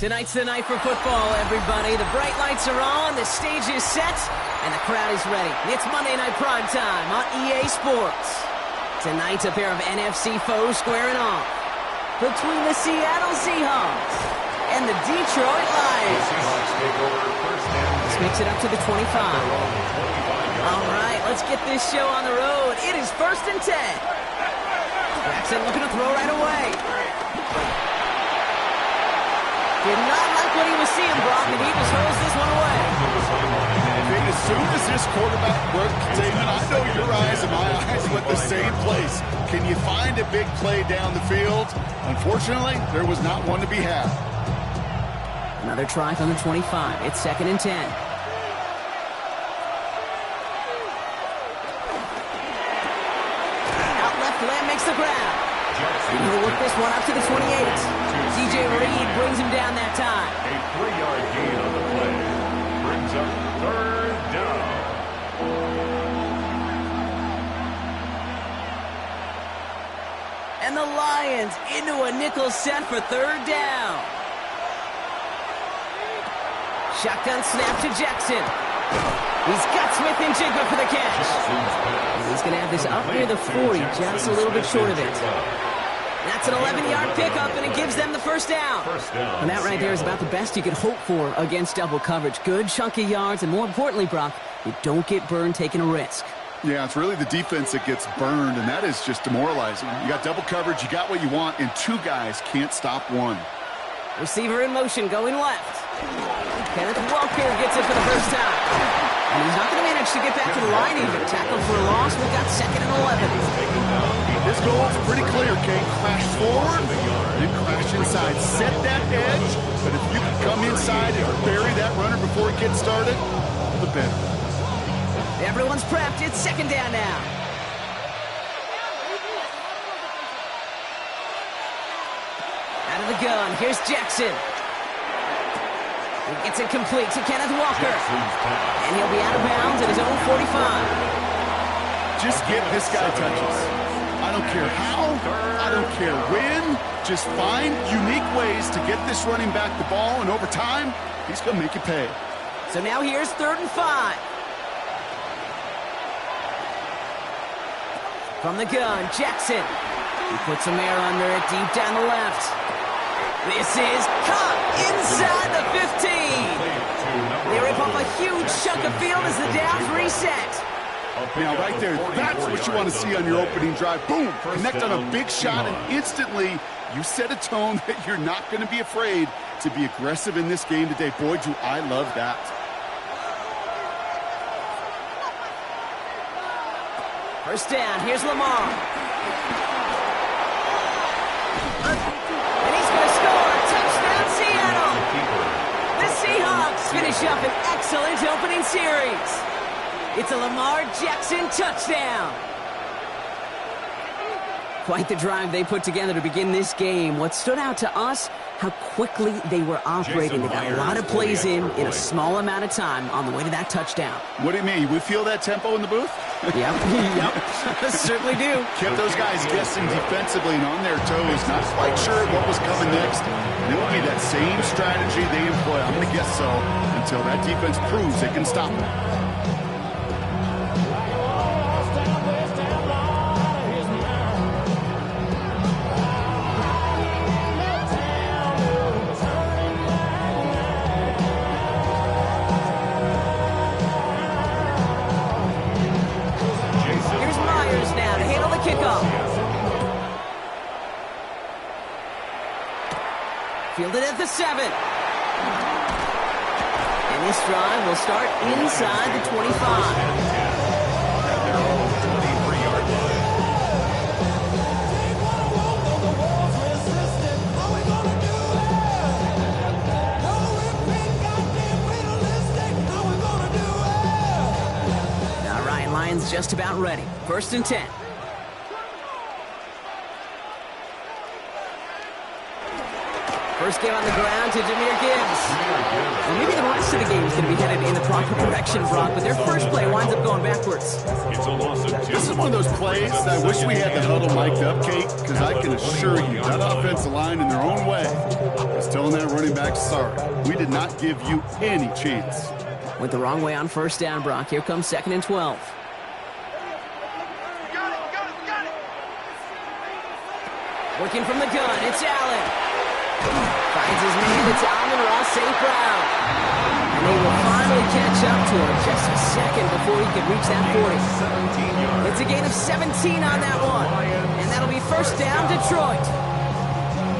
Tonight's the night for football, everybody. The bright lights are on, the stage is set, and the crowd is ready. It's Monday Night Prime Time on EA Sports. Tonight, a pair of NFC foes squaring off between the Seattle Seahawks and the Detroit Lions. Let's mix it up to the 25. All right, let's get this show on the road. It is 1st and 10. Jackson looking to throw right away. Did not like what he was seeing, Brock, and he just throws this one away. As soon as this quarterback broke containment, I know your eyes and my eyes went the same place. Can you find a big play down the field? Unfortunately, there was not one to be had. Another try from the 25. It's 2nd and 10. Out left, Lamb makes the grab. He'll work this one up to the 28. DJ Reed brings him down that time. A 3-yard gain on the play. Brings up 3rd down. And the Lions into a nickel set for 3rd down. Shotgun snap to Jackson. He's got Smith and Jigba for the catch. He's going to have this up near the 40, just a little bit short of it. That's an 11-yard pickup, and it gives them the 1st down. And that right there is about the best you could hope for against double coverage. Good chunky yards, and more importantly, Brock, you don't get burned taking a risk. Yeah, it's really the defense that gets burned, and that is just demoralizing. You got double coverage, you got what you want, and 2 guys can't stop one. Receiver in motion, going left. Kenneth Walker gets it for the 1st time. And he's not going to manage to get back to the line even. Tackle for a loss. We've got 2nd and 11. This goal is pretty clear, Kate. Crash forward, then crash inside. Set that edge, but if you can come inside and bury that runner before it gets started, the better. Everyone's prepped. It's 2nd down now. Out of the gun. Here's Jackson. He gets it complete to Kenneth Walker. And he'll be out of bounds at his own 45. Just give this guy touches. I don't care how, I don't care when. Just find unique ways to get this running back the ball, and over time, he's going to make you pay. So now here's 3rd and 5. From the gun, Jackson. He puts some air under it deep down the left. This is caught inside the 15. They rip off a huge chunk of field as the downs reset. Now, right there, that's what you want to see on your opening drive. Boom! Connect on a big shot, and instantly you set a tone that you're not going to be afraid to be aggressive in this game today. Boy, do I love that. First down, here's Lamar. And he's going to score. Touchdown, Seattle. The Seahawks finish up an excellent opening series. It's a Lamar Jackson touchdown. Quite the drive they put together to begin this game. What stood out to us, how quickly they were operating. They got a lot of plays in a small amount of time on the way to that touchdown. What do you mean? We feel that tempo in the booth? Yep, certainly do. Kept those guys guessing defensively and on their toes, not quite sure what was coming next. And it will be that same strategy they employ, I'm going to guess so, until that defense proves they can stop it. Fielded at the 7. And this drive will start inside the 25. All right, Lions just about ready. 1st and 10. First game on the ground to Jahmyr Gibbs. Well, maybe the rest of the game is going to be headed in the proper direction, Brock, but their first play winds up going backwards. It's a loss of 2. This is one of those plays that I wish we had the huddle mic'd up, Kate, because I can assure you that offensive line in their own way is telling that running back, sorry, we did not give you any chance. Went the wrong way on first down, Brock. Here comes 2nd and 12. Working from the gun, it's Allen. Finds his man, it's Amon-Ra St. Brown. And they will finally catch up to him just a second before he could reach that 40. It's a gain of 17 on that one. And that'll be first down, Detroit.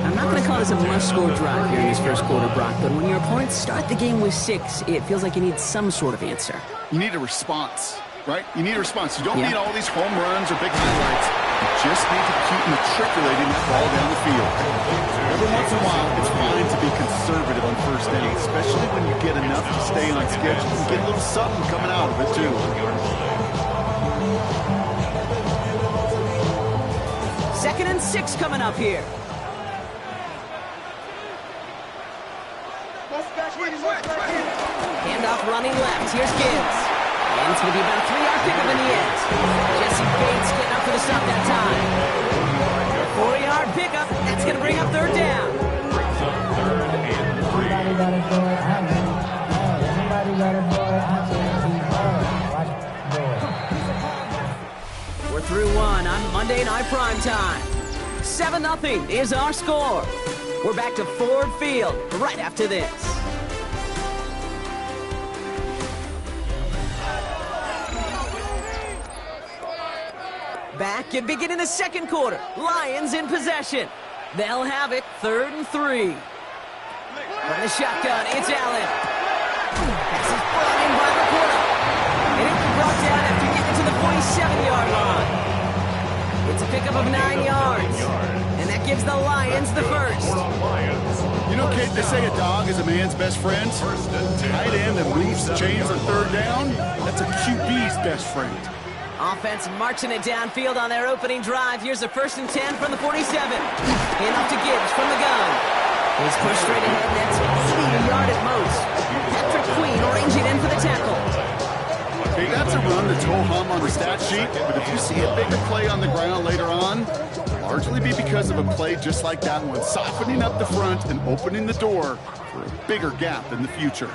I'm not going to call this a must-score drive here in this first quarter, Brock, but when your opponents start the game with 6, it feels like you need some sort of answer. You need a response, right? You need a response. You don't need all these home runs or big highlights. You just need to keep matriculating that ball down the field. Every once in a while, it's fine to be conservative on first down, especially when you get enough to stay on schedule and get a little something coming out of it, too. 2nd and 6 coming up here. Handoff running left. Here's Gibbs. And it's going to be about a 3-yard pickup in the end. Jesse Bates getting up for the stop that time. 4-yard pickup. That's going to bring up 3rd down. Brings up 3rd and 3. We're through 1 on Monday Night Primetime. 7-0 is our score. We're back to Ford Field right after this. Back and beginning the second quarter. Lions in possession. They'll have it 3rd and 3. From the shotgun, it's Allen. Pass is brought in by Laporta. And it'll be brought down after getting to the 47-yard line. It's a pickup of 9 yards. And that gives the Lions the first. You know, Kate, they say a dog is a man's best friend. Tight end that moves the chains on 3rd down, that's a QB's best friend. Offense marching it downfield on their opening drive. Here's a 1st and 10 from the 47. Handoff to Gibbs from the gun. He's pushed straight ahead, and that's maybe a yard at most. Patrick Queen ranging in for the tackle. Okay, that's a run that's ho-hum on the stat sheet, but if you see a bigger play on the ground later on, largely be because of a play just like that one, softening up the front and opening the door for a bigger gap in the future.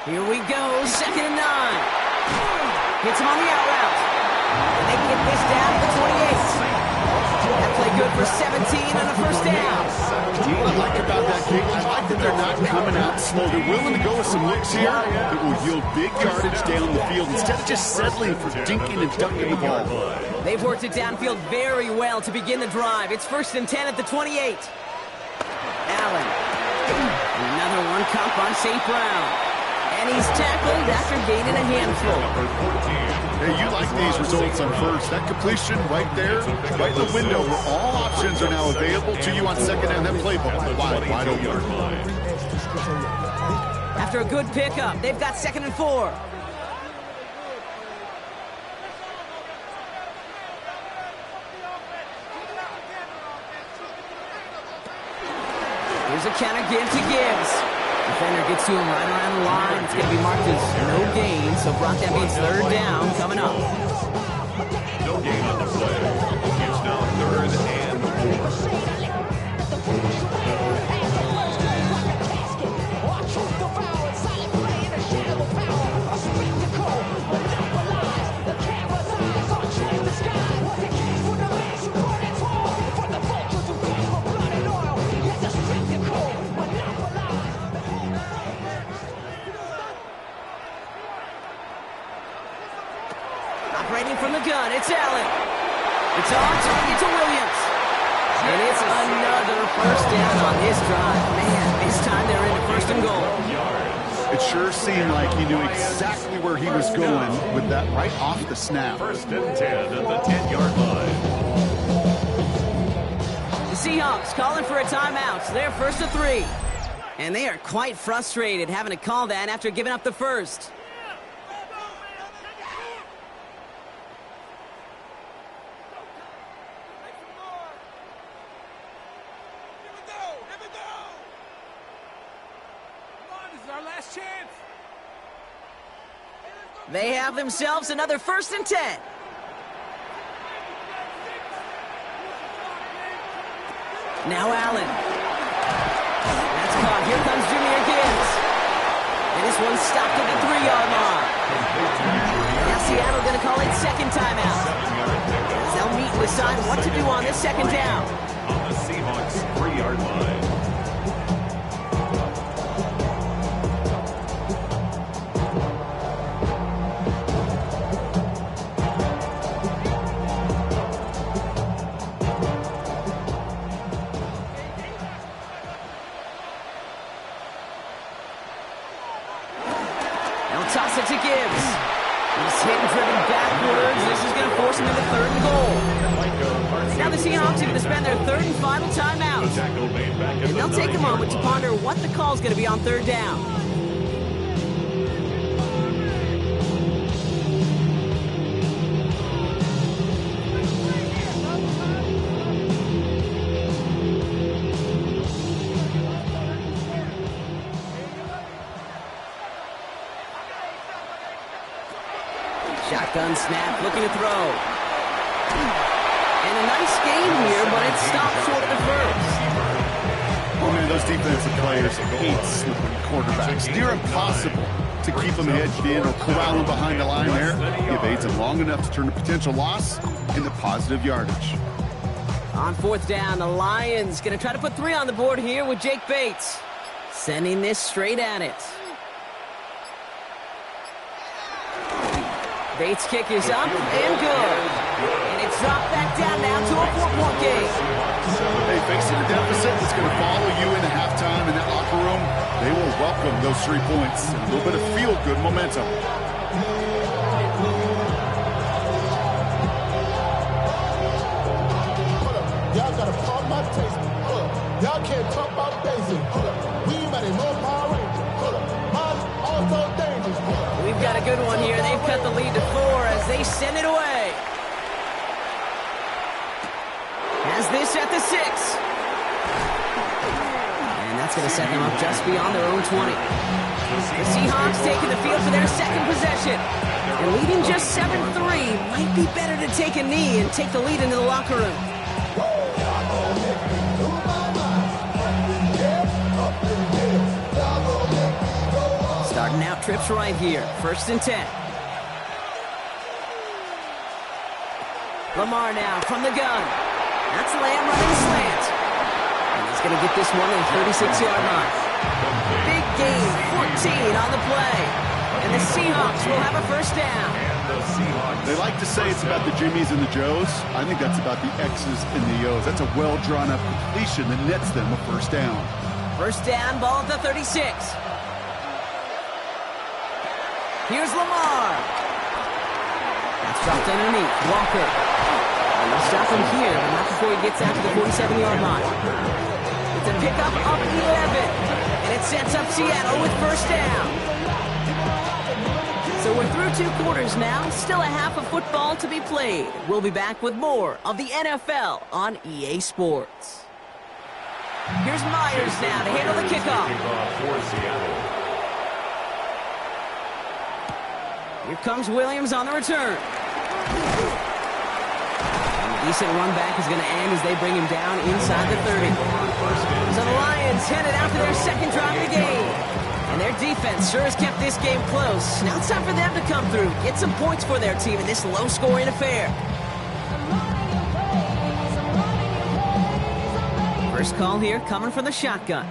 Here we go, 2nd and 9. Hits him on the out route. And they get this down to the 28. That play good for 17 and a first down. You know what I like about that, Kate? I like that they're not coming out slow. They're willing to go with some looks here that will yield big yardage down the field instead of just settling for dinking and dunking the ball. They've worked it downfield very well to begin the drive. It's 1st and 10 at the 28. Allen. Another one caught on St. Brown. And he's tackled after gaining a handful. Hey, you like these results on first. That completion right there, right in the window where all options are now available to you on 2nd down. That playbook wide open. After a good pickup, they've got 2nd and 4. Here's a counter give to Gibbs. Defender gets to him right around the line. It's going to be marked as no gain. So, Brock, that means 3rd down coming up. No gain on the play. It's now 3rd and 4. Operating from the gun, it's Allen. It's on target to Williams. And it's another first down on this drive. Man, this time they're into 1st and goal. It sure seemed like he knew exactly where he was going with that right off the snap. 1st and 10 at the 10-yard line. The Seahawks calling for a timeout. They're 1st and 3. And they are quite frustrated having to call that after giving up the first. They have themselves another 1st and 10. Now Allen. That's caught. Here comes Jahmyr Gibbs. And this one's stopped at the 3-yard line. Now Seattle going to call it second timeout. They'll meet and decide what to do on this second down. On the Seahawks 3-yard line. Toss it to Gibbs. He's hit and driven backwards. This is going to force him into 3rd and goal. Now the Seahawks are going to spend their 3rd and final timeout. And they'll take a moment to ponder what the call is going to be on 3rd down. Shotgun snap, looking to throw. And a nice game here, but it stopped short of the 1st. Oh, man, those defensive players hate slipping quarterbacks. Near impossible to keep them hedged in or corral them behind the line there. He evades them long enough to turn a potential loss into positive yardage. On 4th down, the Lions going to try to put 3 on the board here with Jake Bates. Sending this straight at it. Bates' kick is up and good. And it's dropped back down now to a 4-point game. Hey, facing a deficit that's going to follow you into halftime in that locker room, they will welcome those 3 points and a little bit of feel-good momentum. Hold up. Y'all got to pump my taste. Hold up. Y'all can't talk about basic. Hold up. We ain't ready no Power Rangers. Hold up. Mine's also dangerous. Hold up. We've got a good one here. They've cut the lead to 4 as they send it away. Has this at the 6. And that's going to set them up just beyond their own 20. The Seahawks taking the field for their second possession. And leading just 7-3. Might be better to take a knee and take the lead into the locker room. Starting out trips right here. 1st and 10. Lamar now from the gun. That's Lamb running slant. And he's going to get this one at the 36-yard line. Big gain, 14 on the play. And the Seahawks will have a 1st down. They like to say it's about the Jimmies and the Joes. I think that's about the X's and the O's. That's a well-drawn-up completion that nets them a 1st down. 1st down, ball at the 36. Here's Lamar. That's dropped underneath. Walker. And they'll stop him here, but not before he gets out to the 47-yard line. It's a pickup of 11. And it sets up Seattle with 1st down. So we're through 2 quarters now. Still a half of football to be played. We'll be back with more of the NFL on EA Sports. Here's Myers now to handle the kickoff. For Seattle. Here comes Williams on the return. And a decent run back is going to end as they bring him down inside the 30. So the Lions headed out to their second drive of the game. And their defense sure has kept this game close. Now it's time for them to come through, get some points for their team in this low-scoring affair. First call here coming from the shotgun.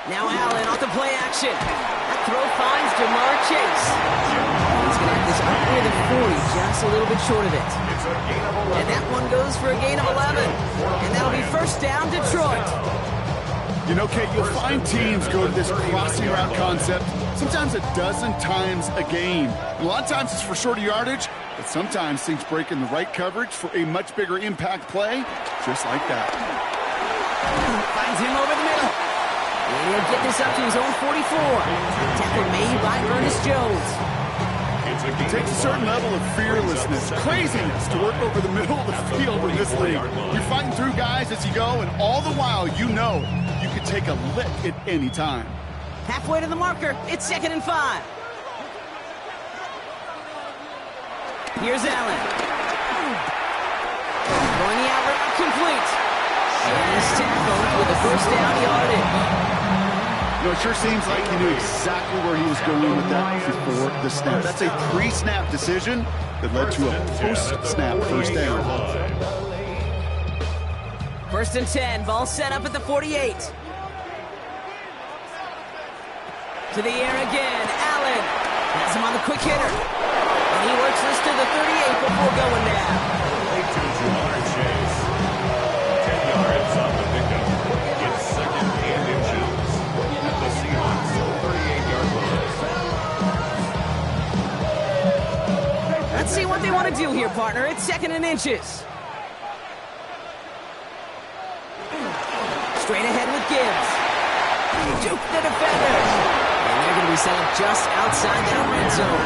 Now Allen off the play action. That throw finds Jamar Chase. He's going to have this up near the 40, just a little bit short of it. And that one goes for a gain of 11. And that'll be 1st down, Detroit. You know, Kate, you'll find teams go to this crossing route concept sometimes a dozen times a game. A lot of times it's for shorter yardage, but sometimes things break in the right coverage for a much bigger impact play, just like that. Finds him over the middle. And he'll get this up to his own 44. Tackle made by Ernest Jones. It takes a certain level of fearlessness, craziness to work over the middle of the field in this league. You're fighting through guys as you go, and all the while you know you can take a lick at any time. Halfway to the marker. It's 2nd and 5. Here's Allen. Going the out route, complete. And this tackled with a first down yardage. You know, it sure seems like he knew exactly where he was going with that before the snap. That's a pre-snap decision that led to a post-snap first down. 1st and 10. Ball set up at the 48. To the air again. Allen has him on the quick hitter. And he works this to the 38 before going down. Chase. 10 yards on the pickup. It's 2nd and inches. At the Seahawks 38-yard line. Let's see what they want to do here, partner. It's 2nd and inches. Straight ahead with Gibbs. Juke the defender. And they're going to be set up just outside that red zone.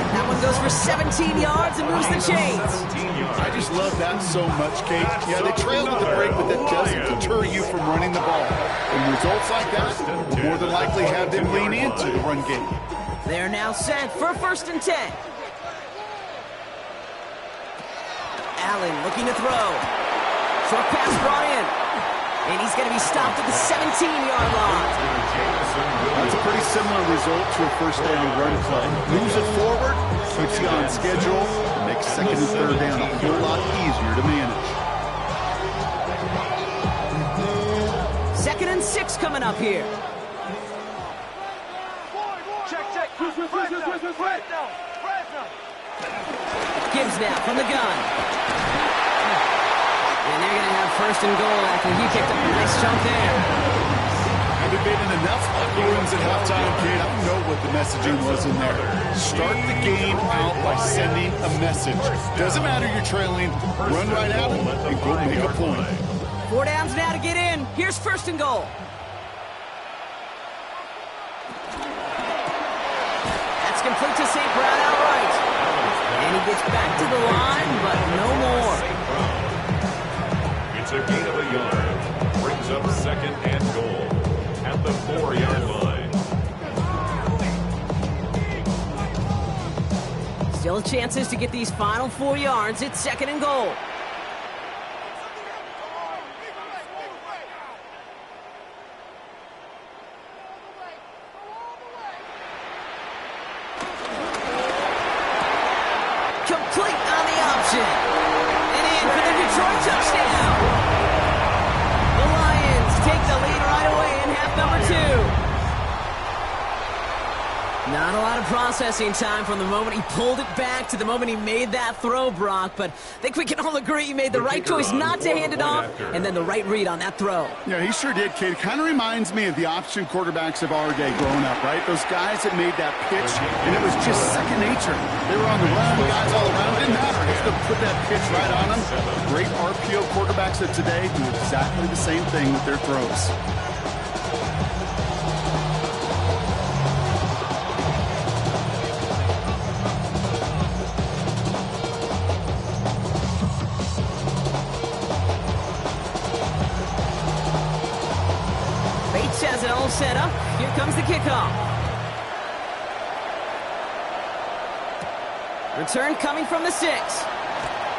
That one goes for 17 yards and moves the chains. I just love that so much, Kate. Yeah, they trailed at the break, but that doesn't deter you from running the ball. And results like that will more than likely have them lean into the run game. They're now set for 1st and 10. Allen looking to throw. Short pass brought in. And he's going to be stopped at the 17-yard line. That's a pretty similar result to a first down run play. Moves it forward, keeps you on schedule, and makes 2nd and 3rd down a whole lot easier to manage. 2nd and 6 coming up here. Gibbs now from the gun. And they're going to have 1st and goal after he picked up a nice chunk there. They've been in enough locker rooms at halftime, Kate. I don't know what the messaging was in there. Start the game out by sending a message. Doesn't matter you're trailing, run right at them and go make a point. 4 downs now to get in. Here's 1st and goal. That's complete to St. Brown outright. And he gets back to the line, but no more. It's a gain of a yard. Brings up 2nd and goal at the 4-yard line. Still chances to get these final 4 yards. It's 2nd and goal. Complete on the option. And in for the Detroit touchdown. The Lions take the lead right away in half number 2. Not a lot of processing time from the moment he pulled it back to the moment he made that throw, Brock. But I think we can all agree he made the right choice not to hand it off and then the right read on that throw. Yeah, he sure did, Kate. It kind of reminds me of the option quarterbacks of our day growing up, right? Those guys that made that pitch, and it was just second nature. They were on the run, guys all around. It didn't matter. Just to put that pitch right on them. Great RPO quarterbacks of today do exactly the same thing with their throws. Has it all set up. Here comes the kickoff. Return coming from the 6.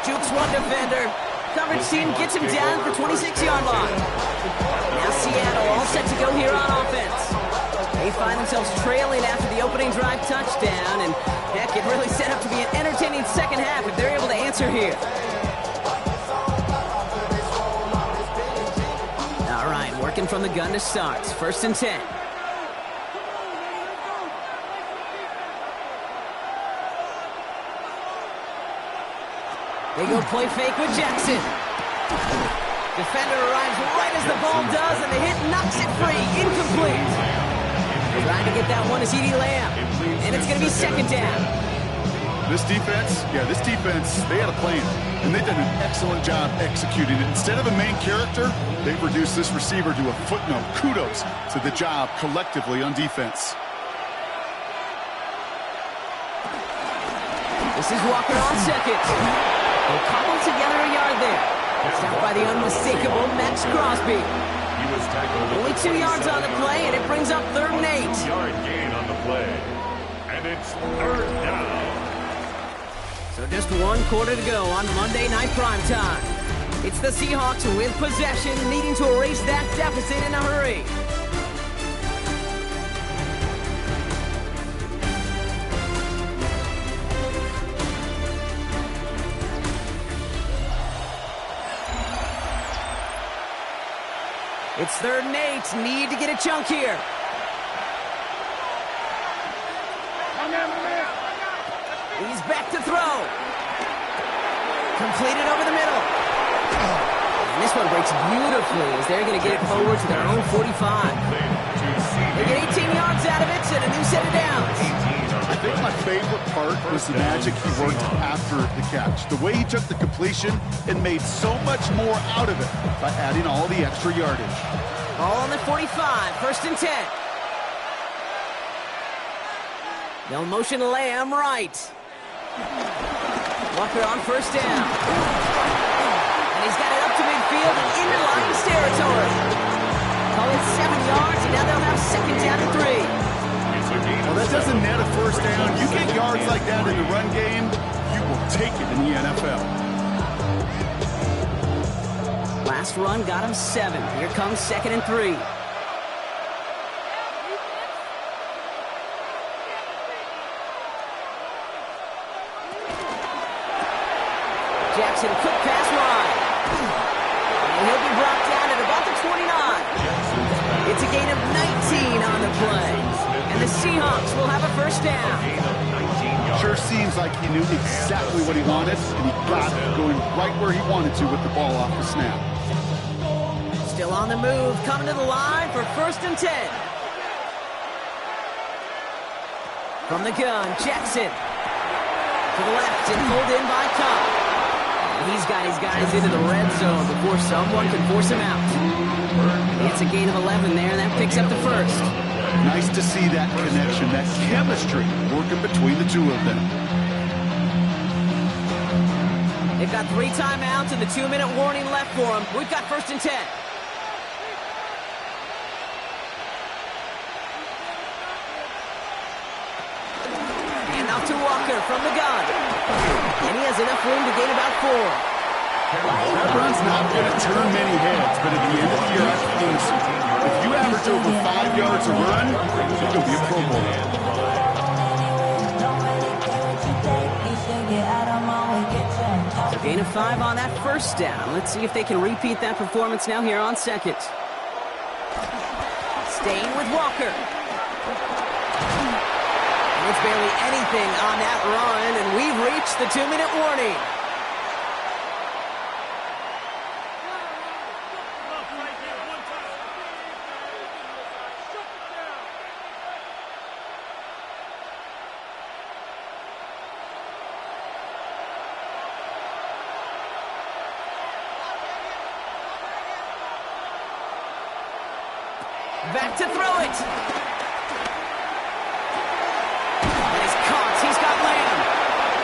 Jukes one defender. Coverage team gets him down at the 26-yard line. Now Seattle all set to go here on offense. They find themselves trailing after the opening drive touchdown, and heck, it really set up to be an entertaining second half if they're able to answer here. Working from the gun to start. 1st and 10. They go play fake with Jackson. Defender arrives right as the ball does, and the hit knocks it free. Incomplete. Trying to get that one is CeeDee Lamb. And it's going to be 2nd down. This defense, they had a plan, and they've done an excellent job executing it. Instead of a main character, they've reduced this receiver to a footnote. Kudos to the job collectively on defense. This is Walker on second. They'll cobble together a yard there. Stopped by the unmistakable Max Crosby. He was tackled. Only 2 yards on the play, and it brings up 3rd and 8. Yard gain on the play. And it's 3rd down. So just 1 quarter to go on Monday Night Primetime. It's the Seahawks with possession, needing to erase that deficit in a hurry. It's 3rd and 8. Need to get a chunk here. He's back to throw. Completed over the middle. And this one breaks beautifully as they're going to get it forward to their own 45. They get 18 yards out of it and a new set of downs. I think my favorite part was the magic he worked after the catch. The way he took the completion and made so much more out of it by adding all the extra yardage. Ball on the 45, 1st and 10. They'll motion Lamb right. Walker on 1st down. And he's got it up to midfield and into Lions territory. Call it 7 yards, and now they'll have 2nd down and 3. Well, that doesn't net a 1st down. You get yards like that in the run game, you will take it in the NFL. Last run got him 7. Here comes 2nd and 3. Jackson, quick pass wide. And he'll be brought down at about the 29. It's a gain of 19 on the play. And the Seahawks will have a 1st down. Sure seems like he knew exactly what he wanted, and he got it going right where he wanted to with the ball off the snap. Still on the move, coming to the line for 1st and 10. From the gun, Jackson. To the left and pulled in by Cobb. He's got his guys into the red zone before someone can force him out. It's a gain of 11 there, and that picks up the 1st. Nice to see that connection, that chemistry working between the two of them. They've got 3 timeouts and the 2-minute warning left for them. We've got 1st and 10. And off to Walker from the gun. And he has enough room to gain about 4. That run's not going to turn many heads, but at the end of the year, I promise you, if you average over 5 yards a run, you're going to be a Pro Bowler. So gain of 5 on that 1st down. Let's see if they can repeat that performance now here on 2nd. Staying with Walker. And it's barely anything on that run, and we've reached the 2-minute warning. Back to throw it. And he's caught. He's got Lamb.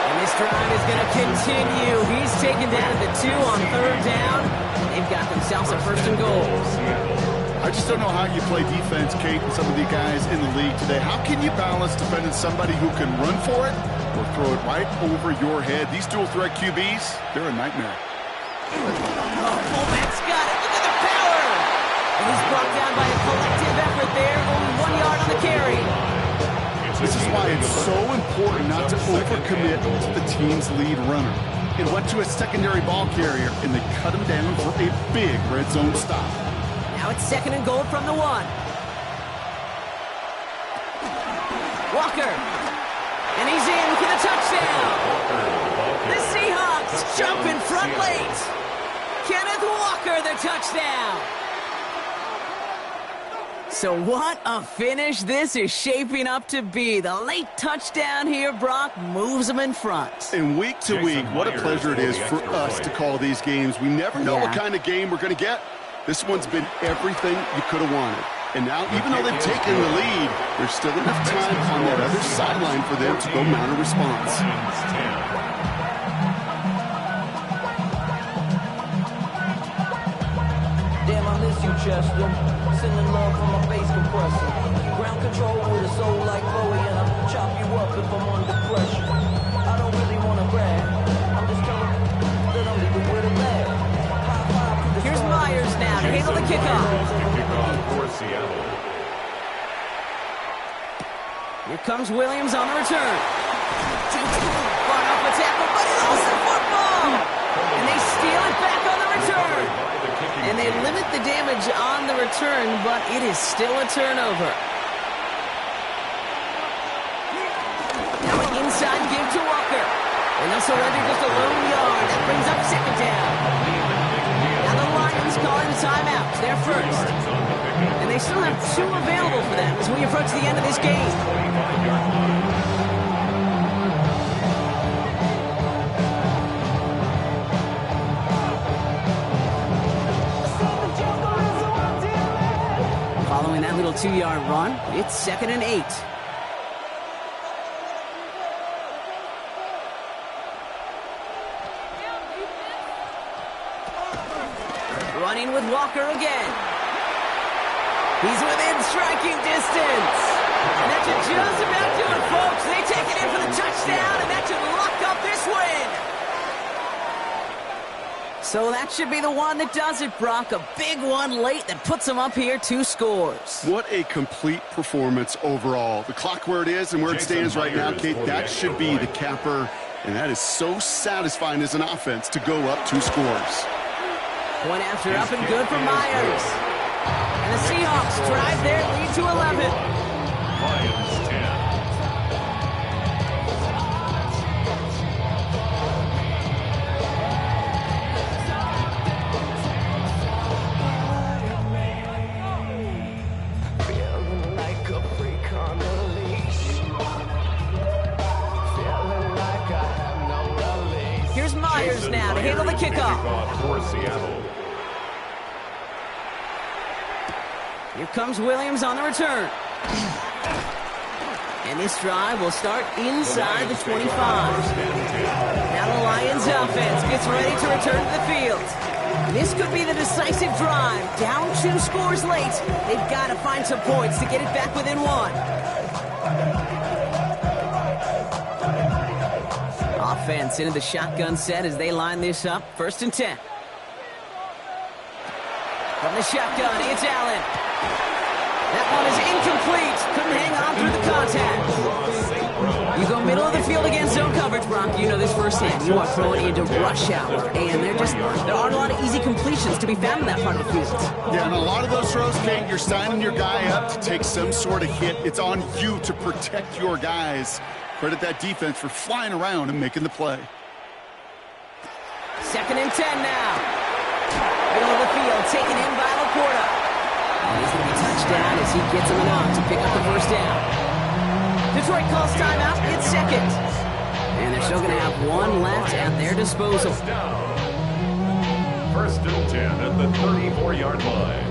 And this drive is going to continue. He's taken down at the 2 on 3rd down. They've got themselves a 1st and goal. I just don't know how you play defense, Kate, and some of the guys in the league today. How can you balance defending somebody who can run for it or throw it right over your head? These dual threat QBs, they're a nightmare. Oh, fullback's got it. Look at the power. And he's brought down by a collective effort there. Only 1 yard on the carry. This is why it's so important not to overcommit to the team's lead runner. It went to a secondary ball carrier, and they cut him down for a big red zone stop. Now it's 2nd and goal from the 1. Walker. And he's in for the touchdown. The Seahawks jump in front late. Kenneth Walker, the touchdown. So what a finish this is shaping up to be. The late touchdown here, Brock, moves them in front. And week to week, what a pleasure it is for us to call these games. We never know what kind of game we're going to get. This one's been everything you could have wanted. And now, even though they've taken the lead, there's still enough time on that other sideline for them to go mount a response. chest and sending love from my bass compressor. Ground control with a soul like Bowie, and I'll chop you up if I'm under pressure. I don't really want to brag. I'm just telling you that I'm leaving with a bag. High five to the Here's stars. Myers now to handle the kickoff. Kickoff for Seattle. Here comes Williams on the return. Far off the tackle, but he lost the football. And they steal it back on the return. And they limit the damage on the return, but it is still a turnover. Now an inside give to Walker. And they'll surrender just a lone yard. That brings up second down. Now the Lions calling the timeout. They're first. And they still have 2 available for them as we approach the end of this game. Following that little 2-yard run, it's 2nd and 8. Running with Walker again. He's within striking distance. And that should just about do it, folks. They take it in for the touchdown, and that should lock up this win. So that should be the one that does it, Brock. A big one late that puts them up here 2 scores. What a complete performance overall. The clock where it is and where it stands right now, Kate, that should be the capper. And that is so satisfying as an offense to go up 2 scores. Point after up and good for Myers. And the Seahawks drive their lead to 11. Lions 10. Feeling like a freak on a leash. Feeling like I have no release. Here's Myers now to handle the kickoff. Kickoff for Seattle. Here comes Williams on the return. And this drive will start inside the 25. Now the Lions offense gets ready to return to the field. This could be the decisive drive. Down 2 scores late. They've got to find some points to get it back within 1. Offense into the shotgun set as they line this up. 1st and 10. From the shotgun, it's Allen. That one is incomplete. Couldn't hang on through the contact. You go middle of the field against zone coverage, Brock. You know this firsthand. You are throwing into rush hour. And there aren't a lot of easy completions to be found in that part of the field. Yeah, and a lot of those throws, Kate, you're signing your guy up to take some sort of hit. It's on you to protect your guys. Credit that defense for flying around and making the play. 2nd and 10 now. Middle of the field, taken in by LaPorta. And he's going to be touchdown as he gets him enough to pick up the 1st down. Detroit calls timeout. It's 2nd. And they're still going to have 1 left at their disposal. 1st and 10 at the 34-yard line.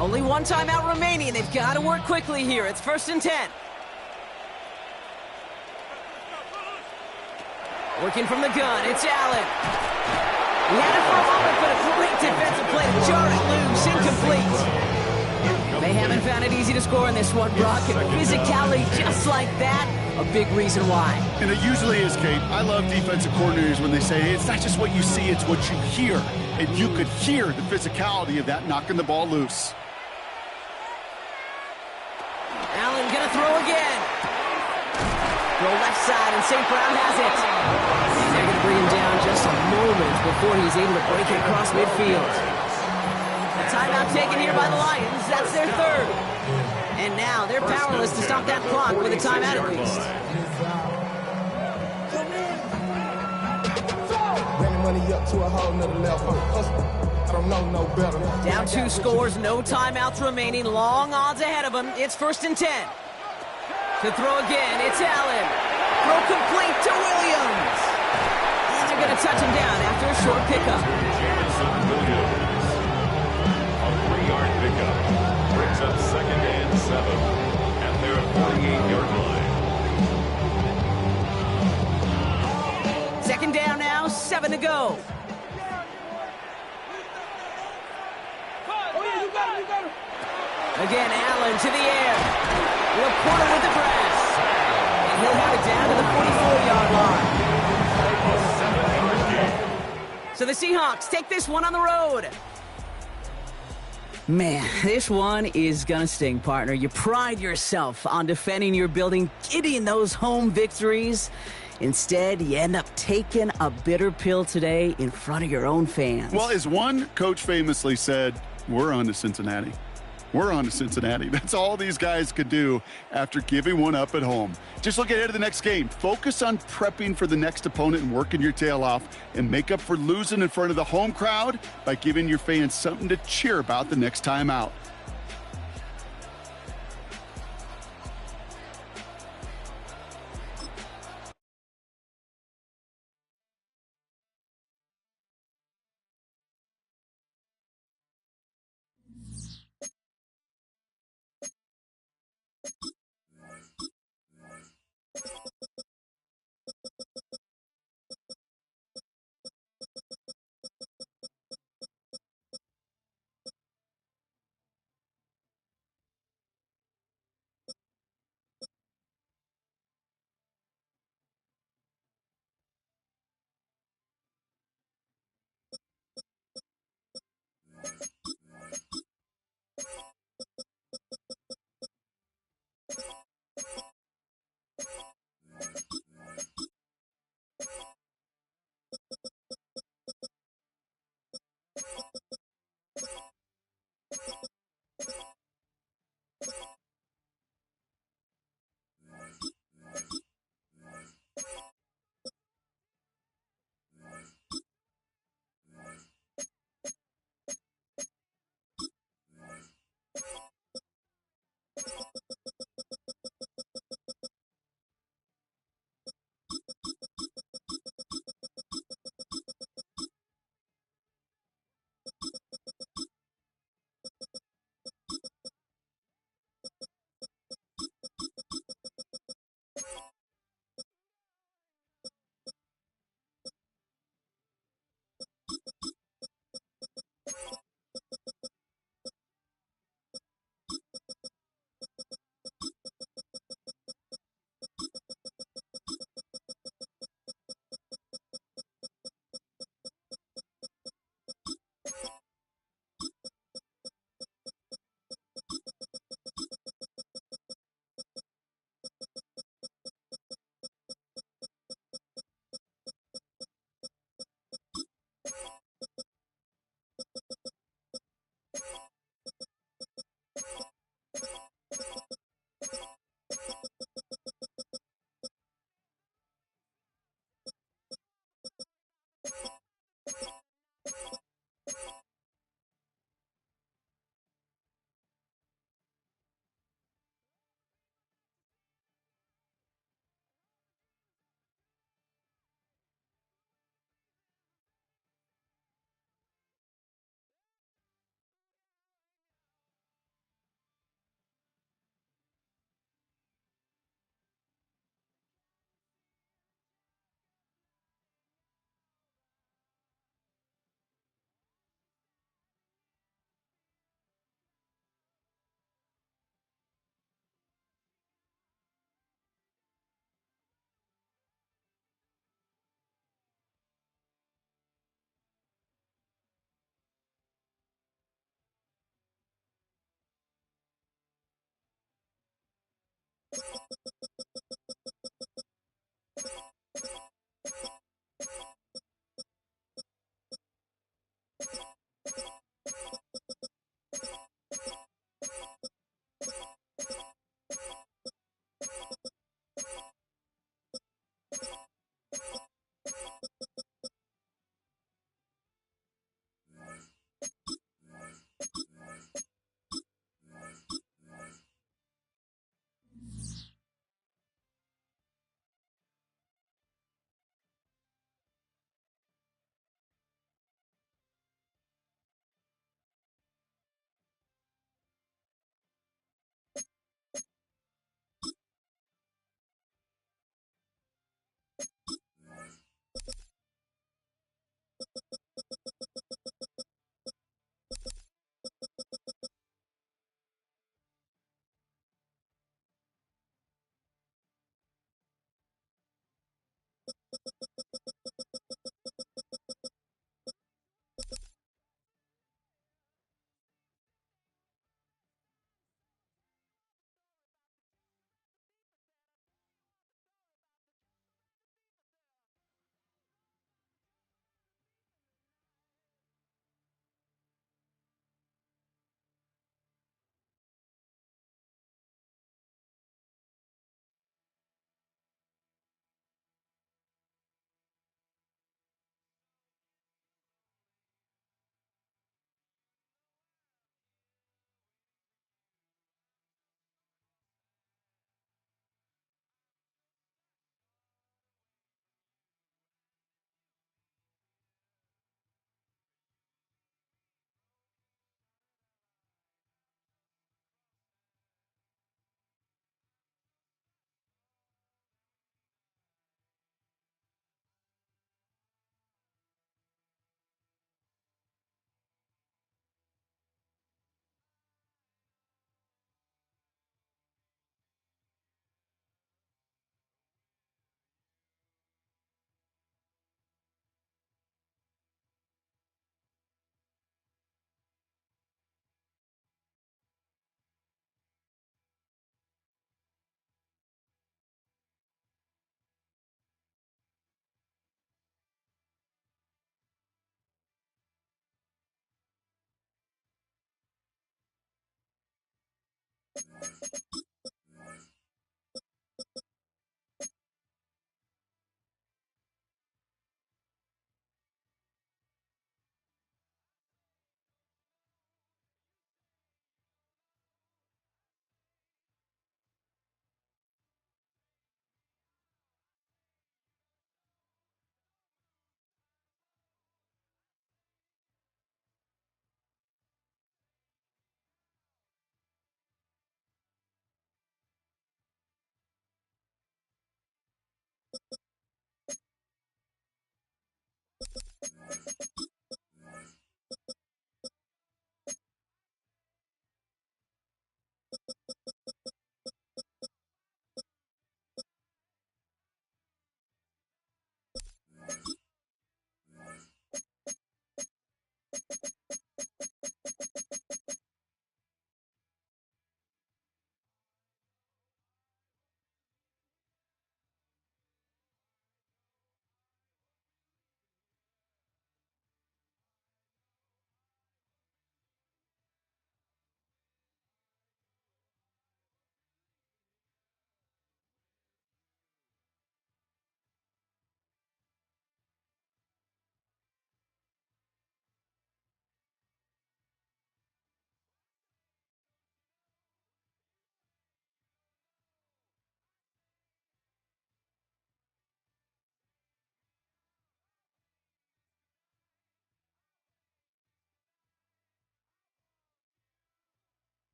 Only 1 timeout remaining. They've got to work quickly here. It's 1st and 10. Working from the gun, it's Allen. He had it for a moment, but a great defensive play to jar it loose, incomplete. They haven't found it easy to score in this one, Brock, and physicality just like that, a big reason why. And it usually is, Kate. I love defensive coordinators when they say, hey, it's not just what you see, it's what you hear. And you could hear the physicality of that knocking the ball loose. Allen gonna throw again. Throw left side, and St. Brown has it. And they're going to bring him down just a moment before he's able to break it across midfield. A timeout taken here by the Lions. That's their 3rd. And now they're powerless to stop that clock with a timeout at least. Money up to a whole nother level. I don't know no better. Down 2 scores, no timeouts remaining. Long odds ahead of them. It's 1st and 10. To throw again, it's Allen. Throw complete to Williams. And they're going to touch him down after a short pickup. Jameson Williams. A 3-yard pickup. Brings up 2nd and 7 at their 48-yard line. 2nd Second down now, 7 to go. Again, Allen to the air. Laporta with the press. And he'll have it down to the 44-yard line. So the Seahawks take this one on the road. Man, this one is gonna sting, partner. You pride yourself on defending your building, getting those home victories. Instead, you end up taking a bitter pill today in front of your own fans. Well, as one coach famously said, we're on to Cincinnati. We're on to Cincinnati. That's all these guys could do after giving one up at home. Just look ahead to the next game. Focus on prepping for the next opponent and working your tail off, and make up for losing in front of the home crowd by giving your fans something to cheer about the next time out.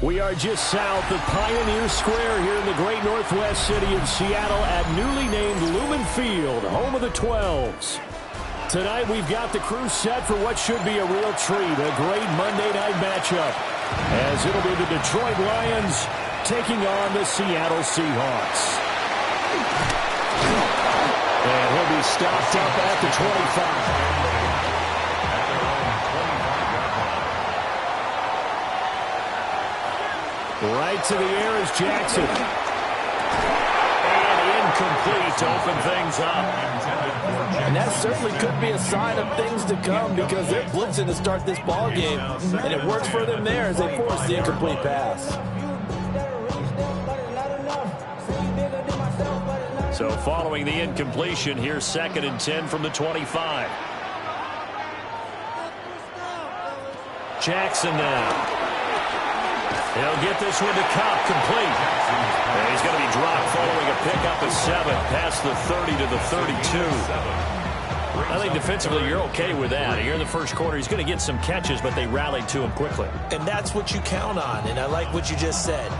We are just south of Pioneer Square here in the great northwest city of Seattle at newly named Lumen Field, home of the 12s. Tonight we've got the crew set for what should be a real treat, a great Monday night matchup, as it'll be the Detroit Lions taking on the Seattle Seahawks. And he'll be stopped up at the 25. Right to the air is Jackson. And incomplete to open things up. And that certainly could be a sign of things to come because they're blitzing to start this ball game. And it works for them there as they force the incomplete pass. So following the incompletion, here's 2nd and 10 from the 25. Jackson now. He'll get this one to Cobb, complete. And he's going to be dropped following a pickup of 7 past the 30 to the 32. I think defensively you're okay with that. Here in the first quarter, he's going to get some catches, but they rallied to him quickly. And that's what you count on, and I like what you just said.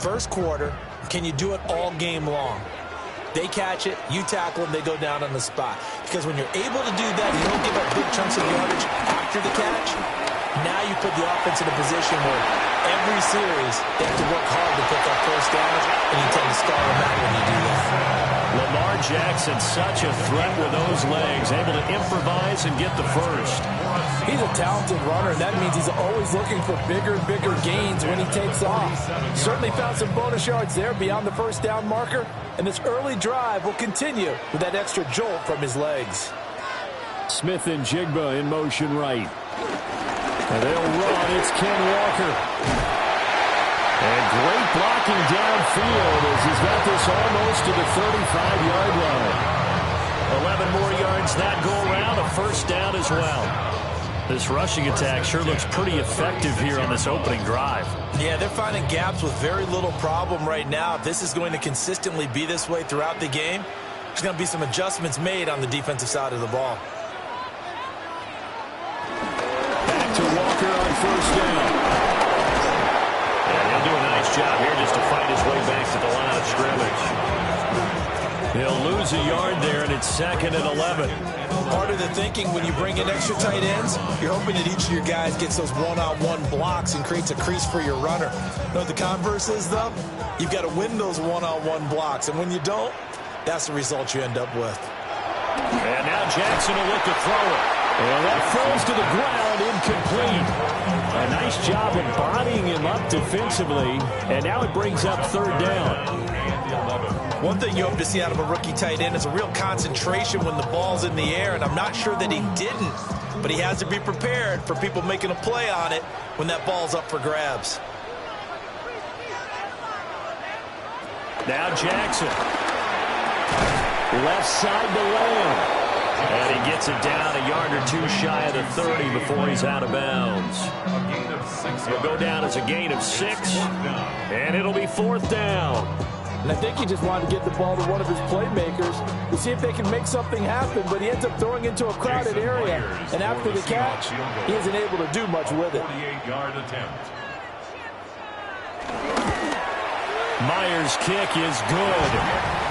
First quarter, can you do it all game long? They catch it, you tackle them, they go down on the spot. Because when you're able to do that, you don't give up big chunks of yardage after the catch. Now you put the offense in a position where every series they have to work hard to pick up first downs, and you tend to stall them out when you do that. Lamar Jackson, such a threat with those legs, able to improvise and get the first. He's a talented runner, and that means he's always looking for bigger and bigger gains when he takes off. Certainly found some bonus yards there beyond the first down marker, and this early drive will continue with that extra jolt from his legs. Smith and Jigba in motion right. And they'll run. It's Ken Walker. And great blocking downfield as he's got this almost to the 35-yard line. 11 more yards that go around, a first down as well. This rushing attack sure looks pretty effective here on this opening drive. Yeah, they're finding gaps with very little problem right now. If this is going to consistently be this way throughout the game, there's going to be some adjustments made on the defensive side of the ball. To Walker on first down. And he'll do a nice job here just to find his way back to the line of scrimmage. He'll lose a yard there, and it's 2nd and 11. Part of the thinking when you bring in extra tight ends, you're hoping that each of your guys gets those one-on-one blocks and creates a crease for your runner. You know what the converse is, though? You've got to win those one-on-one blocks, and when you don't, that's the result you end up with. And now Jackson will look to throw it. And that falls to the ground, incomplete. A nice job of bodying him up defensively, and now it brings up third down. One thing you hope to see out of a rookie tight end is a real concentration when the ball's in the air, and I'm not sure that he didn't, but he has to be prepared for people making a play on it when that ball's up for grabs. Now Jackson. Left side to Lamb. And he gets it down a yard or two shy of the 30 before he's out of bounds. It'll go down as a gain of 6, and it'll be fourth down. And I think he just wanted to get the ball to one of his playmakers to see if they can make something happen, but he ends up throwing into a crowded area. And after the catch, he isn't able to do much with it. Myers' kick is good.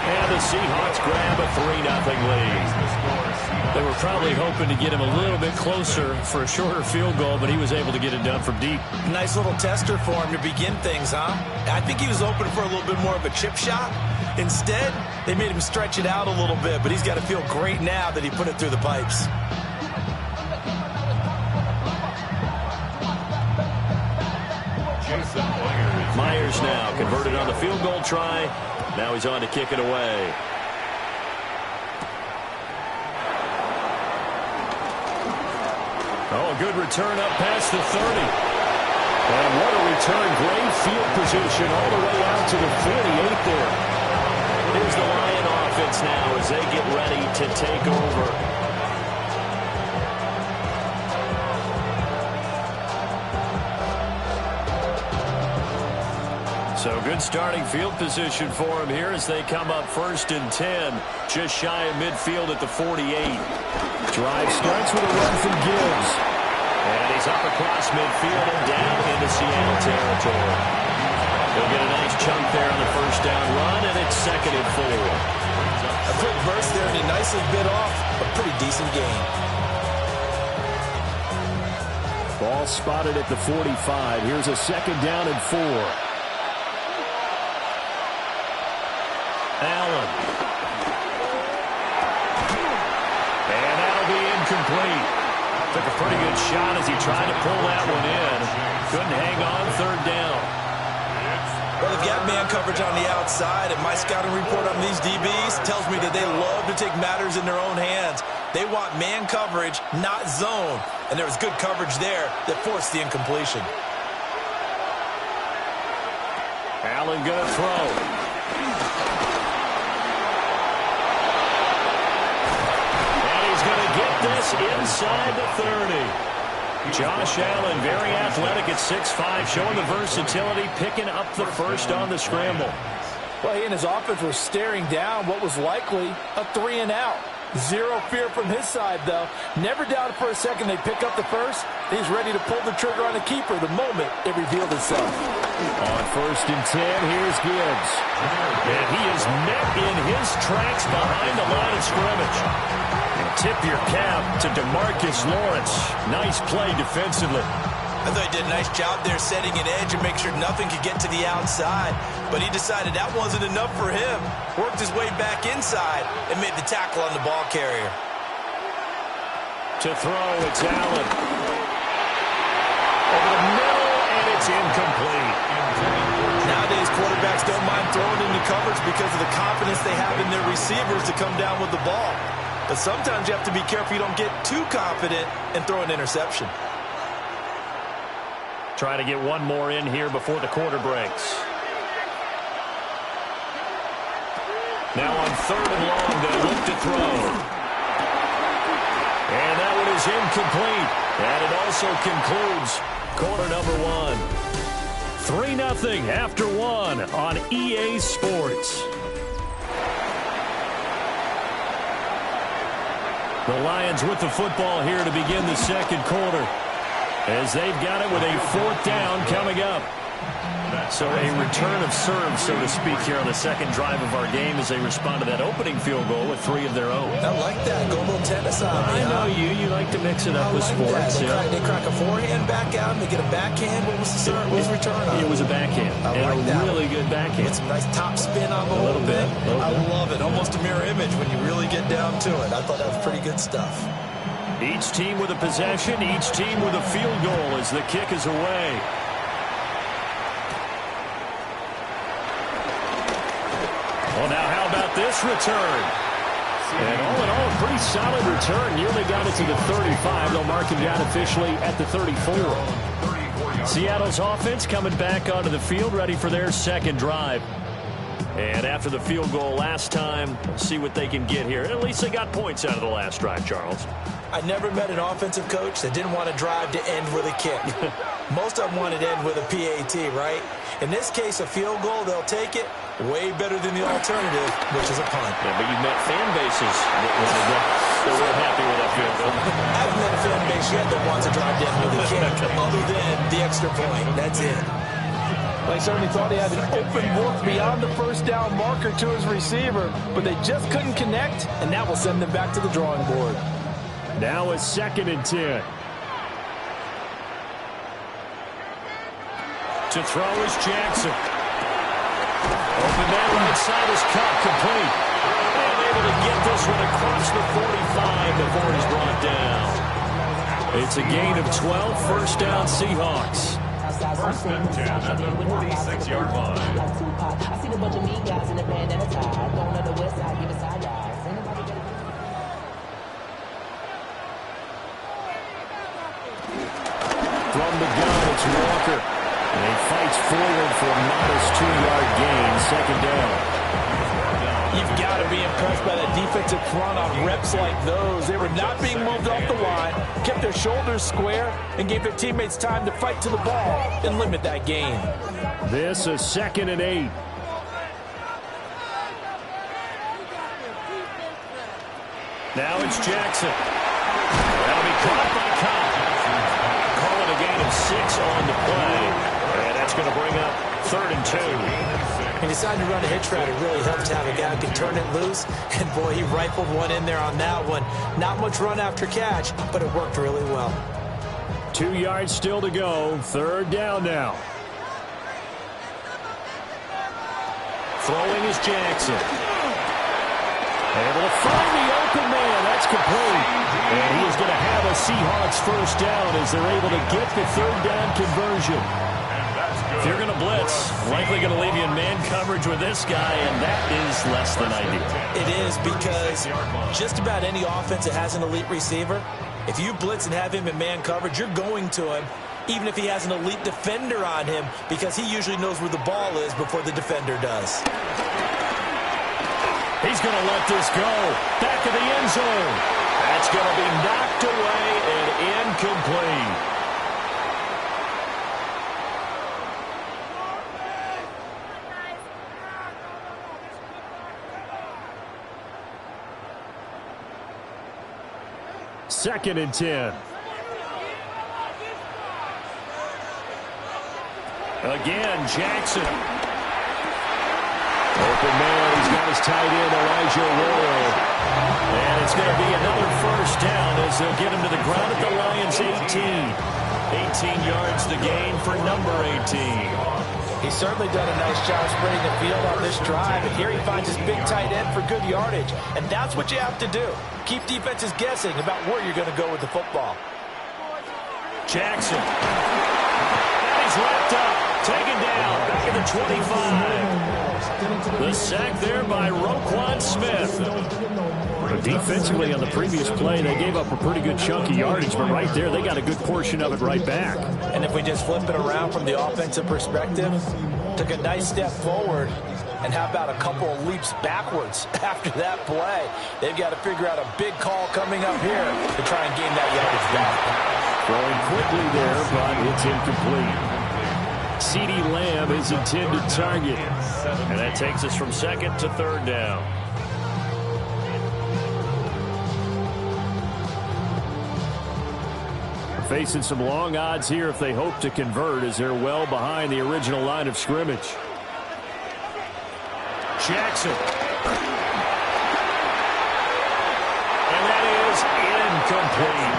And the Seahawks grab a 3-0 lead. They were probably hoping to get him a little bit closer for a shorter field goal, but he was able to get it done from deep. Nice little tester for him to begin things, huh? I think he was open for a little bit more of a chip shot. Instead, they made him stretch it out a little bit, but he's got to feel great now that he put it through the pipes. Myers now converted on the field goal try. Now he's on to kick it away. Oh, a good return up past the 30. And what a return. Great field position all the way out to the 48 there. Here's the Lion offense now as they get ready to take over. So good starting field position for him here as they come up 1st and 10. Just shy of midfield at the 48. Drive starts with a run from Gibbs. And he's up across midfield and down into Seattle territory. He'll get a nice chunk there on the first down run, and it's 2nd and 4. A quick burst there, and he nicely bit off a pretty decent gain. Ball spotted at the 45. Here's a 2nd down and 4. Allen. And that'll be incomplete. Took a pretty good shot as he tried to pull that one in. Couldn't hang on 3rd down. Well, they've got man coverage on the outside, and my scouting report on these DBs tells me that they love to take matters in their own hands. They want man coverage, not zone. And there was good coverage there that forced the incompletion. Allen gonna throw. Get this inside the 30. Josh Allen, very athletic at 6'5", showing the versatility, picking up the first on the scramble. Well, he and his offense were staring down what was likely a 3-and-out. Zero fear from his side, though. Never doubted for a second they'd pick up the first. He's ready to pull the trigger on the keeper the moment it revealed itself. On 1st and 10, here's Gibbs. And he is met in his tracks behind the line of scrimmage. And tip your cap to DeMarcus Lawrence. Nice play defensively. I thought he did a nice job there setting an edge and make sure nothing could get to the outside. But he decided that wasn't enough for him. Worked his way back inside and made the tackle on the ball carrier. To throw, it's Allen. Over the middle, and it's incomplete. Nowadays, quarterbacks don't mind throwing into coverage because of the confidence they have in their receivers to come down with the ball. But sometimes you have to be careful you don't get too confident and throw an interception. Try to get one more in here before the quarter breaks. Now on 3rd and long, they look to throw. And that one is incomplete. And it also concludes quarter number 1. 3-0 after 1 on EA Sports. The Lions with the football here to begin the 2nd quarter, as they've got it with a 4th down coming up. So a return of serve, so to speak, here on the 2nd drive of our game as they respond to that opening field goal with 3 of their own. I like that. Go a little tennis on me. I know you. You like to mix it up with sports. They crack a forehand back out and they get a backhand. What was the serve? What was the return on? It was a backhand. I like that. Really good backhand. It's a nice top spin on the whole thing. I love it. Almost a mirror image when you really get down to it. I thought that was pretty good stuff. Each team with a possession, each team with a field goal as the kick is away. Well, now how about this return? And all in all, a pretty solid return. Nearly got it to the 35. They'll mark him down officially at the 34. Seattle's offense coming back onto the field, ready for their second drive. And after the field goal last time, see what they can get here. At least they got points out of the last drive, Charles. I never met an offensive coach that didn't want to drive to end with a kick. Most of them wanted to end with a PAT, right? In this case, a field goal, they'll take it. Way better than the alternative, which is a punt. Yeah, but you've met fan bases that were happy with that field goal. I haven't met a fan base yet that wants to drive down with a kick, other than the extra point. That's it. They certainly thought he had an open look beyond the first down marker to his receiver, but they just couldn't connect, and that will send them back to the drawing board. Now it's 2nd and 10. To throw is Jackson. Open man right side is caught, complete. And able to get this one across the 45 before he's brought down. It's a gain of 12, first down Seahawks. First and 10 at the 46-yard line. I see the bunch of mean guys in the band at a tie. Going to the west side, give it side guys. From the gun, it's Walker. And he fights forward for a modest 2-yard gain, second down. You've got to be impressed by that defensive front on reps like those. They were not being moved off the line, kept their shoulders square, and gave their teammates time to fight to the ball and limit that gain. This is 2nd and 8. Now it's Jackson. That'll be caught by Cobb. Call it a gain of 6 on the play. And that's going to bring up 3rd and 2. He decided to run a hitch route. It really helps to have a guy who can turn it loose. And, boy, he rifled one in there on that one. Not much run after catch, but it worked really well. 2 yards still to go. 3rd down now. Throwing is Jackson. Able to find the open man. That's complete. And he is going to have a Seahawks first down as they're able to get the 3rd down conversion. If you're going to blitz, likely going to leave you in man coverage with this guy, and that is less than ideal. It is, because just about any offense that has an elite receiver, if you blitz and have him in man coverage, you're going to him, even if he has an elite defender on him, because he usually knows where the ball is before the defender does. He's going to let this go. Back of the end zone. That's going to be knocked away and incomplete. Second and 10. Again, Jackson. Open man, he's got his tight end, Elijah Royal. And it's going to be another first down as they'll get him to the ground at the Lions' 18. 18 yards the gain for number 18. He's certainly done a nice job spreading the field on this drive, and here he finds his big tight end for good yardage. And that's what you have to do. Keep defenses guessing about where you're going to go with the football. Jackson. And he's wrapped up. Taken down. Back at the 25. The sack there by Roquan Smith. Defensively on the previous play, they gave up a pretty good chunk of yardage, but right there, they got a good portion of it right back. And if we just flip it around from the offensive perspective, took a nice step forward, and how about a couple of leaps backwards after that play? They've got to figure out a big call coming up here to try and gain that yardage back. Throwing quickly there, but it's incomplete. CeeDee Lamb is intended target. And that takes us from 2nd to 3rd down. Facing some long odds here if they hope to convert, as they're well behind the original line of scrimmage. Jackson. And that is incomplete.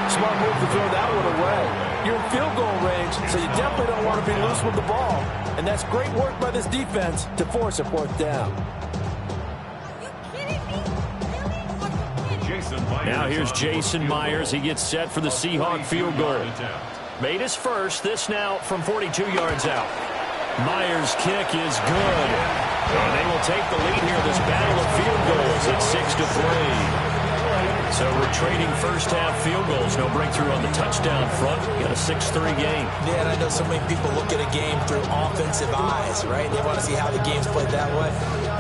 Smart move to throw that one away. You're in field goal range, so you definitely don't want to be loose with the ball. And that's great work by this defense to force a 4th down. Now here's Jason Myers. He gets set for the Seahawk field goal. Made his first. This now from 42 yards out. Myers' kick is good. And they will take the lead here in this battle of field goals at 6-3. So we're trading first-half field goals. No breakthrough on the touchdown front. Got a 6-3 game. Yeah, and I know so many people look at a game through offensive eyes, right? They want to see how the game's played that way.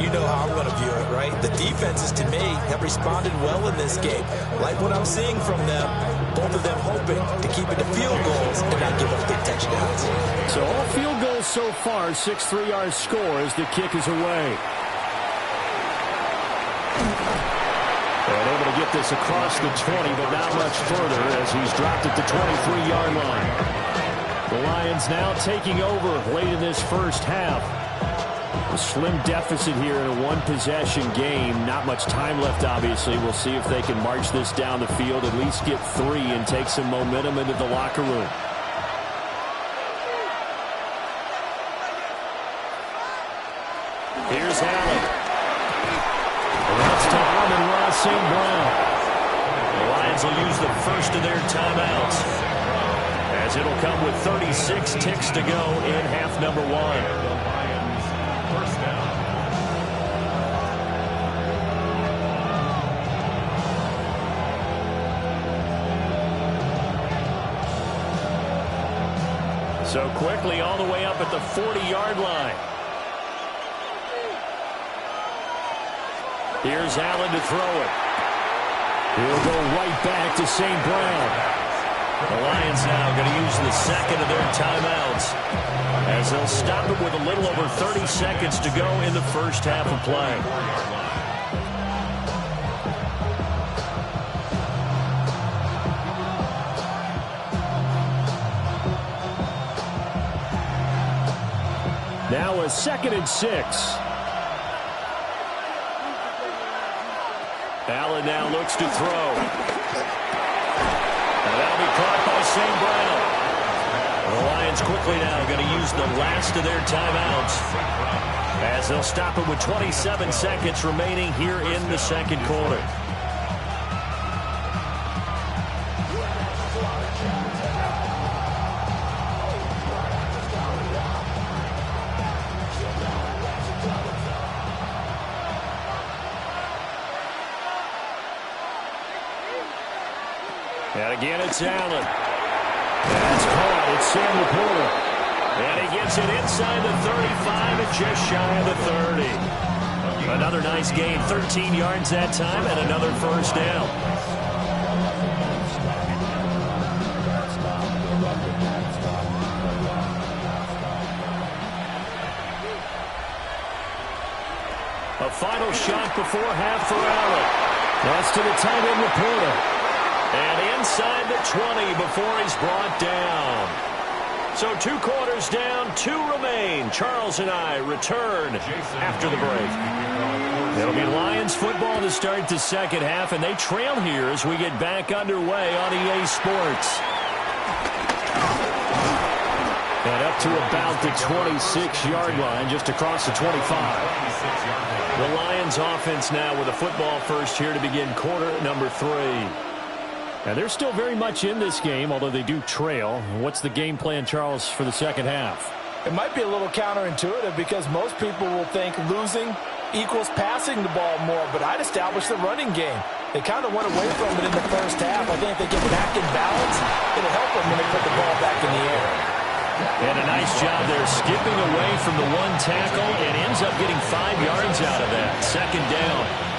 You know how I'm going to view it, right? The defenses, to me, have responded well in this game. Like what I'm seeing from them, both of them hoping to keep it to field goals and not give up big touchdowns. So all field goals so far, 6 3-yard scores. The kick is away. And able to get this across the 20, but not much further as he's dropped at the 23-yard line. The Lions now taking over late in this first half. A slim deficit here in a one-possession game. Not much time left, obviously. We'll see if they can march this down the field, at least get 3 and take some momentum into the locker room. Here's Allen. That's to Amon-Ra St. Brown. The Lions will use the first of their timeouts, as it'll come with 36 ticks to go in half number 1. First down. So quickly all the way up at the 40-yard line. Here's Allen to throw it. He'll go right back to St. Brown. The Lions now going to use the second of their timeouts, as they'll stop it with a little over 30 seconds to go in the first half of play. Now a 2nd and 6. Allen now looks to throw. And that'll be caught by St. Brown. The Lions quickly now going to use the last of their timeouts, as they'll stop it with 27 seconds remaining here in the second quarter. And again, it's Allen. That's caught. It's Sam Laporta. And he gets it inside the 35 and just shy of the 30. Another nice gain, 13 yards that time, and another first down. A final shot before half for Allen. That's to the tight end, Laporta. And inside the 20 before he's brought down. So 2 quarters down, 2 remain. Charles and I return after the break. It'll be Lions football to start the second half, and they trail here as we get back underway on EA Sports. And up to about the 26-yard line, just across the 25. The Lions offense now with a football first here to begin quarter number 3. And they're still very much in this game, although they do trail. What's the game plan, Charles, for the second half? It might be a little counterintuitive because most people will think losing equals passing the ball more, but I'd establish the running game. They kind of went away from it in the first half. I think if they get back in balance, it'll help them when they put the ball back in the air. And a nice job there, skipping away from the 1 tackle and ends up getting 5 yards out of that. Second down.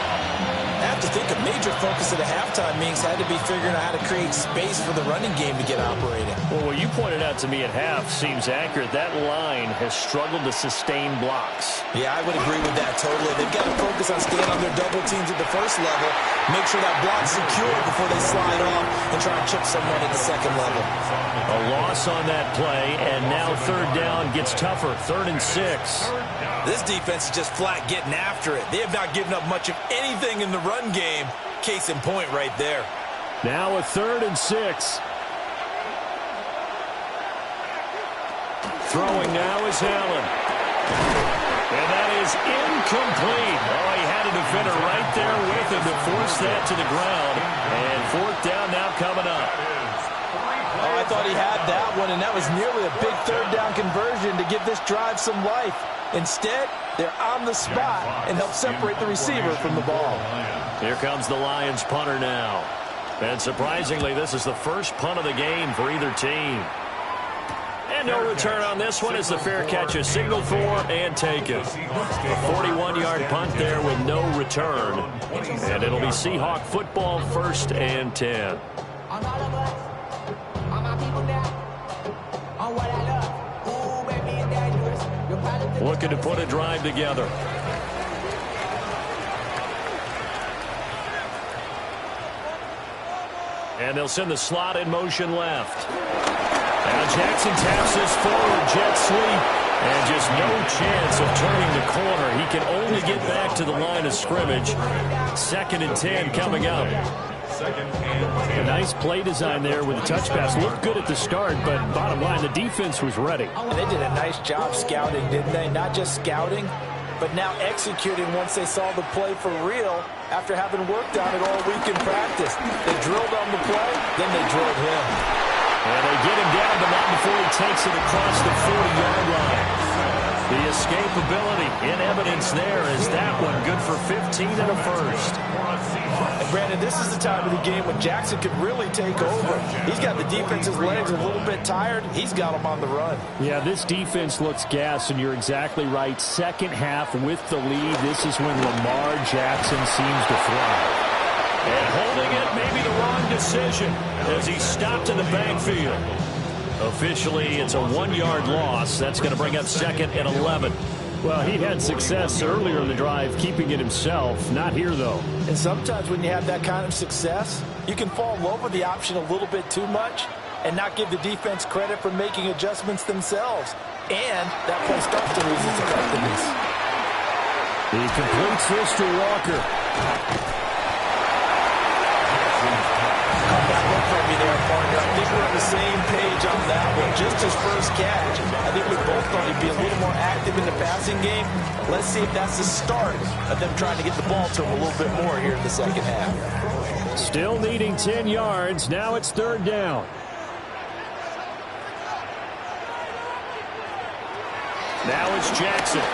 I have to think a major focus at the halftime meetings had to be figuring out how to create space for the running game to get operating. Well, what you pointed out to me at half seems accurate. That line has struggled to sustain blocks. Yeah, I would agree with that totally. They've got to focus on staying on their double teams at the first level, make sure that block's secure before they slide off and try and chip someone at the second level. A loss on that play, and now third down gets tougher. 3rd and 6. This defense is just flat getting after it. They have not given up much of anything in the run game. Case in point right there. Now a 3rd and 6. Throwing now is Allen. And that is incomplete. Oh, he had a defender right there with him to to force that to the ground. And fourth down now coming up. Oh, I thought he had that one, and that was nearly a big third down conversion to give this drive some life. Instead, they're on the spot and help separate the receiver from the ball. Here comes the Lions punter now. And surprisingly, this is the first punt of the game for either team. And no return on this one as the fair catch is signaled for and taken. A 41-yard punt there with no return. And it'll be Seahawk football, 1st and 10. Looking to put a drive together. And they'll send the slot in motion left. Now Jackson taps this forward, jet sweep, and just no chance of turning the corner. He can only get back to the line of scrimmage. 2nd and 10 coming up. A nice play design there with the touch pass. Looked good at the start, but bottom line, the defense was ready. And they did a nice job scouting, didn't they? Not just scouting, but now executing once they saw the play for real after having worked on it all week in practice. They drilled on the play, then they drilled him. And they get him down, but not before he takes it across the 40-yard line. The escapability in evidence there is that one good for 15 and a first. And Brandon, this is the time of the game when Jackson could really take over. He's got the defense's legs a little bit tired. He's got them on the run. Yeah, this defense looks gassed, and you're exactly right. Second half with the lead, this is when Lamar Jackson seems to thrive. And holding it may be the wrong decision as he stopped in the backfield. Officially, it's a 1-yard loss. That's going to bring up 2nd and 11. Well, he had success earlier in the drive, keeping it himself. Not here, though. And sometimes when you have that kind of success, you can fall in love with the option a little bit too much and not give the defense credit for making adjustments themselves. And that play starts to lose its effectiveness. He completes this to Walker. From me there, partner. I think we're on the same page on that one. Just his first catch. I think we both thought he'd be a little more active in the passing game. Let's see if that's the start of them trying to get the ball to him a little bit more here in the second half. Still needing 10 yards. Now it's 3rd down. Now it's Jackson.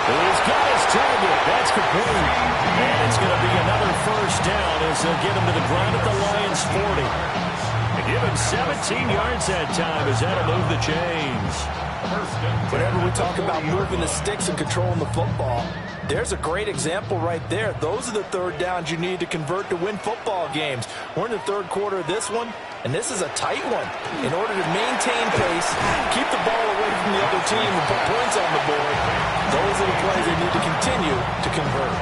He's got his target. That's complete. And it's going to be another first down as they'll get him to the ground at the Lions' 40. And give him 17 yards that time as that'll move the chains. Whenever we talk about moving the sticks and controlling the football, there's a great example right there. Those are the third downs you need to convert to win football games. We're in the third quarter of this one, and this is a tight one. In order to maintain pace, keep the ball away from the other team and put points on the board, those are the plays they need to continue to convert.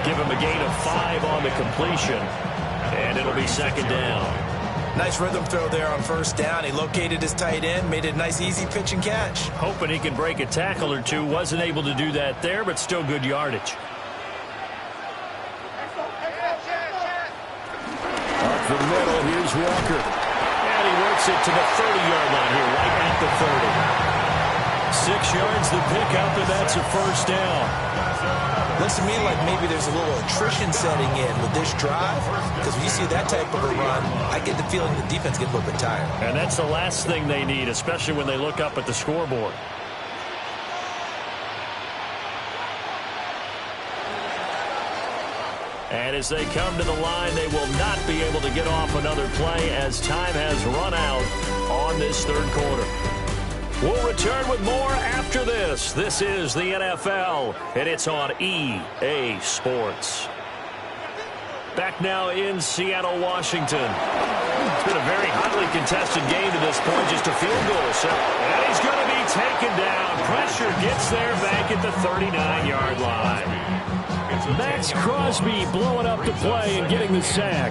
Give him a gain of 5 on the completion, and it'll be 2nd down. Nice rhythm throw there on first down. He located his tight end, made it a nice easy pitch and catch. Hoping he can break a tackle or two. Wasn't able to do that there, but still good yardage. Up the middle, here's Walker. And he works it to the 30-yard line here, right at the 30. 6 yards the pickup, and that's a first down. Looks to me like maybe there's a little attrition setting in with this drive, because when you see that type of a run, I get the feeling the defense gets a little bit tired. And that's the last thing they need, especially when they look up at the scoreboard. And as they come to the line, they will not be able to get off another play as time has run out on this third quarter. We'll return with more after this. This is the NFL, and it's on EA Sports. Back now in Seattle, Washington. It's been a very hotly contested game to this point, just a field goal. And he's going to be taken down. Pressure gets there back at the 39-yard line. Max Crosby blowing up the play and getting the sack.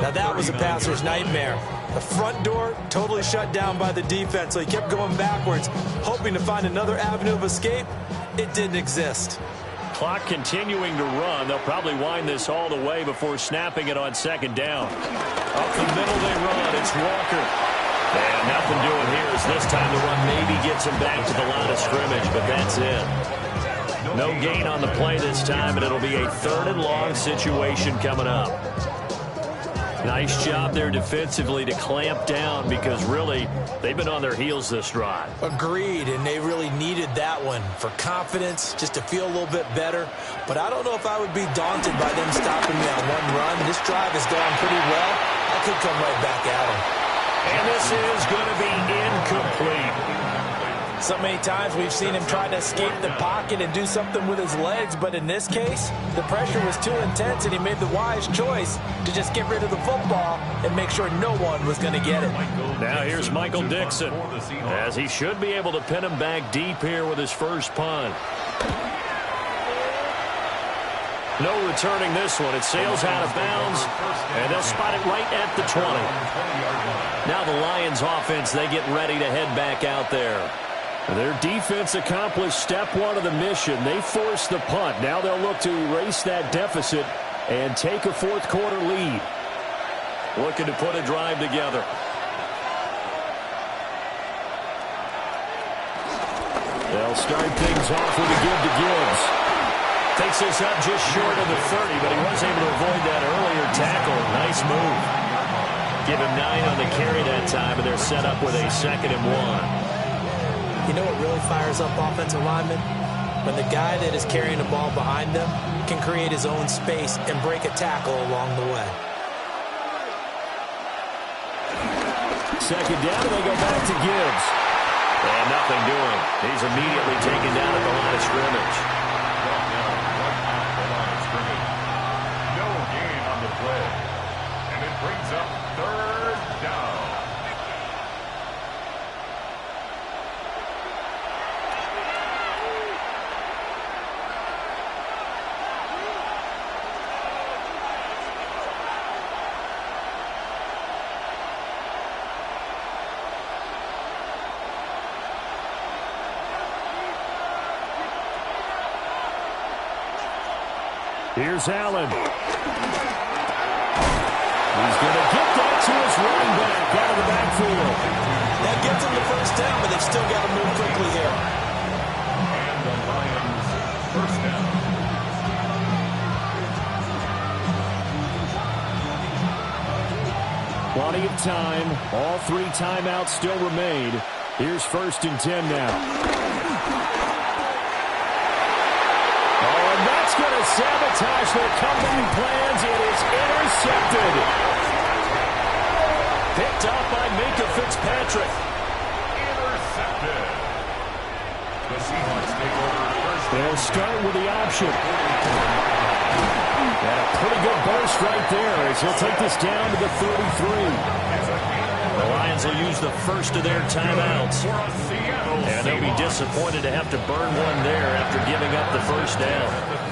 Now that was a passer's nightmare. The front door totally shut down by the defense, so he kept going backwards, hoping to find another avenue of escape. It didn't exist. Clock continuing to run. They'll probably wind this all the way before snapping it on 2nd down. Up the middle they run. It's Walker. And nothing doing here as this time the run maybe gets him back to the line of scrimmage, but that's it. No gain on the play this time, and it'll be a 3rd and long situation coming up. Nice job there defensively to clamp down because really they've been on their heels this drive. Agreed, and they really needed that one for confidence, just to feel a little bit better. But I don't know if I would be daunted by them stopping me on one run. This drive has gone pretty well. I could come right back at them. And this is going to be incomplete. So many times we've seen him try to escape the pocket and do something with his legs, but in this case, the pressure was too intense and he made the wise choice to just get rid of the football and make sure no one was going to get it. Now here's Michael Dixon, as he should be able to pin him back deep here with his first punt. No returning this one. It sails out of bounds, and they'll spot it right at the 20. Now the Lions offense, they get ready to head back out there. Their defense accomplished step 1 of the mission. They forced the punt. Now they'll look to erase that deficit and take a 4th quarter lead. Looking to put a drive together. They'll start things off with a give to Gibbs. Takes this up just short of the 30, but he was able to avoid that earlier tackle. Nice move. Give him 9 on the carry that time, and they're set up with a 2nd and 1. You know what really fires up offensive linemen? When the guy that is carrying the ball behind them can create his own space and break a tackle along the way. 2nd down, and they go back to Gibbs. And nothing doing. He's immediately taken down at the line of scrimmage. No gain on the play. And it brings up 3rd down. Here's Allen. He's going to get that to his running back out of the backfield. That gets him the 1st down, but they've still got to move quickly here. And the Lions 1st down. Plenty of time. All 3 timeouts still remain. Here's 1st and 10 now. Going to sabotage their comeback plans. It is intercepted. Picked up by Minkah Fitzpatrick. Intercepted. The Seahawks take over 1st. They'll start with the option. And a pretty good burst right there as he'll take this down to the 33. The Lions will use the 1st of their timeouts. And they'll be disappointed to have to burn one there after giving up the 1st down.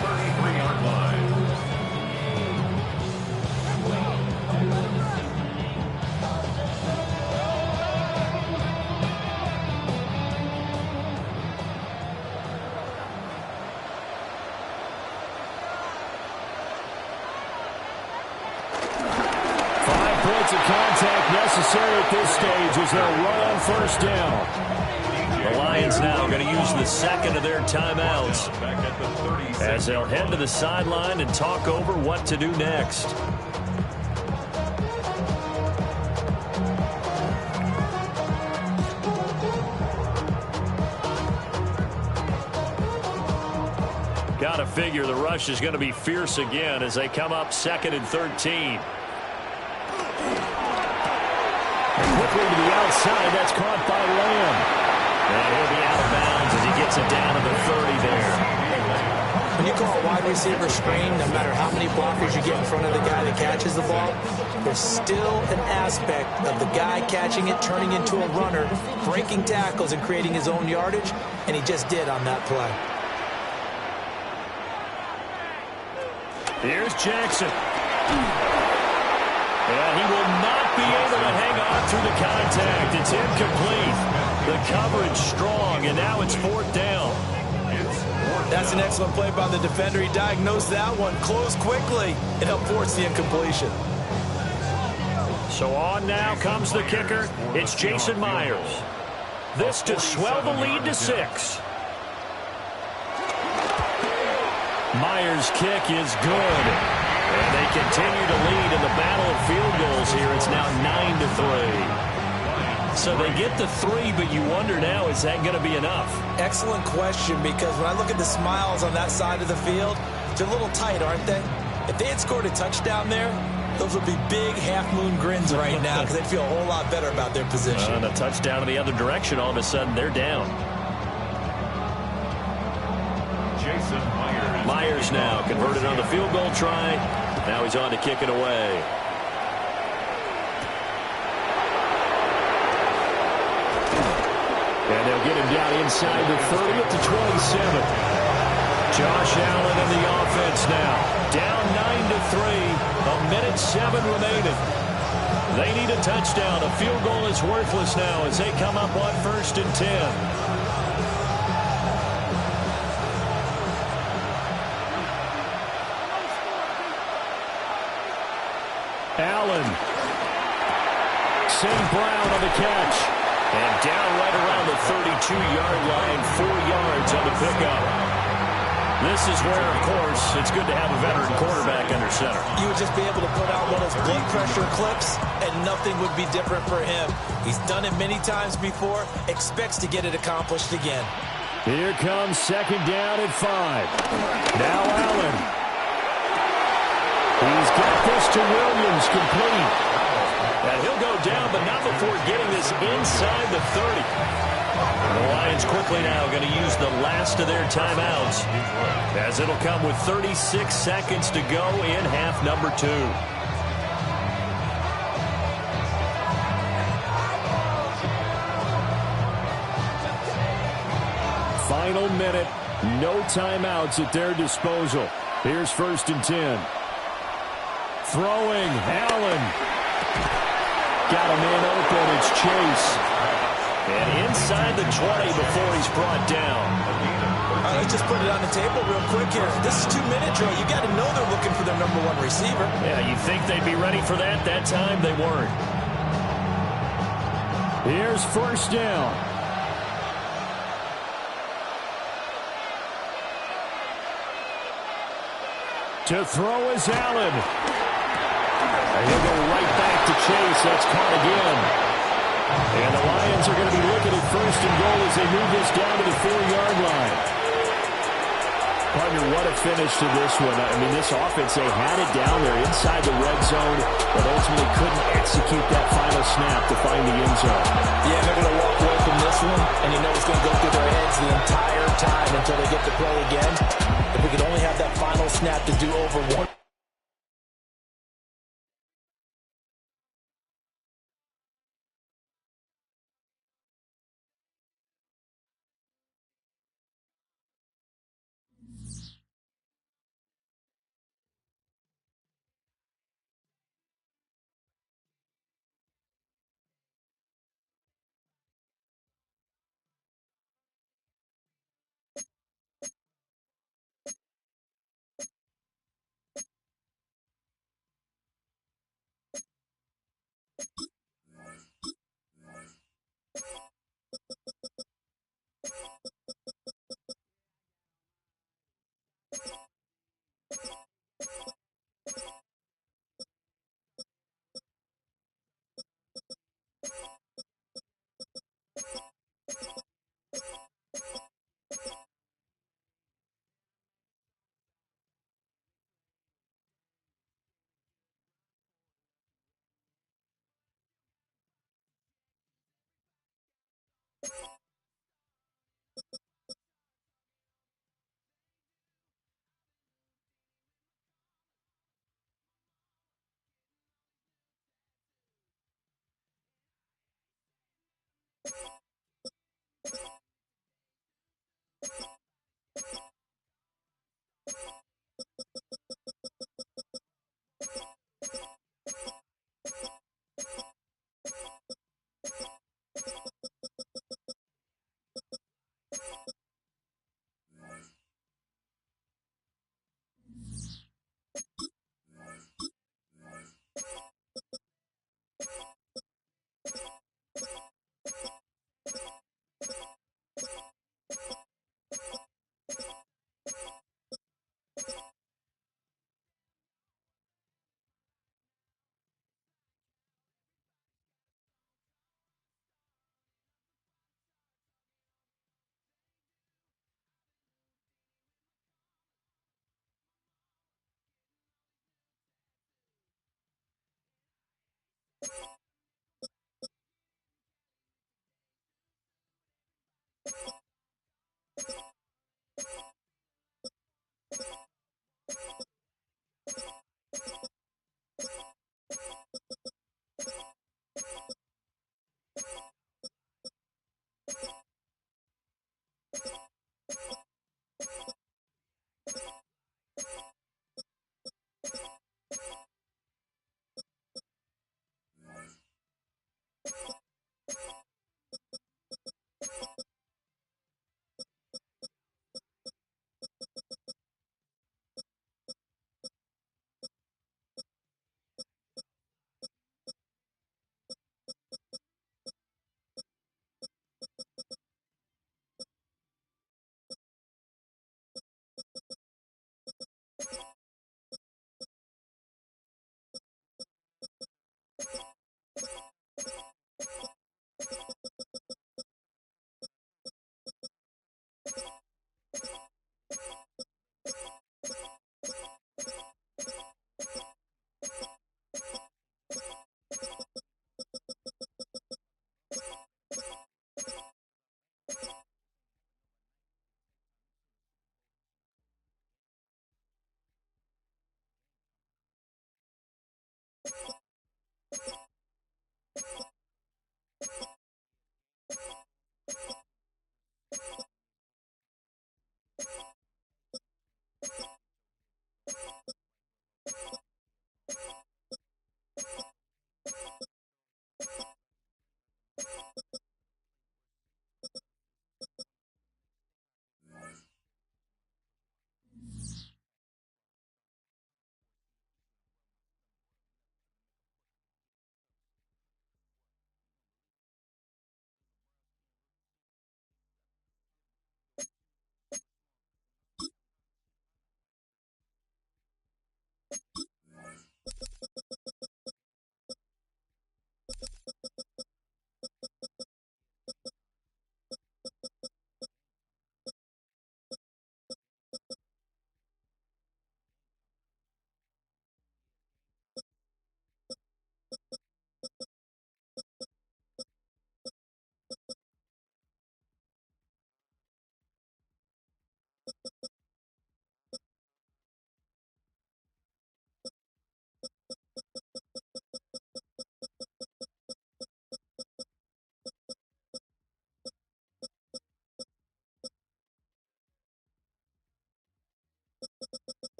5 points of contact necessary at this stage as they'll run on 1st down. The Lions now going to use the 2nd of their timeouts as they'll head to the sideline and talk over what to do next. Got to figure the rush is going to be fierce again as they come up 2nd and 13. Quickly to the outside, that's caught by Lamb. And he'll be out of bounds as he gets it down to the 30 there. When you call a wide receiver screen, no matter how many blockers you get in front of the guy that catches the ball, there's still an aspect of the guy catching it, turning into a runner, breaking tackles and creating his own yardage, and he just did on that play. Here's Jackson. And he will not be able to hang on through the contact. It's incomplete. The coverage strong, and now it's 4th down. That's an excellent play by the defender. He diagnosed that one, closed quickly, and helped force the incompletion. So on now comes the kicker. It's Jason Myers. This to swell the lead to 6. Myers' kick is good. And they continue to lead in the battle of field goals here. It's now 9-3. So they get the 3, but you wonder now, is that going to be enough? Excellent question, because when I look at the smiles on that side of the field, they're a little tight, aren't they? If they had scored a touchdown there, those would be big half-moon grins right now because they'd feel a whole lot better about their position. And a touchdown in the other direction, all of a sudden they're down. Jason Myers. Myers now converted on the field goal try. Now he's on to kick it away. And they'll get him down inside the 30 at the 27. Josh Allen in the offense now. Down 9-3. 1:07 remaining. They need a touchdown. A field goal is worthless now as they come up on 1st and 10. Allen. St. Brown on the catch. And down right around the 32-yard line. 4 yards on the pickup. This is where, of course, it's good to have a veteran quarterback under center. You would just be able to put out one of those blood pressure clips, and nothing would be different for him. He's done it many times before, expects to get it accomplished again. Here comes 2nd down at 5. Now Allen. He's got this to Williams, complete. And he'll go down, but not before getting this inside the 30. The Lions quickly now going to use the last of their timeouts, as it'll come with 36 seconds to go in half number 2. Final minute, no timeouts at their disposal. Here's 1st and 10. Throwing, Allen. Got a man open, it's Chase. And inside the 20 before he's brought down. Let's just put it on the table real quick here. This is 2-minute drill. You got to know they're looking for their number 1 receiver. Yeah, you'd think they'd be ready for that. That time they weren't. Here's 1st down. To throw is Allen. And he'll go right back to Chase. That's caught again. And the Lions are going to be looking at 1st and goal as they move this down to the 4-yard line. Partner, what a finish to this one. I mean, this offense, they had it down there inside the red zone, but ultimately couldn't execute that final snap to find the end zone. Yeah, they're going to walk away from this one, and you know it's going to go through their heads the entire time until they get to play again. If we could only have that final snap to do over one.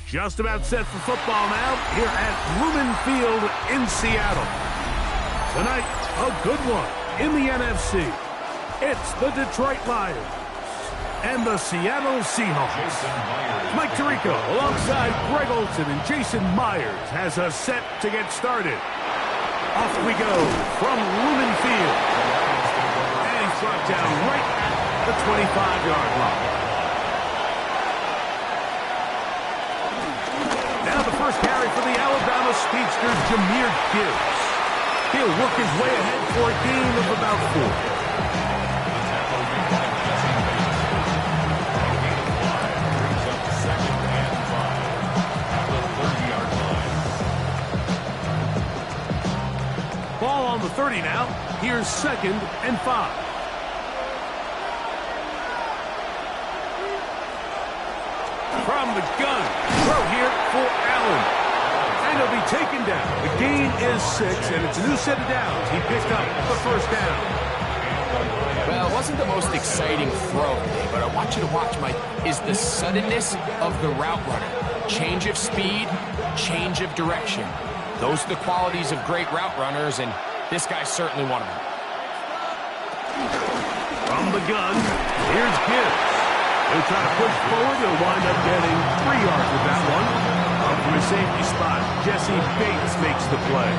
Just about set for football now here at Lumen Field in Seattle. Tonight, a good one in the NFC. It's the Detroit Lions and the Seattle Seahawks. Mike Tirico alongside Greg Olsen and Jason Myers has us set to get started. Off we go from Lumen Field. And he's brought down right at the 25-yard line. Now the first carry for the Alabama speedster, Jahmyr Gibbs. He'll work his way ahead for a gain of about 4. Ball on the 30 now. Here's 2nd and 5. From the gun, throw here for Allen. And he'll be taken down. The gain is 6, and it's a new set of downs. He picked up the first down. Well, it wasn't the most exciting throw today, but I want you to watch, Mike, is the suddenness of the route runner. Change of speed, change of direction. Those are the qualities of great route runners, and this guy's certainly one of them. From the gun, here's Gibbs. He'll try to push forward. He'll wind up getting 3 yards with that one. Up from his safety spot, Jesse Bates makes the play.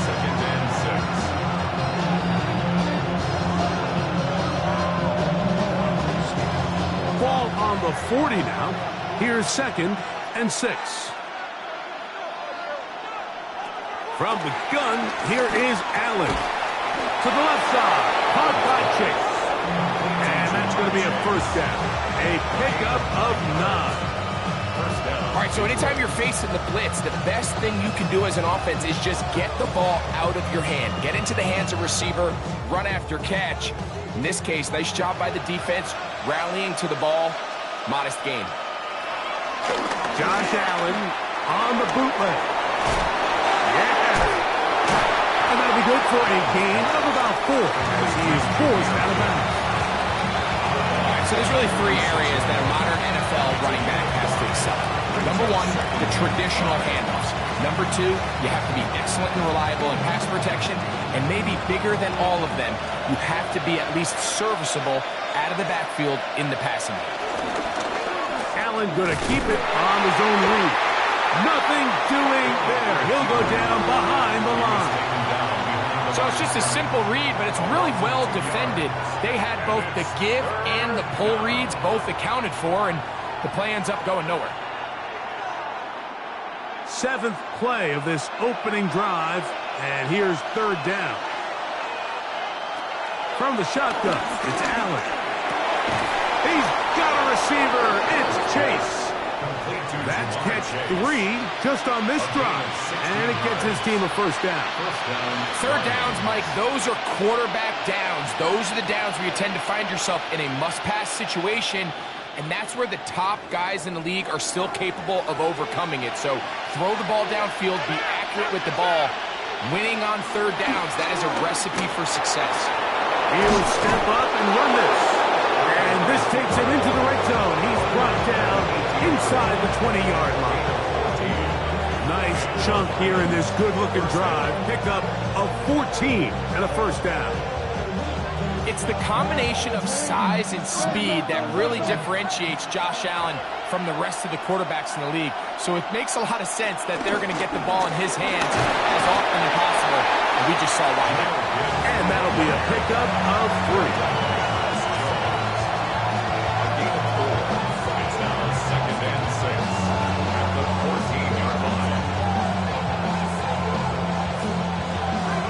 2nd and 6. Ball on the 40 now. Here's 2nd and 6. From the gun, here is Allen. To the left side, caught by Chase. And that's going to be a first down. A pickup of 9. All right, so anytime you're facing the blitz, the best thing you can do as an offense is just get the ball out of your hand. Get into the hands of receiver, run after catch. In this case, nice job by the defense, rallying to the ball. Modest gain. Josh Allen on the bootleg. Yeah. And that'll be good for a gain of about 4 as he is forced out of bounds. So there's really 3 areas that a modern NFL running back has to excel. Number 1, the traditional handoffs. Number 2, you have to be excellent and reliable in pass protection, and maybe bigger than all of them, you have to be at least serviceable out of the backfield in the passing game. Allen going to keep it on his own read. Nothing doing there. He'll go down behind the line. So it's just a simple read, but it's really well defended. They had both the give and the pull reads both accounted for, and the play ends up going nowhere. 7th play of this opening drive, and here's 3rd down. From the shotgun, it's Allen. He's got a receiver. It's Chase. That's catch 3 just on this drive, and it gets his team a 1st down. 3rd downs, Mike, those are quarterback downs. Those are the downs where you tend to find yourself in a must-pass situation, and that's where the top guys in the league are still capable of overcoming it. So throw the ball downfield, be accurate with the ball. Winning on 3rd downs, that is a recipe for success. He'll step up and run this. And this takes him into the red zone. He's brought down inside the 20-yard line. Nice chunk here in this good-looking drive. Pickup of 14 and a 1st down. It's the combination of size and speed that really differentiates Josh Allen from the rest of the quarterbacks in the league. So it makes a lot of sense that they're going to get the ball in his hands as often as possible. And we just saw why now. And that'll be a pickup of 3. It's now 2nd and 6 at the 14-yard line.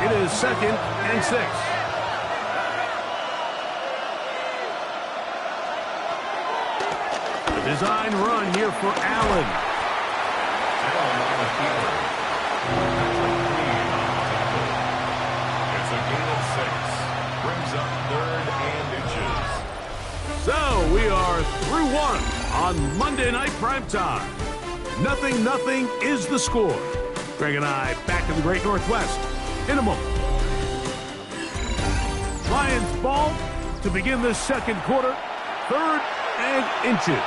It is 2nd and 6. Design run here for Allen. It's a gain of 6. Brings up 3rd and inches. So we are through 1 on Monday Night Primetime. 0-0 is the score. Greg and I back in the Great Northwest in a moment. Lions ball to begin this 2nd quarter. 3rd and inches.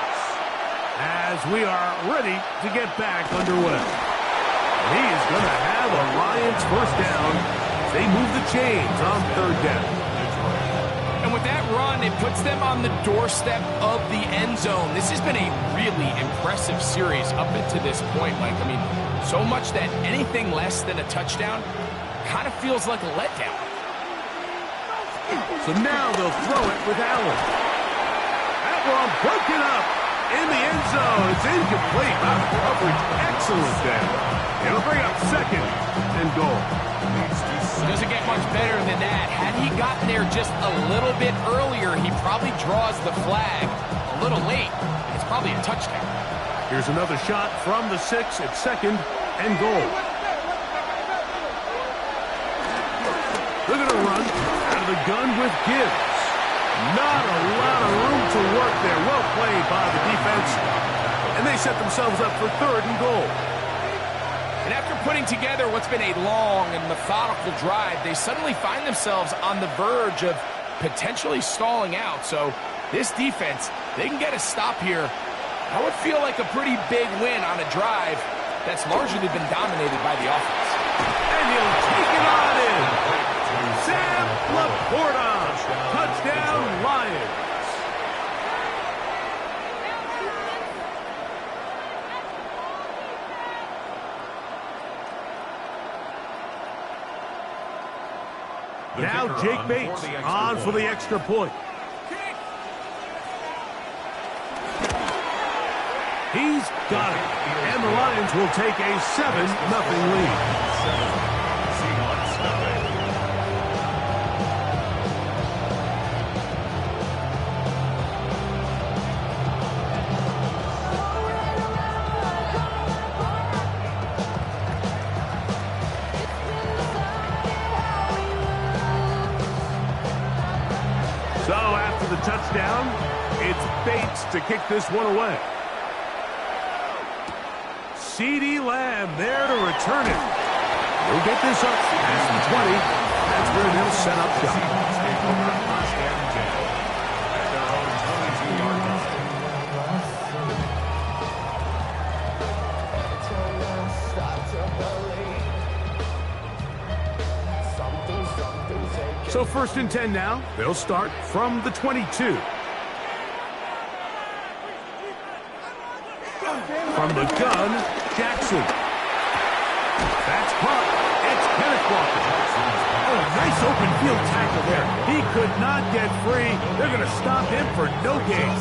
As we are ready to get back underway. He is going to have a Lions 1st down. They move the chains on 3rd down. And with that run, it puts them on the doorstep of the end zone. This has been a really impressive series up until this point, Mike. I mean, so much that anything less than a touchdown kind of feels like a letdown. So now they'll throw it with Allen. That one broken up. In the end zone, it's incomplete. Coverage excellent there. It'll bring up 2nd and goal. Doesn't get much better than that. Had he gotten there just a little bit earlier, he probably draws the flag a little late. It's probably a touchdown. Here's another shot from the 6 at 2nd and goal. They're going to run out of the gun with Gibbs. Not a lot of room to work there. Well played by the defense. And they set themselves up for 3rd and goal. And after putting together what's been a long and methodical drive, they suddenly find themselves on the verge of potentially stalling out. So this defense, they can get a stop here. That would feel like a pretty big win on a drive that's largely been dominated by the offense. And he'll take it on in. Sam Laporta. Touchdown, Lions. Now Jake Bates on for the extra point. He's got it. And the Lions will take a 7-0 lead. So after the touchdown, it's Bates to kick this one away. CeeDee Lamb there to return it. He'll get this up past the 20. That's where they'll set up shop. So 1st and 10 now. They'll start from the 22. From the gun, Jackson. That's caught. It's Kenneth Walker. Oh, nice open field tackle there. He could not get free. They're going to stop him for no gain.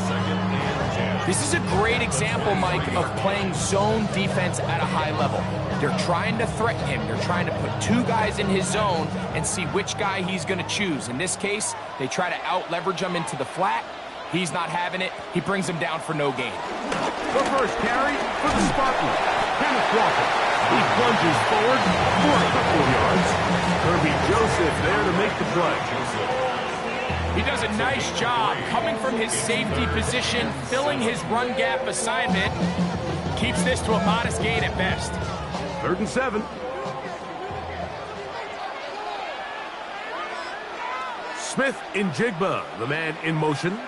This is a great example, Mike, of playing zone defense at a high level. They're trying to threaten him. They're trying to put 2 guys in his zone and see which guy he's going to choose. In this case, they try to out-leverage him into the flat. He's not having it. He brings him down for no gain. The first carry for the Spartans, Kenneth Walker. He plunges forward for a couple of yards. Kirby Joseph there to make the play. He does a nice job coming from his safety position, filling his run gap assignment. Keeps this to a modest gain at best. 3rd and 7. Smith-Njigba, the man in motion.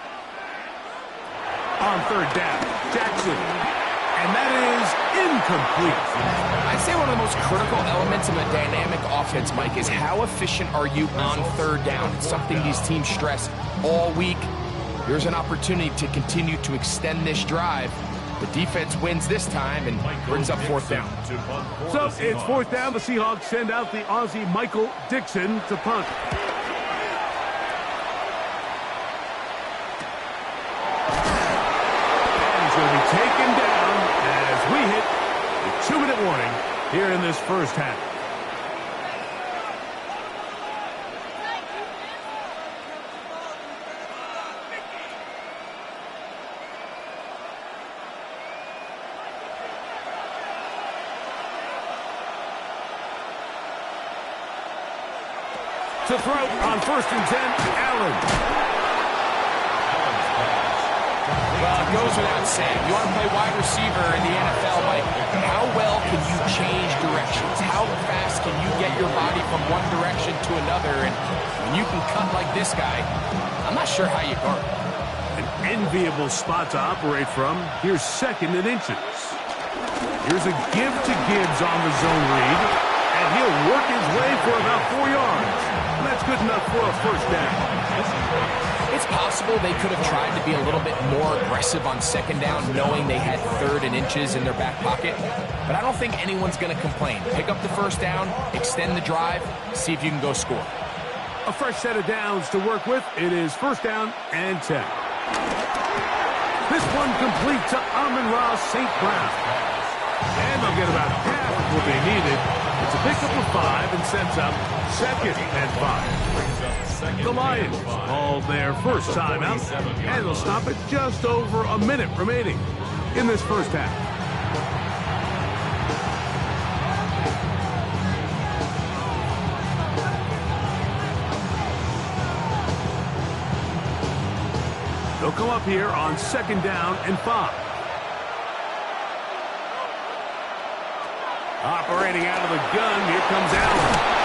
On 3rd down, Jackson. And that is incomplete. I'd say one of the most critical elements of a dynamic offense, Mike, is how efficient are you on 3rd down? It's something these teams stress all week. Here's an opportunity to continue to extend this drive. The defense wins this time and brings up 4th down. So it's 4th down. The Seahawks send out the Aussie Michael Dixon to punt. Taken down as we hit the 2-minute warning here in this first half. To throw on 1st and 10, Allen. Well, it goes without saying. You want to play wide receiver in the NFL, Mike. How well can you change directions? How fast can you get your body from one direction to another? And when you can cut like this guy, I'm not sure how you guard him. An enviable spot to operate from. Here's 2nd and inches. Here's a give to Gibbs on the zone read. And he'll work his way for about 4 yards. And that's good enough for a 1st down. It's possible they could have tried to be a little bit more aggressive on 2nd down, knowing they had 3rd and inches in their back pocket. But I don't think anyone's going to complain. Pick up the 1st down, extend the drive, see if you can go score. A fresh set of downs to work with. It is 1st down and 10. This one complete to Amon-Ra St. Brown. And they'll get about half of what they needed. It's a pickup of 5 and sets up 2nd and 5. The Lions called their first timeout, and they'll stop it just over a minute remaining in this first half. They'll come up here on 2nd down and 5. Operating out of the gun, here comes Allen.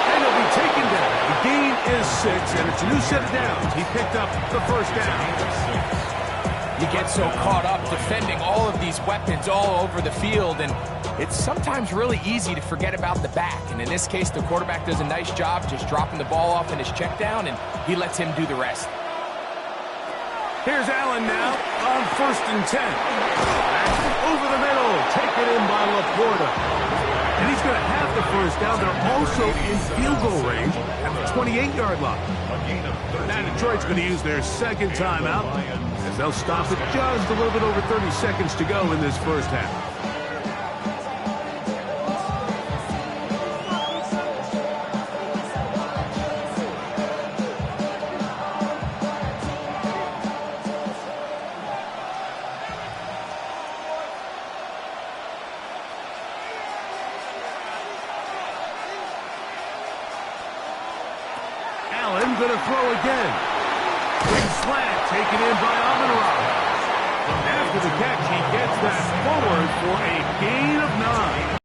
And he'll be taken down. The gain is 6, and it's a new set of downs. He picked up the 1st down. You get so caught up defending all of these weapons all over the field, and it's sometimes really easy to forget about the back. And in this case, the quarterback does a nice job just dropping the ball off in his check down, and he lets him do the rest. Here's Allen now on 1st and 10. Over the middle, taken in by Laporta. And he's going to have the 1st down. They're also in field goal range at the 28-yard line. Now Detroit's going to use their 2nd timeout as they'll stop it just a little bit over 30 seconds to go in this first half. Going to throw again. Quick slant taken in by Amon-Ra. After the catch, he gets that forward for a gain of 9.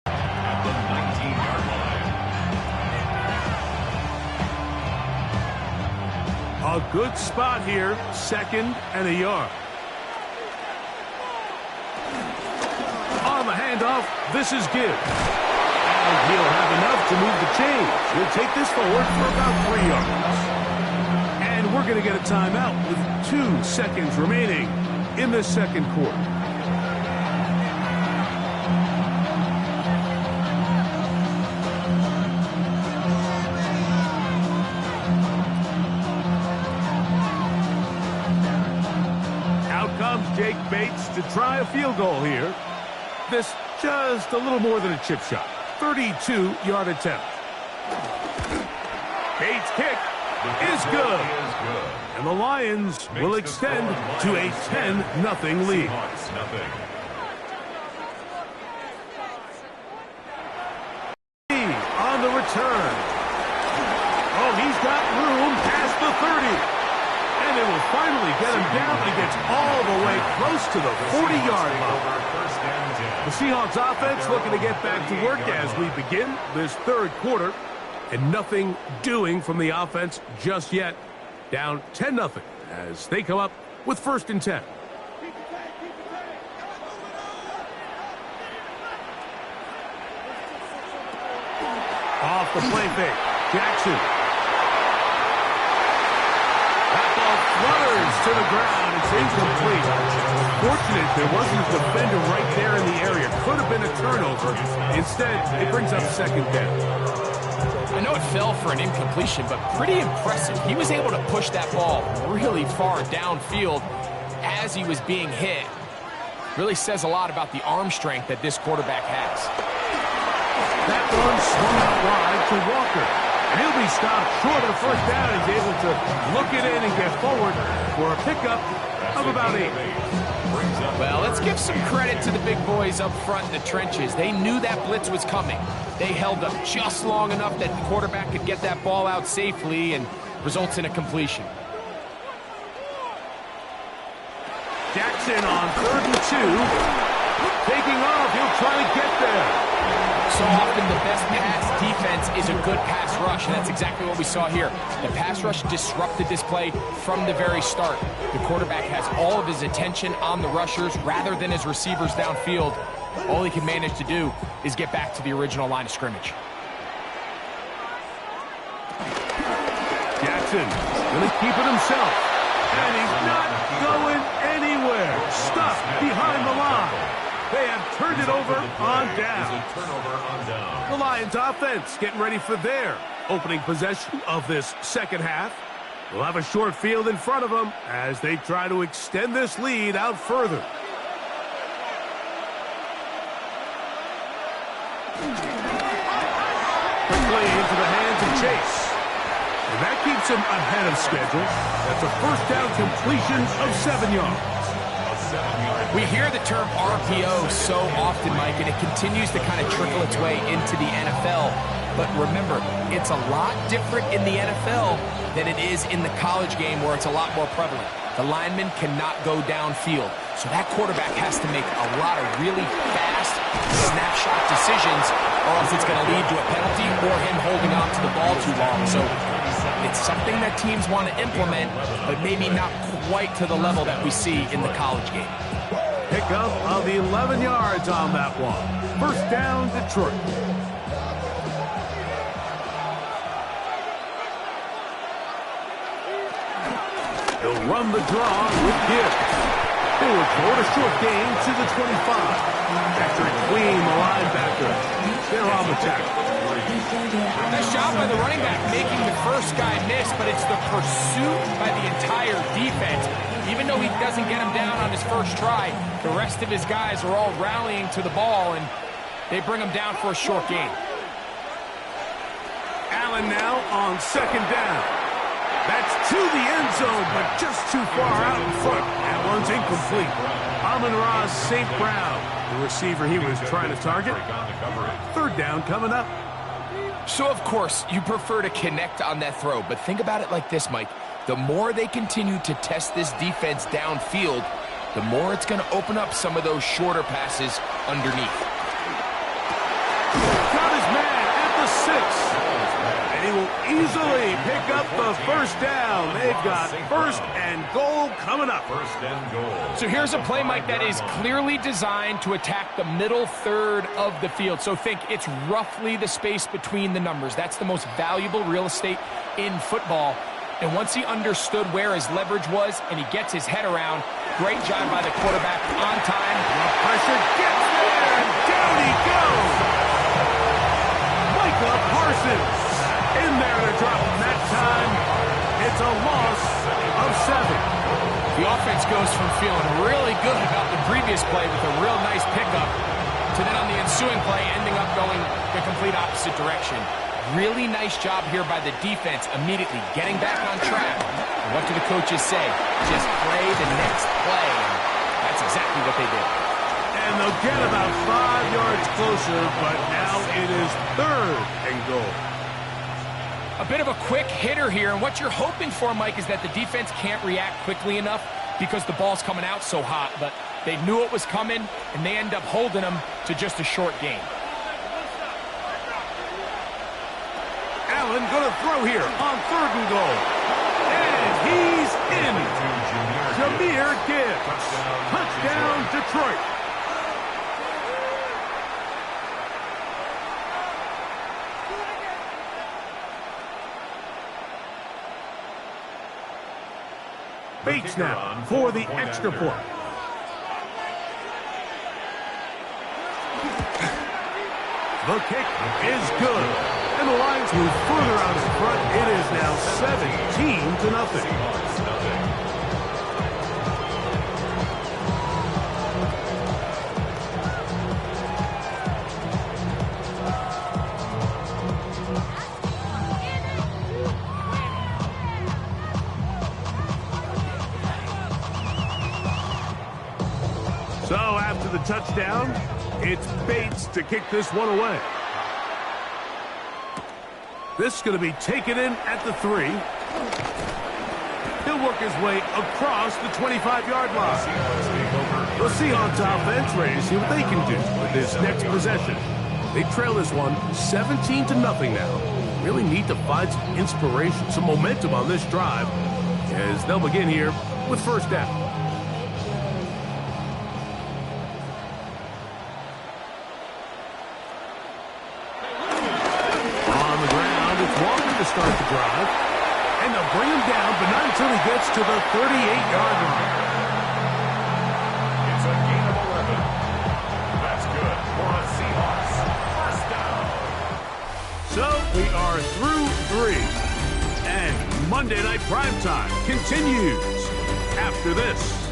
At the 19-yard line. A good spot here, 2nd and a yard. On the handoff, this is Gibbs. Now he'll have enough to move the chains. He'll take this forward for about 3 yards. And we're going to get a timeout with 2 seconds remaining in the second quarter. Out comes Jake Bates to try a field goal here. This just a little more than a chip shot. 32-yard attempt. Bates' kick is good. And the Lions will extend to a 10-0 lead. On the return. Oh, he's got room past the 30. And it will finally get him down, and he gets all the way close to the 40-yard line. The Seahawks offense looking to get back to work as we begin this third quarter. And nothing doing from the offense just yet. Down 10-0 as they come up with 1st and 10. Off the play fake. Jackson. That ball flutters to the ground. It's incomplete. Fortunate there wasn't a defender right there in the area. Could have been a turnover. Instead, it brings up 2nd down. I know it fell for an incompletion, but pretty impressive. He was able to push that ball really far downfield as he was being hit. Really says a lot about the arm strength that this quarterback has. That one swung out wide to Walker. And he'll be stopped short of the 1st down. He's able to look it in and get forward for a pickup of about 8. Well, let's give some credit to the big boys up front in the trenches. They knew that blitz was coming. They held up just long enough that the quarterback could get that ball out safely and results in a completion. Jackson on 3rd and 2. Taking off, he'll try to get there. So often the best pass defense is a good pass rush, and that's exactly what we saw here. The pass rush disrupted this play from the very start. The quarterback has all of his attention on the rushers rather than his receivers downfield. All he can manage to do is get back to the original line of scrimmage. Jackson going to keep it himself. And he's not going anywhere. Stuck behind the line. They have turned it over on down. The Lions offense getting ready for their opening possession of this second half. They'll have a short field in front of them as they try to extend this lead out further. Quickly into the hands of Chase. And that keeps him ahead of schedule. That's a 1st down completion of 7 yards. We hear the term RPO so often, Mike, and it continues to kind of trickle its way into the NFL. But remember, it's a lot different in the NFL than it is in the college game where it's a lot more prevalent. The lineman cannot go downfield. So that quarterback has to make a lot of really fast snapshot decisions or else it's going to lead to a penalty or him holding on to the ball too long. So it's something that teams want to implement, but maybe not quite to the level that we see in the college game. Pickup of 11 yards on that one. 1st down, Detroit. He'll run the draw with Gibbs. They will throw a short gain to the 25. Patrick Queen, the linebacker. They're on the tackle. Nice job by the running back making the first guy miss, but it's the pursuit by the entire defense. Even though he doesn't get him down on his first try, the rest of his guys are all rallying to the ball, and they bring him down for a short gain. Allen now on 2nd down. That's to the end zone, but just too far out in front. That one's incomplete. Amon-Ra St. Brown, the receiver he was trying to target. 3rd down coming up. So, of course, you prefer to connect on that throw, but think about it like this, Mike. The more they continue to test this defense downfield, the more it's going to open up some of those shorter passes underneath. Got his man at the 6. And he will easily pick up the first down. They've got first and goal coming up. First and goal. So here's a play, Mike, that is clearly designed to attack the middle third of the field. So think it's roughly the space between the numbers. That's the most valuable real estate in football. And once he understood where his leverage was and he gets his head around, great job by the quarterback on time. The pressure gets there, and down he goes. Micah Parsons in there to drop him that time. It's a loss of 7. The offense goes from feeling really good about the previous play with a real nice pickup to then on the ensuing play ending up going the complete opposite direction. Really nice job here by the defense immediately getting back on track. And what do the coaches say? Just play the next play. And that's exactly what they did. And they'll get about 5 yards closer, but now it is third and goal. A bit of a quick hitter here, and what you're hoping for, Mike, is that the defense can't react quickly enough because the ball's coming out so hot, but they knew it was coming, and they end up holding them to just a short gain. Allen going to throw here on third and goal. And he's in. Jahmyr Gibbs. Touchdown, Detroit. Bates now for the extra point. The kick is good. And the Lions move further out in front. It is now 17-0. So after the touchdown, it's Bates to kick this one away. This is going to be taken in at the 3. He'll work his way across the 25-yard line. The Seahawks offense ready to see what they can do with this next possession. They trail this one 17-0 now. Really need to find some inspiration, some momentum on this drive as they'll begin here with first down. Start the drive, and they'll bring him down, but not until he gets to the 38-yard line. It's a gain of 11. That's good for a Seahawks first down. So we are through 3, and Monday Night Primetime continues after this.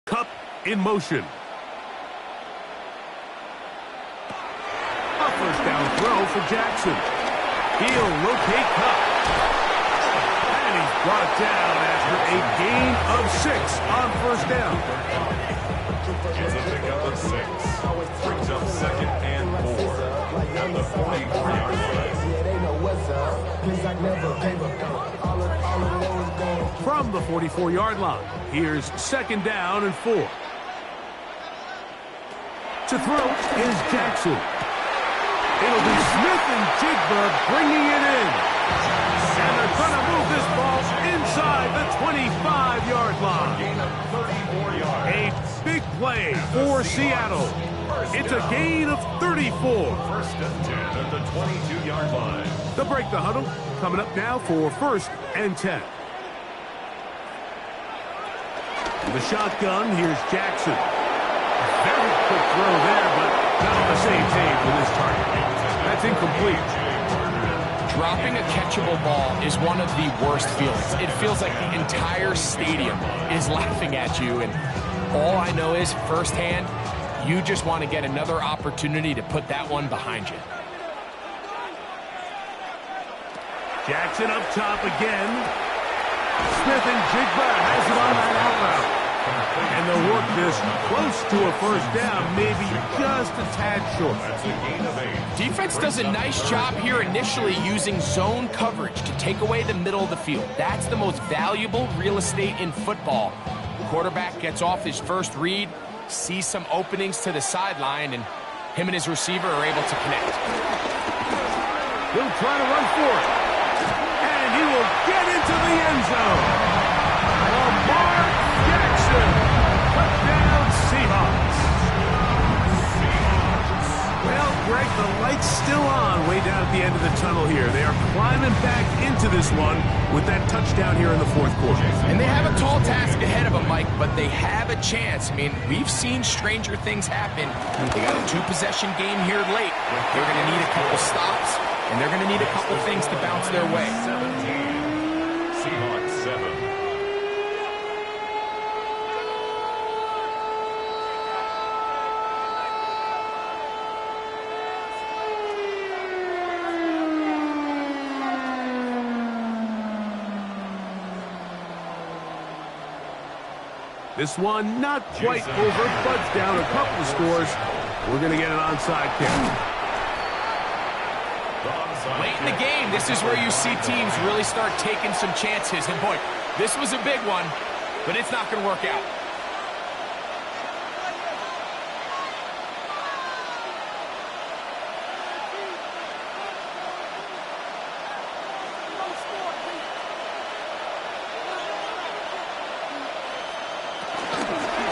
Kupp in motion. A first down throw for Jackson. He'll locate Kupp. And he's brought down after a gain of 6 on first down. It's a pickup of 6. Brings up second and 4. At the 44-yard line. From the 44-yard line, here's second down and 4. To throw is Jackson. It'll be Smith and Jigba bringing it in. And they're going to move this ball inside the 25-yard line. Gain of 34 yards. A big play for Seattle. It's a gain of 34. First and 10 at the 22-yard line. They'll break the huddle. Coming up now for first and 10. The shotgun, here's Jackson. Very quick throw there, but not on the same page with his target. That's incomplete. Dropping a catchable ball is one of the worst feelings. It feels like the entire stadium is laughing at you, and all I know is firsthand, you just want to get another opportunity to put that one behind you. Jackson up top again. Smith-Njigba has it on that out route. And they'll work this close to a first down, maybe just a tad short. Defense does a nice job here initially using zone coverage to take away the middle of the field. That's the most valuable real estate in football. The quarterback gets off his first read, sees some openings to the sideline, and him and his receiver are able to connect. He'll try to run for it. And he will get into the end zone. Lamar Jackson. Touchdown, Seahawks. Well, Greg, the light's still on way down at the end of the tunnel here. They are climbing back into this one with that touchdown here in the fourth quarter. And they have a tall task ahead of them, Mike, but they have a chance. I mean, we've seen stranger things happen. They got a two-possession game here late. They're going to need a couple stops, and they're going to need a couple things to bounce their way. 17, Seahawks 7. This one not quite over, but down a couple of scores. We're going to get an onside kick. Late in the game, this is where you see teams really start taking some chances. And boy, this was a big one, but it's not going to work out.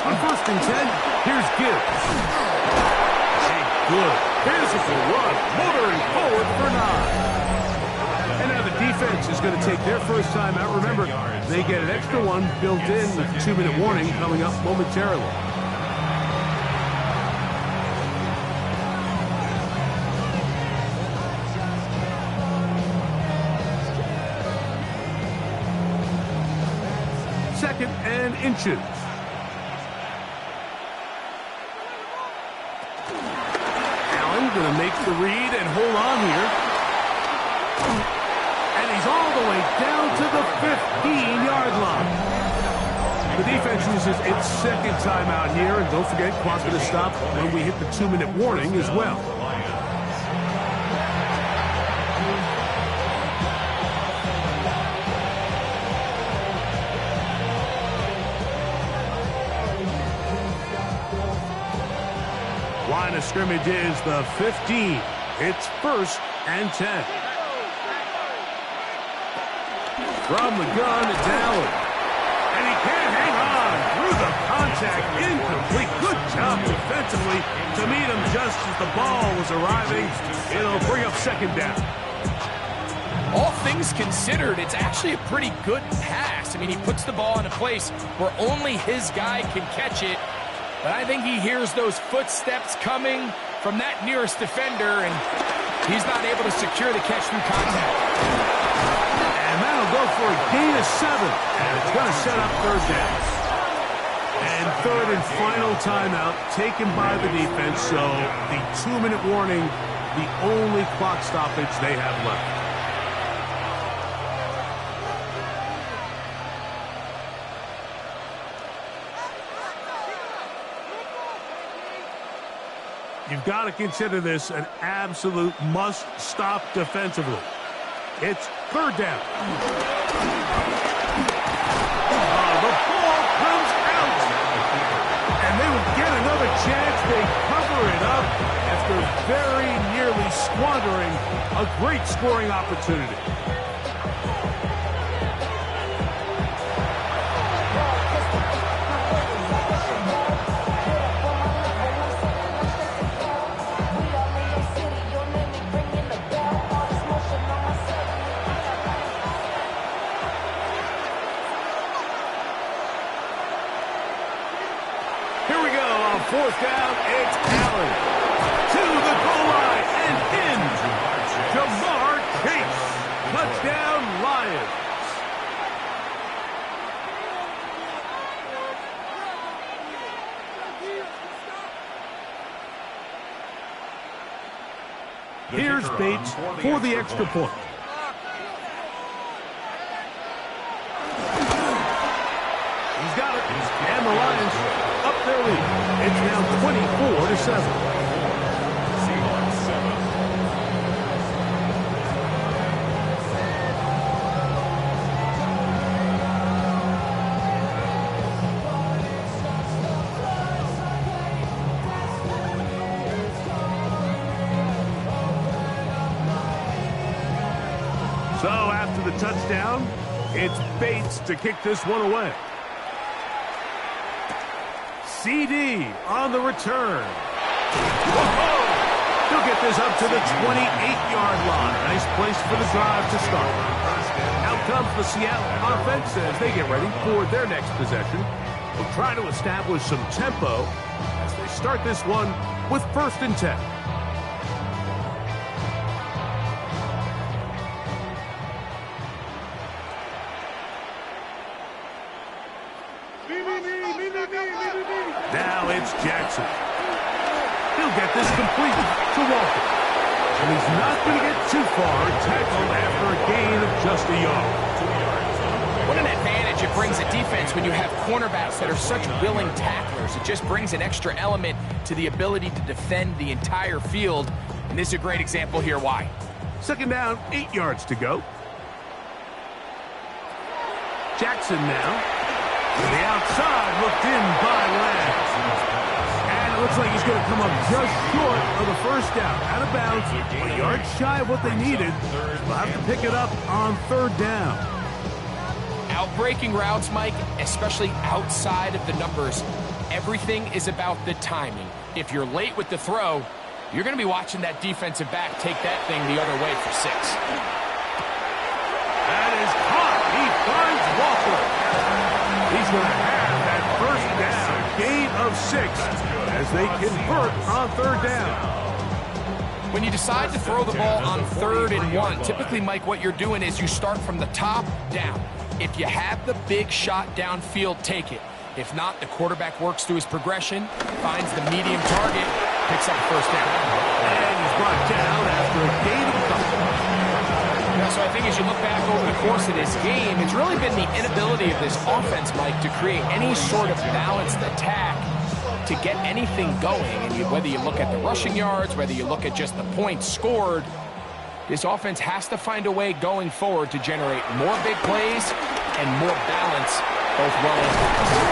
On 1st and 10, here's Gibbs. A good physical run, motoring forward for 9. And now the defense is going to take their first time out. Remember, they get an extra one built in with a 2-minute warning coming up momentarily. Second and inches. Going to make the read and hold on here. And he's all the way down to the 15-yard line. The defense uses its second timeout here. And don't forget, clock's going to stop when we hit the 2-minute warning as well. Line of scrimmage is the 15. It's 1st and 10. From the gun, it's Allen. And he can't hang on through the contact. Incomplete. Good job defensively to meet him just as the ball was arriving. It'll bring up 2nd down. All things considered, it's actually a pretty good pass. I mean, he puts the ball in a place where only his guy can catch it. But I think he hears those footsteps coming from that nearest defender, and he's not able to secure the catch through contact. And that'll go for a gain of 7, and it's going to set up 3rd down. And 3rd and final timeout taken by the defense, so the 2-minute warning, the only clock stoppage they have left. You've got to consider this an absolute must-stop defensively. It's 3rd down. The ball comes out. And they will get another chance. They cover it up after very nearly squandering a great scoring opportunity. Here we go on 4th down. It's Allen to the goal line and in. Ja'Marr Chase. Touchdown, Lions. Here's Bates for the extra point. and the Lions up their lead. It's now 24-7. Seahawks 7. So after the touchdown, it's Bates to kick this one away. CD on the return. Whoa! He'll get this up to the 28-yard line. Nice place for the drive to start. Out comes the Seattle offense as they get ready for their next possession. They'll try to establish some tempo as they start this one with 1st and 10. Now it's Jackson. He'll get this complete to Walker. And he's not going to get too far, tackled after a gain of just a yard. What an advantage it brings a defense when you have cornerbacks that are such willing tacklers. It just brings an extra element to the ability to defend the entire field. And this is a great example here why. 2nd down, 8 yards to go. Jackson now. To the outside, looked in by Lamb. And it looks like he's going to come up just short of the 1st down. Out of bounds, a yard shy of what they needed. They'll have to pick it up on 3rd down. Outbreaking routes, Mike, especially outside of the numbers, everything is about the timing. If you're late with the throw, you're going to be watching that defensive back take that thing the other way for 6. That is caught. He finds Walker. He's going to have that 1st down, gain of 6, as they convert on 3rd down. When you decide to throw the ball on 3rd and 1, typically, Mike, what you're doing is you start from the top down. If you have the big shot downfield, take it. If not, the quarterback works through his progression, finds the medium target, picks up the 1st down. And he's brought down after a gain of a couple. So I think as you look back over the course of this game, it's really been the inability of this offense, Mike, to create any sort of balanced attack to get anything going. And whether you look at the rushing yards, whether you look at just the points scored, this offense has to find a way going forward to generate more big plays and more balance, both running and passing.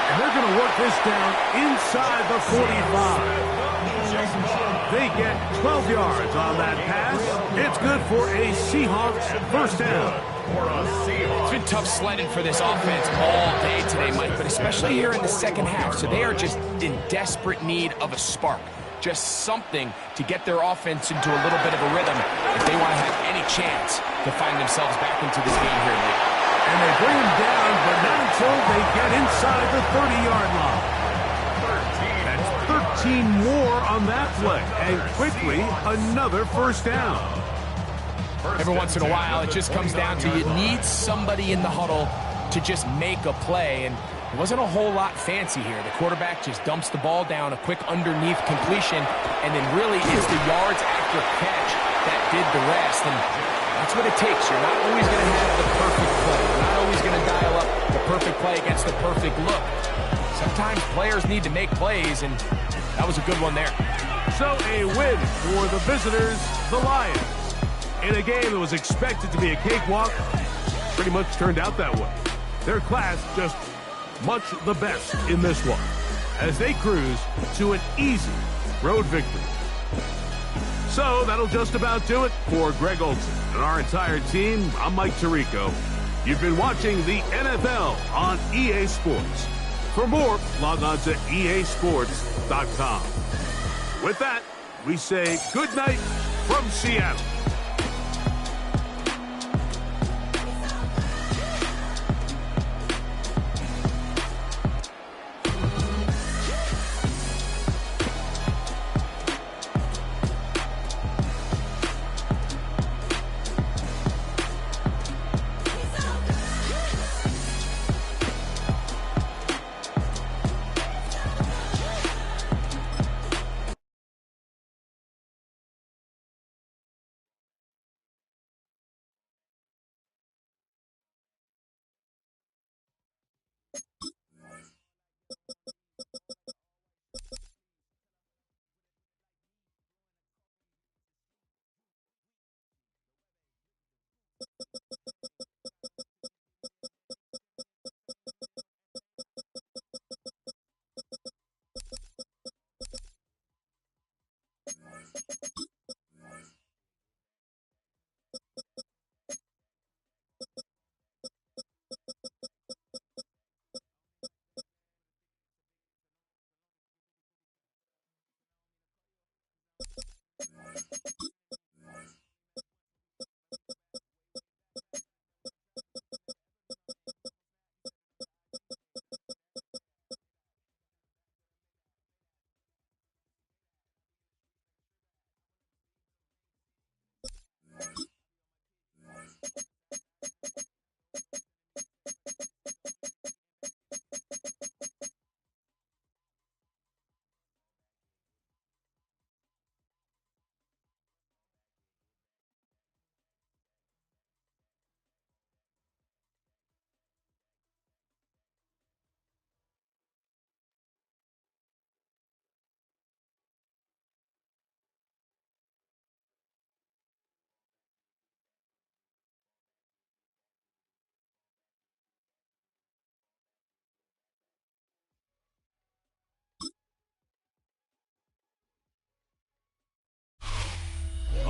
And they're going to work this down inside the 45. They get 12 yards on that pass. It's good for a Seahawks 1st down. It's been tough sledding for this offense all day today, Mike, but especially here in the 2nd half. So they are just in desperate need of a spark. Just something to get their offense into a little bit of a rhythm if they want to have any chance to find themselves back into this game here late. And they bring him down, but not until they get inside the 30-yard line. That's 13 more on that play, and quickly another 1st down. Every once in a while, it just comes down to you need somebody in the huddle to just make a play, and it wasn't a whole lot fancy here. The quarterback just dumps the ball down, a quick underneath completion, and then really it's the yards after catch that did the rest, and that's what it takes. You're not always going to have the perfect play. You're not always going to dial up the perfect play against the perfect look. Sometimes players need to make plays, and that was a good one there. So a win for the visitors, the Lions. In a game that was expected to be a cakewalk, pretty much turned out that way. Their class just much the best in this one, as they cruise to an easy road victory. So that'll just about do it for Greg Olsen and our entire team. I'm Mike Tirico. You've been watching the NFL on EA Sports. For more, log on to easports.com. With that, we say good night from Seattle.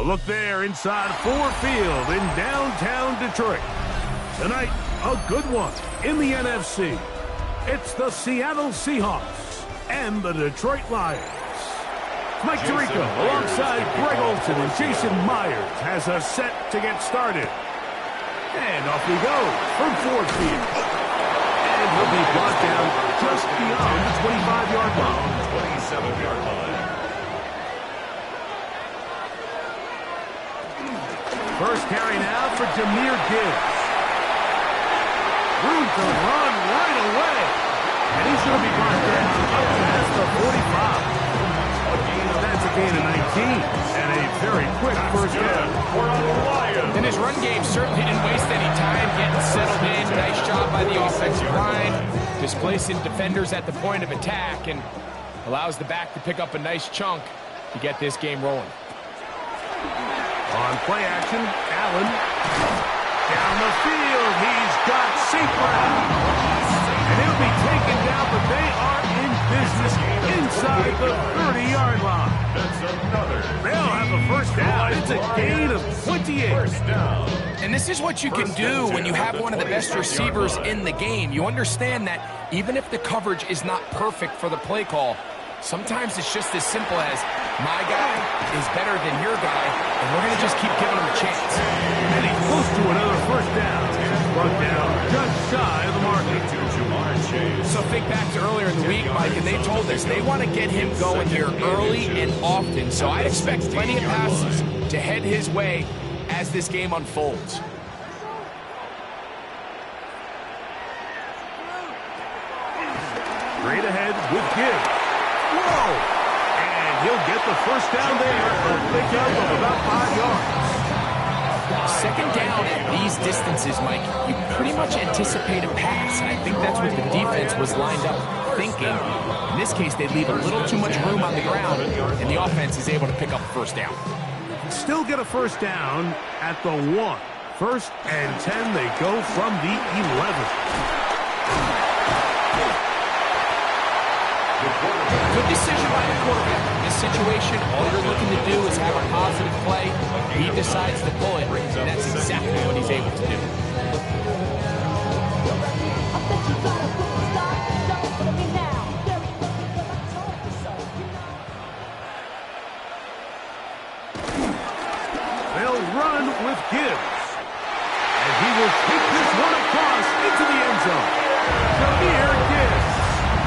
A look there inside Ford Field in downtown Detroit. Tonight, a good one in the NFC. It's the Seattle Seahawks and the Detroit Lions. Mike Tirico alongside Greg Olsen and Jason Myers has us set to get started. And off we go from Ford Field. And he'll be brought down just beyond the 25-yard line. 27-yard line. First carry now for Jahmyr Gibbs. Room to run right away. And he's going to be brought down up past the 45. That's a gain of 19. And a very quick first down. And his run game certainly didn't waste any time getting settled in. Nice job by the offensive line, displacing defenders at the point of attack, and allows the back to pick up a nice chunk to get this game rolling. On play action, Allen. Down the field, he's got St. Brown. And he'll be taken down, but they are in business inside the 30-yard line. They'll have a first down. It's a gain of 28. And this is what you can do when you have one of the best receivers in the game. You understand that even if the coverage is not perfect for the play call, sometimes it's just as simple as my guy is better than your guy, and we're going to just keep giving him a chance. And he's close to another first down. Brought down just shy of the marker. So think back to earlier in the week, Mike, and they told us they want to get him going here early and often. So I'd expect plenty of passes to head his way as this game unfolds. Straight ahead with Gibbs. Whoa! And he'll get the first down there. A pickup of about 5 yards. Second down at these distances, Mike, you pretty much anticipate a pass. And I think that's what the defense was lined up thinking. In this case, they leave a little too much room on the ground, and the offense is able to pick up a first down. Still get a first down at the 1. First and 10, they go from the 11. Good decision by the quarterback. In this situation, all you're looking to do is have a positive play. He decides to pull it, and that's exactly what he's able to do. They'll run with Gibbs. And he will take this one across into the end zone. Jahmyr Gibbs.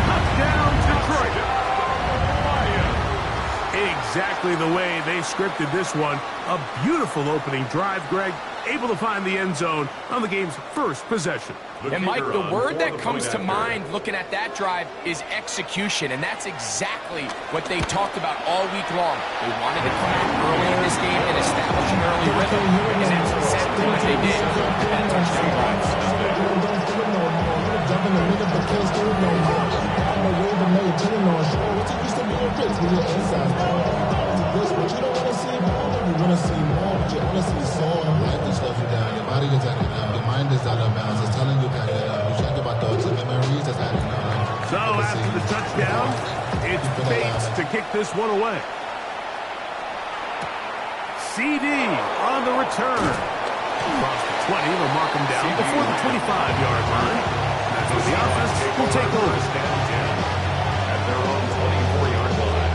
Touchdown, Detroit. Exactly the way they scripted this one. A beautiful opening drive, Greg. Able to find the end zone on the game's first possession. And, Mike, the word that comes to mind looking at that drive is execution, and that's exactly what they talked about all week long. They wanted to come out early in this game and establish an early rhythm, and that's exactly what they did with that touchdown drive. So after the touchdown, it's Bates to kick this one away. CD on the return. Across the 20, they'll mark him down before the 25-yard line. That's where the offense will take over. At their own 24-yard line.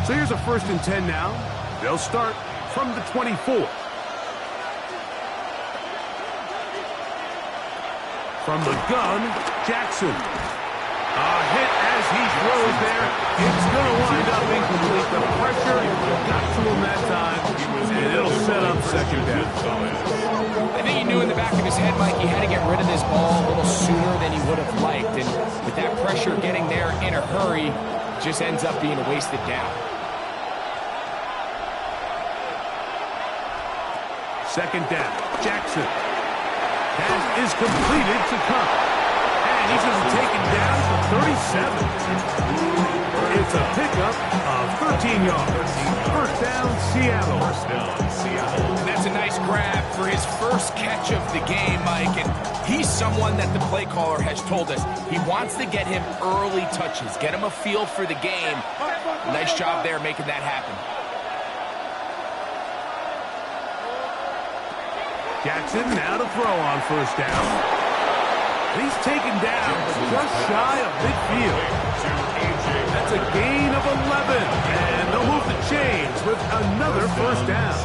So here's a 1st and 10 now. They'll start from the 24. From the gun, Jackson. A hit as he throws there. It's going to wind up incomplete. The pressure got to him that time, and it'll set up second down. I think he knew in the back of his head, Mike, he had to get rid of this ball a little sooner than he would have liked. And with that pressure getting there in a hurry, it just ends up being a wasted down. Second down, Jackson. Pass is completed to Cup. And he's going to be taken down for 37. It's a pickup of 13 yards. First down, Seattle. And that's a nice grab for his first catch of the game, Mike. And he's someone that the play caller has told us he wants to get him early touches, get him a feel for the game. Nice job there making that happen. Jackson now to throw on first down. And he's taken down just shy of midfield. That's a gain of 11. And they'll move the chains with another first down.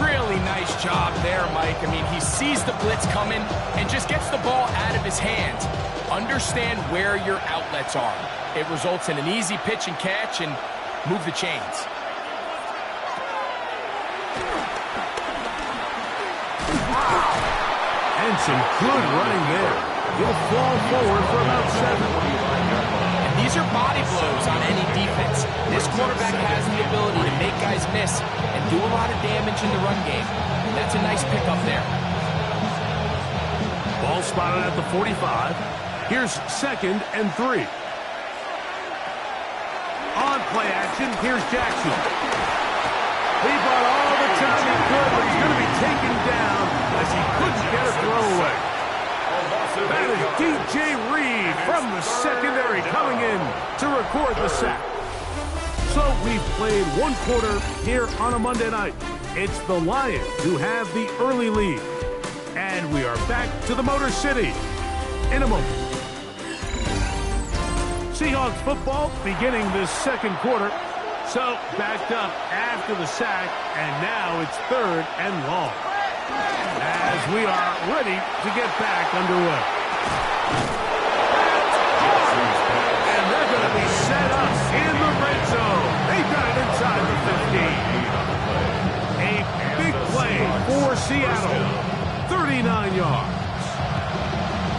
Really nice job there, Mike. I mean, he sees the blitz coming and just gets the ball out of his hands. Understand where your outlets are. It results in an easy pitch and catch and move the chains. And some good running there. He'll fall forward for about 7. And these are body blows on any defense. This quarterback has the ability to make guys miss and do a lot of damage in the run game. And that's a nice pickup there. Ball spotted at the 45. Here's 2nd and 3. On play action, here's Jackson. He bought all the time he could, but he's going to be taken down as he couldn't get a throw away. That is DJ Reed from the secondary coming in to record the sack. So we've played one quarter here on a Monday night. It's the Lions who have the early lead. And we are back to the Motor City in a moment. Seahawks football beginning this second quarter. So backed up after the sack, and now it's 3rd and long. As we are ready to get back underway. And they're going to be set up in the red zone. They've got it inside the 15. A big play for Seattle. 39 yards.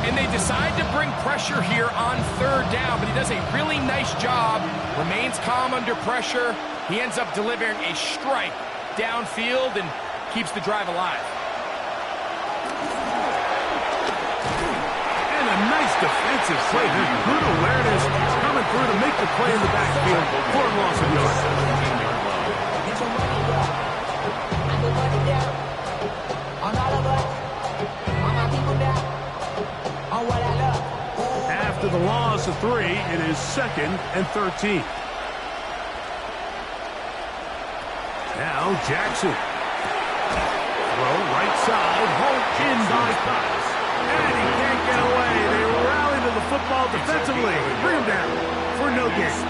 And they decide to bring pressure here on 3rd down, but he does a really nice job. Remains calm under pressure. He ends up delivering a strike downfield and keeps the drive alive. And a nice defensive play. Good awareness coming through to make the play in the backfield for a loss of yards. After the loss of 3, it is 2nd and 13. Now Jackson. Throw right side, home in by Cox. And he can't get away. They rally to the football defensively. Bring him down for no gain.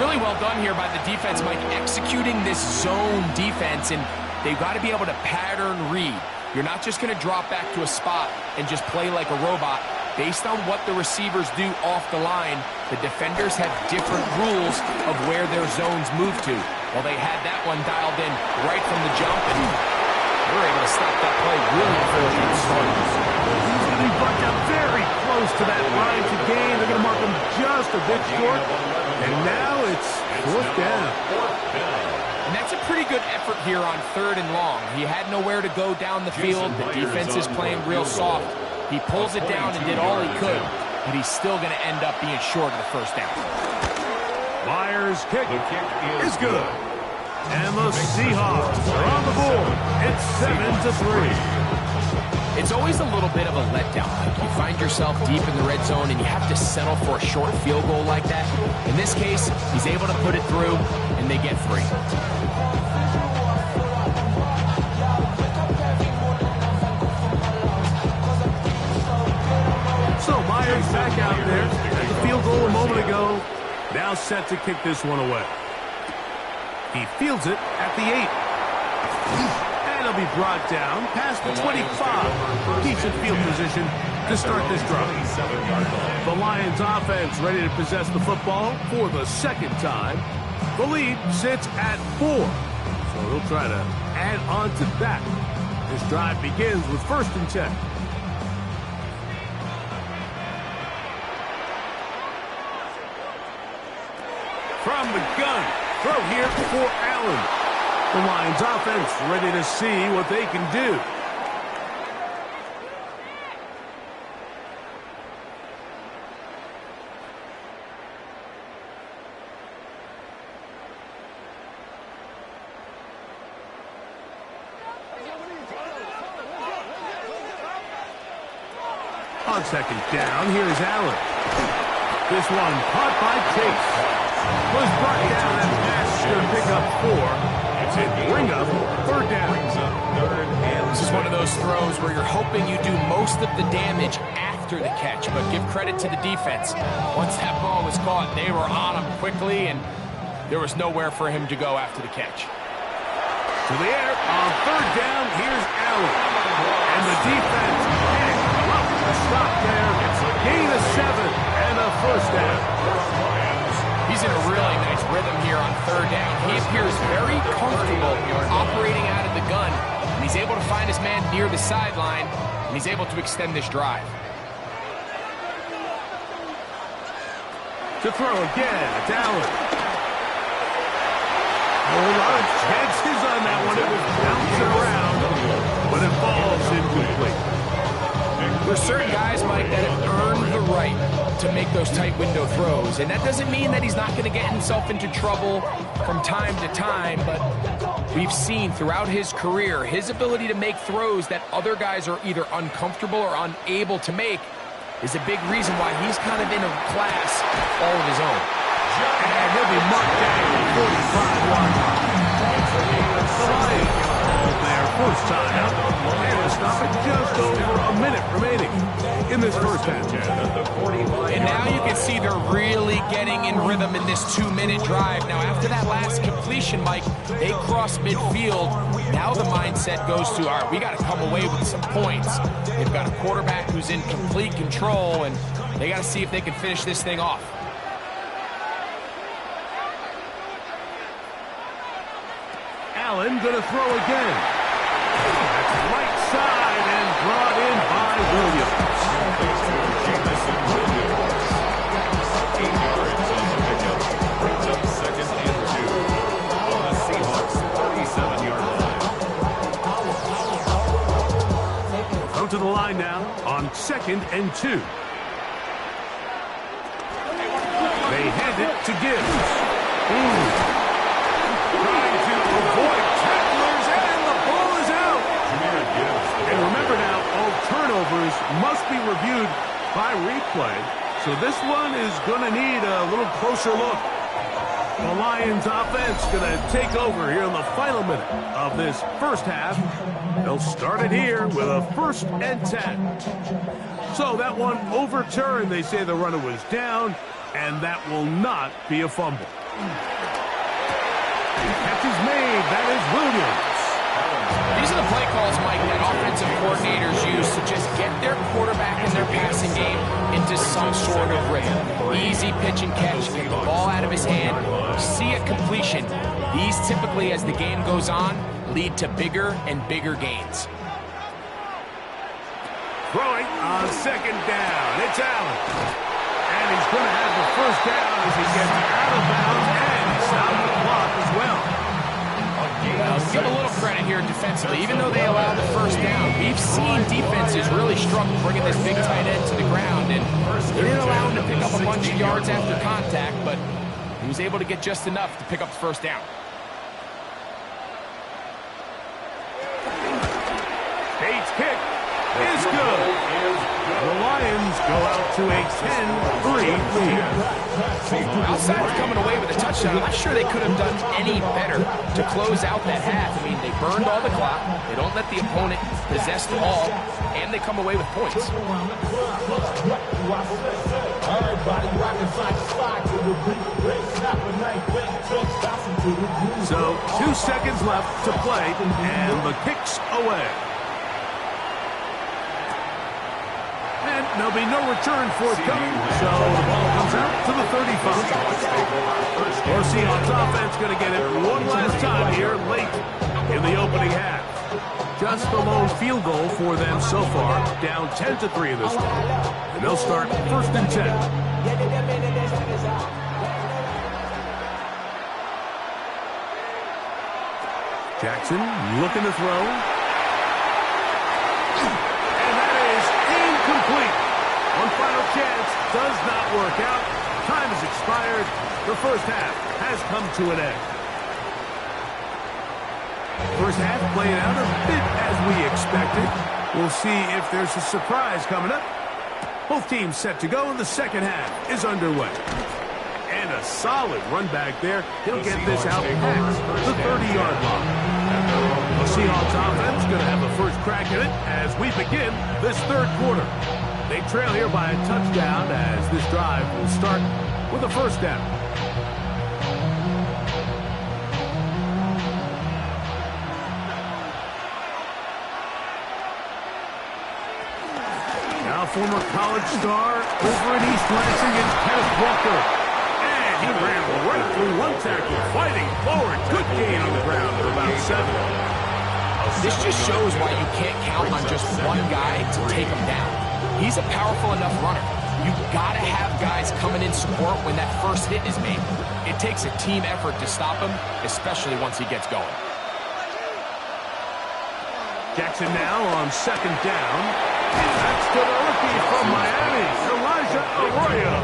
Really well done here by the defense, Mike, executing this zone defense, and they've got to be able to pattern read. You're not just going to drop back to a spot and just play like a robot. Based on what the receivers do off the line, the defenders have different rules of where their zones move to. Well, they had that one dialed in right from the jump, and they were able to stop that play really before it even started. He's going to be brought down very close to that line to gain. They're going to mark him just a bit short, and now it's 4th down. And that's a pretty good effort here on 3rd and long. He had nowhere to go down the field. The defense is playing real soft. He pulls it down and did all he could, but he's still going to end up being short of the first down. Myers' kick is good. And the Seahawks are on the board. It's 7-3. It's always a little bit of a letdown. Like you find yourself deep in the red zone and you have to settle for a short field goal like that. In this case, he's able to put it through, and they get 3. So Myers back out there. The field goal a moment ago. Now set to kick this one away. He fields it at the 8. And he'll be brought down past the 25. Decent field position to start this drive. The Lions offense ready to possess the football for the 2nd time. The lead sits at 4. So they'll try to add on to that. This drive begins with 1st and 10. From the gun, throw here for Allen. The Lions offense ready to see what they can do. On second down, here's Allen. This one caught by Chase. Was brought down and passed to pick up 4. And bring up third down. This is one of those throws where you're hoping you do most of the damage after the catch, but give credit to the defense. Once that ball was caught, they were on him quickly, and there was nowhere for him to go after the catch. To the air on third down, here's Allen. And the defense can't stop there. It's a gain of 7 and a first down. He's in a really nice rhythm here on third down. He appears very comfortable operating out of the gun, and he's able to find his man near the sideline, and he's able to extend this drive. To throw again, it's Allen. A lot of chances on that one. It was bouncing around, but it falls incomplete. There's certain guys, Mike, that have earned the right to make those tight window throws, and that doesn't mean that he's not going to get himself into trouble from time to time, but we've seen throughout his career his ability to make throws that other guys are either uncomfortable or unable to make is a big reason why he's kind of in a class all of his own. And he'll be marked down 45-1. The Lions their first time out, and a stop at just over a minute remaining in this first half. And now you can see they're really getting in rhythm in this 2-minute drive. Now, after that last completion, Mike, they cross midfield. Now the mindset goes to, all right, we got to come away with some points. They've got a quarterback who's in complete control, and they got to see if they can finish this thing off. Allen going to throw again. That's right side and brought in by Williams. 8 yards on the pickup. Brings up second and 2 on the Seahawks 37-yard line. Go to the line now on second and 2. They hand it to Gibbs. Trying to avoid tacklers, and the ball is out. And remember now, all turnovers must be reviewed by replay, so this one is going to need a little closer look. The Lions offense going to take over here in the final minute of this first half. They'll start it here with a 1st and 10. So that one overturned. They say the runner was down, and that will not be a fumble. Catch is made. That is Williams. These are the play calls, Mike, that offensive coordinators use to just get their quarterback and their passing game into some sort of rhythm. Easy pitch and catch, get the ball out of his hand, see a completion. These typically, as the game goes on, lead to bigger and bigger gains. Throwing on second down. It's Allen. And he's going to have the first down as he gets out of bounds and stop the clock as well. Give a little credit here defensively. Even though they allowed the first down, we've seen defenses really struggle bringing this big tight end to the ground, and they didn't allow him to pick up a bunch of yards after contact, but he was able to get just enough to pick up the first down. State's kick is good. The Lions go out to a 10-3 lead. Outside of coming away with a touchdown, I'm not sure they could have done any better to close out that half. I mean, they burned all the clock, they don't let the opponent possess the ball, and they come away with points. So 2 seconds left to play, and the kick's away. And there'll be no return forthcoming, so the ball comes out to the 35. Or Seahawks offense going to get it one last time here late in the opening half. Just the lone field goal for them so far, down 10-3 in this one. And they'll start 1st and 10. Jackson looking to throw. Complete. One final chance does not work out. Time has expired. The first half has come to an end. First half playing out a bit as we expected. We'll see if there's a surprise coming up Both teams set to go, and the second half is underway. And a solid run back there. He'll get this out past the 30-yard line. The Seahawks offense going to have a first crack at it as we begin this third quarter. They trail here by a touchdown as this drive will start with a first down. Now former college star over in East Lansing is Kenneth Walker. And he ran right through one tackle, fighting forward. Good gain on the ground at about 7. This just shows why you can't count on just one guy to take him down. He's a powerful enough runner. You've got to have guys coming in support when that first hit is made. It takes a team effort to stop him, especially once he gets going. Jackson now on second down. And that's to the rookie from Miami, Elijah Arroyo.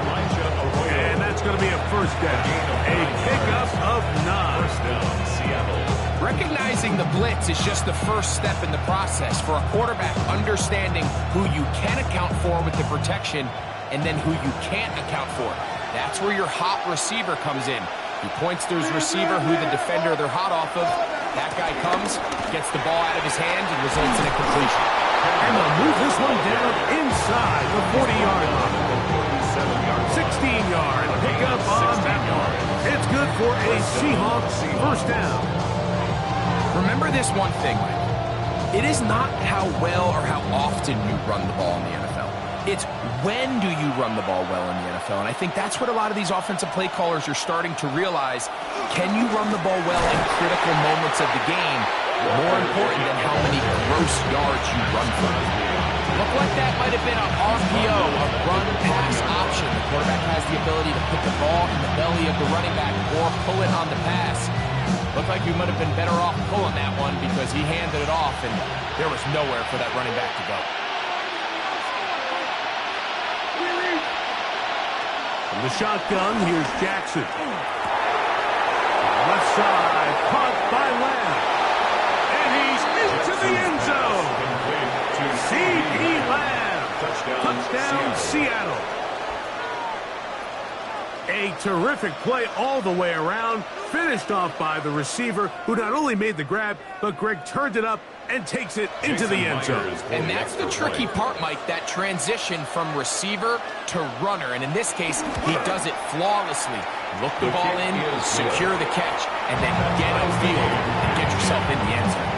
And that's going to be a first down. A pickup of 9. First down, Seattle. Recognizing the blitz is just the first step in the process for a quarterback understanding who you can account for with the protection and then who you can't account for. That's where your hot receiver comes in. He points to his receiver who the defender they're hot off of. That guy comes, gets the ball out of his hand, and results in a completion. And they'll move this one down inside the 40-yard line. 16-yard pickup on that one. It's good for a Seahawks first down. Remember this one thing, Mike. It is not how well or how often you run the ball in the NFL. It's when do you run the ball well in the NFL. And I think that's what a lot of these offensive play callers are starting to realize. Can you run the ball well in critical moments of the game? More important than how many gross yards you run from. Look like that might have been an RPO, a run-pass option. The quarterback has the ability to put the ball in the belly of the running back or pull it on the pass. Looked like he might have been better off pulling that one because he handed it off and there was nowhere for that running back to go. From the shotgun, here's Jackson. Left side, caught by Lamb. And he's into the end zone. C.D. Lamb. Touchdown, Seattle. A terrific play all the way around, finished off by the receiver, who not only made the grab, but Greg turned it up and takes it into the end zone. And that's the tricky part, Mike, that transition from receiver to runner. And in this case, he does it flawlessly. Look the ball in, secure the catch, and then get upfield and get yourself in the end zone.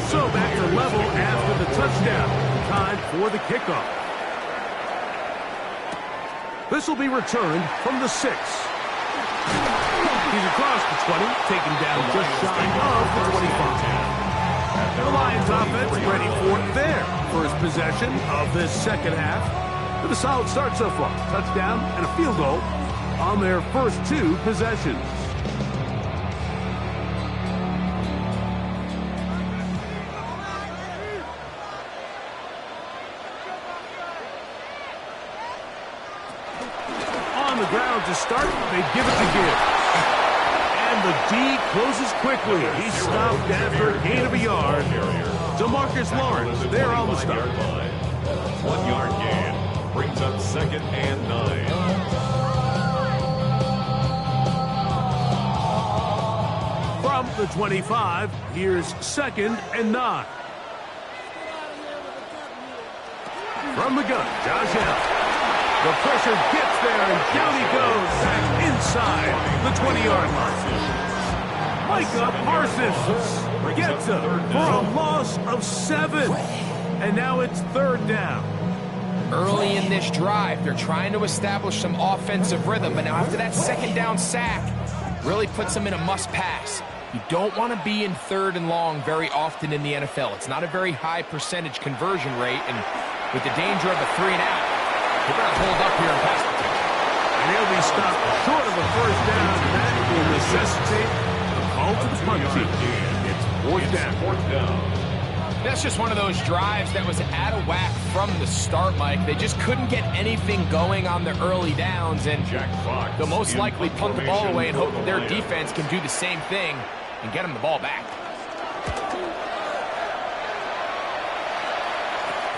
So back to level after the touchdown. Time for the kickoff. This will be returned from the 6. He's across the 20, taken down just shy of the 25. The Lions offense ready for their first possession of this second half. With a solid start so far. Touchdown and a field goal on their first 2 possessions. To start, they give it to Gibbs. And the D closes quickly. He stopped after a gain of a yard. DeMarcus Lawrence there on the start. 1 yard gain brings up 2nd and 9. From the 25, here's 2nd and 9. From the gun, Josh Allen. The pressure gets there, and down he goes back inside the 20-yard line. Micah Parsons gets him for a loss of 7. And now it's 3rd down. Early in this drive, they're trying to establish some offensive rhythm, but now after that 2nd down sack, really puts them in a must-pass. You don't want to be in 3rd and long very often in the NFL. It's not a very high percentage conversion rate, and with the danger of a 3-and-out, they better hold up here and pass the kick. And he'll be stopped short of a first down. That will necessitate a call to the punt team. It's 4th down. That's just one of those drives that was out of whack from the start, Mike. They just couldn't get anything going on the early downs, and they'll most likely punt the ball away and hope that their defense can do the same thing and get them the ball back.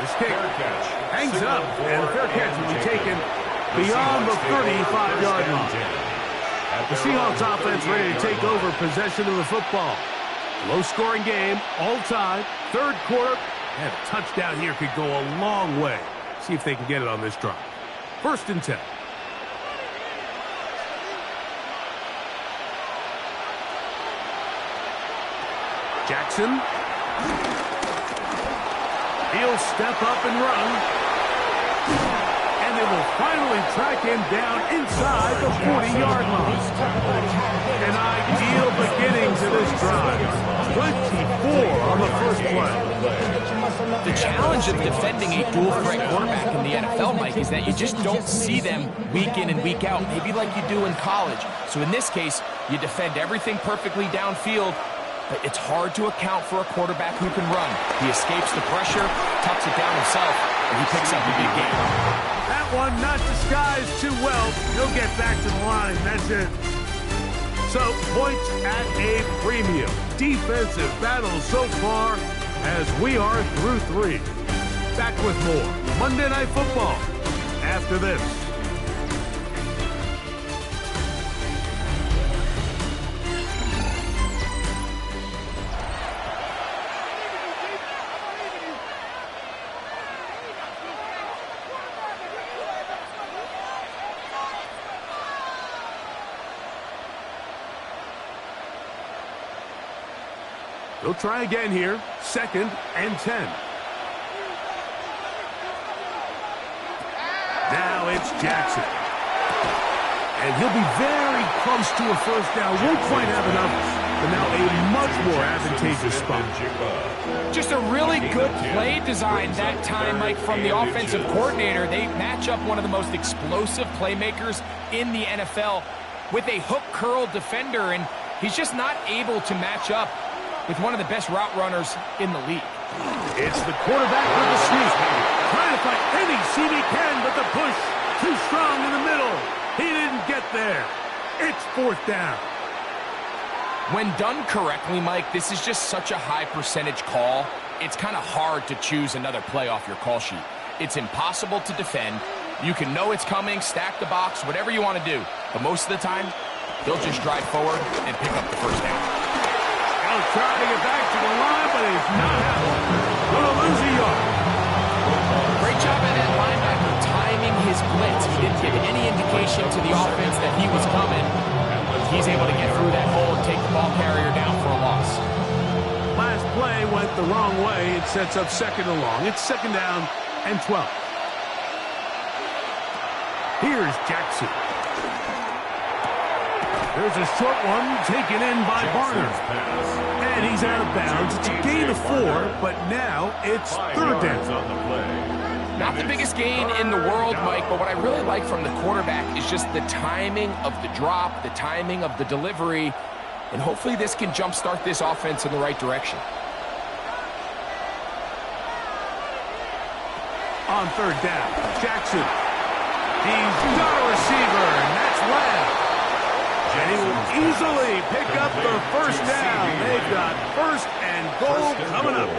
This kick hangs up, and a fair catch will be taken beyond the 35-yard line. The Seahawks offense ready to take over possession of the football. Low-scoring game, all time, third quarter, and a touchdown here could go a long way. See if they can get it on this drive. 1st and 10. Jackson. He'll step up and run. And they will finally track him down inside the 40-yard line. An ideal beginning to this drive. 24 on the first play. The challenge of defending a dual-threat quarterback in the NFL, Mike, is that you just don't see them week in and week out, maybe like you do in college. So in this case, you defend everything perfectly downfield, but it's hard to account for a quarterback who can run. He escapes the pressure, tucks it down himself, and he picks up a big game. That one not disguised too well. He'll get back to the line. That's it. So, points at a premium. Defensive battle so far as we are through 3. Back with more Monday Night Football after this. He'll try again here. 2nd and 10. Now it's Jackson. And he'll be very close to a first down. Won't quite have enough, but now a much more advantageous spot. Just a really good play design that time, Mike, from the offensive coordinator. They match up one of the most explosive playmakers in the NFL with a hook curl defender, and he's just not able to match up with one of the best route runners in the league. It's the quarterback with the sneak. Trying to find any seam he can, but the push too strong in the middle. He didn't get there. It's 4th down. When done correctly, Mike, this is just such a high percentage call. It's kind of hard to choose another play off your call sheet. It's impossible to defend. You can know it's coming, stack the box, whatever you want to do. But most of the time, they'll just drive forward and pick up the first down. He'll try to get back to the line, but he's not happening. Gonna lose a yard. Great job by that linebacker timing his blitz. He didn't give any indication to the offense that he was coming. He's able to get through that hole and take the ball carrier down for a loss. Last play went the wrong way. It sets up 2nd and long. It's 2nd down and 12. Here's Jackson. There's a short one taken in by Barner. And he's out of bounds. It's a gain of 4, but now it's 3rd down. Not the biggest gain in the world, Mike, but what I really like from the quarterback is just the timing of the drop, the timing of the delivery, and hopefully this can jumpstart this offense in the right direction. On 3rd down, Jackson. He's got a receiver, and that's Lamb. And he will easily pick up the first down. They've got 1st and goal coming up.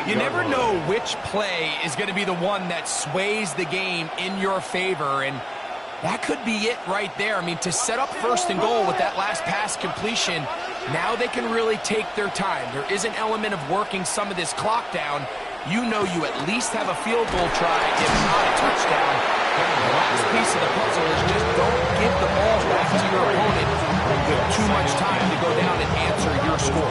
You never know which play is going to be the one that sways the game in your favor, and that could be it right there. I mean, to set up 1st and goal with that last pass completion, now they can really take their time. There is an element of working some of this clock down. You know you at least have a field goal try, if not a touchdown. The last piece of the puzzle is just don't give the ball back to your opponent with too much time to go down and answer your score.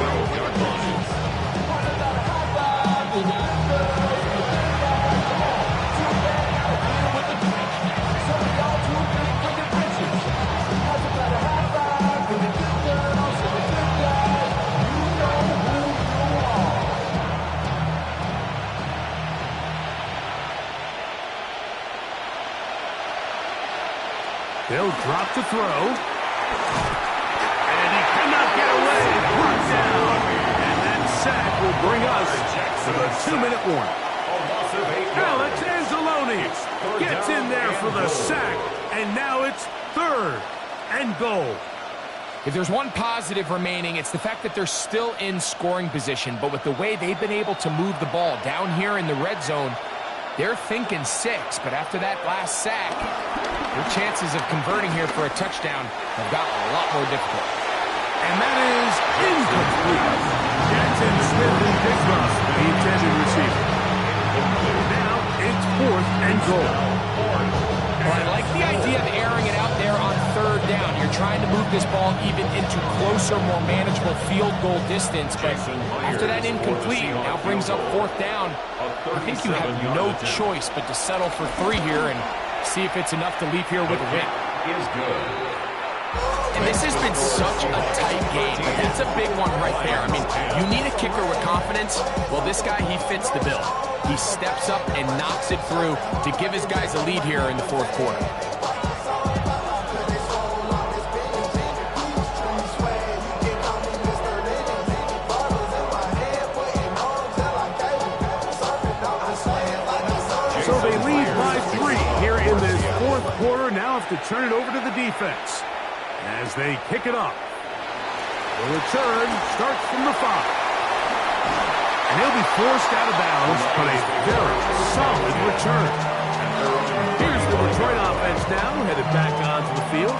They'll drop to throw. And he cannot get away. Brought down. And then sack will bring us to the 2-minute warning. Alex Anzalone gets in there for the sack, and now it's 3rd and goal. If there's one positive remaining, it's the fact that they're still in scoring position. But with the way they've been able to move the ball down here in the red zone, they're thinking 6. But after that last sack, their chances of converting here for a touchdown have gotten a lot more difficult. And that is incomplete. Jackson Smith-Njigba, the intended receiver. Now it's 4th and goal. Well, I like the idea of airing it out there on 3rd down. You're trying to move this ball even into closer, more manageable field goal distance. But after that incomplete, now brings up 4th down. I think you have no choice but to settle for 3 here and see if it's enough to leave here with a win. And this has been such a tight game, but that's a big one right there. I mean, you need a kicker with confidence. Well, this guy, he fits the bill. He steps up and knocks it through to give his guys a lead here in the 4th quarter. So they lead by 3 here in this 4th quarter. Now have to turn it over to the defense as they kick it up. The return starts from the 5. And he'll be forced out of bounds, but a very solid return. Here's the Detroit offense now, headed back onto the field.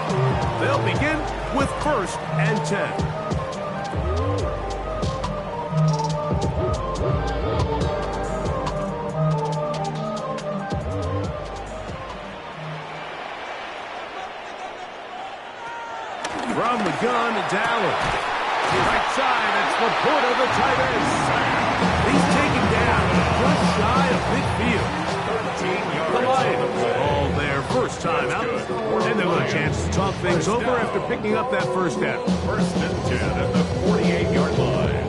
They'll begin with 1st and 10. From the gun, it's Allen. Right side, it's Laporta, the tight end. He's taken down just shy of midfield. The Lions all their first time out. And they'll have a chance to talk things over after picking up that 1st down. 1st and 10 at the 48-yard line.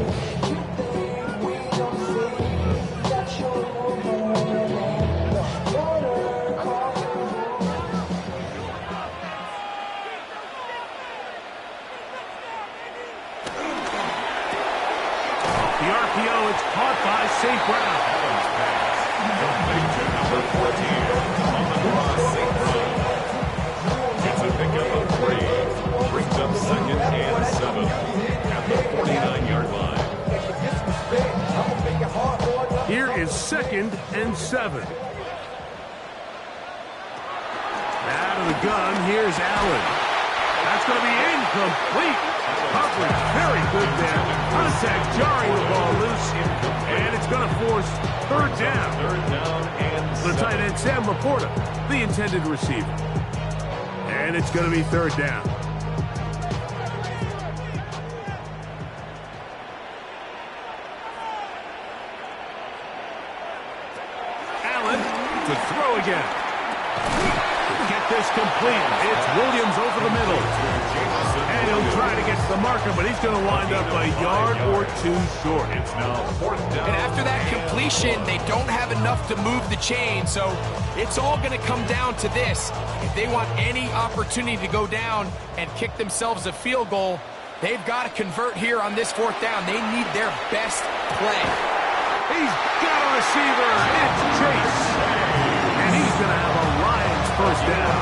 Caught by St. Brown. Number 14 on the cross, St. Brown. Gets a pickup of 3. Brings up 2nd and 7 at the 49-yard line. Here is 2nd and 7. Out of the gun, here's Allen. That's going to be incomplete. Coverage very good there. Contact jarring the ball loose. And it's going to force 3rd down. 3rd down and The tight end, Sam Laporta, the intended receiver. And it's going to be 3rd down. Allen to throw again. Get this complete. It's Williams over the middle. And he'll try to get to the marker, but he's going to wind up a yard or 2 short. It's now 4th down. And after that completion, they don't have enough to move the chain, so it's all going to come down to this. If they want any opportunity to go down and kick themselves a field goal, they've got to convert here on this 4th down. They need their best play. He's got a receiver. It's Chase. And he's going to have a Lions 1st down.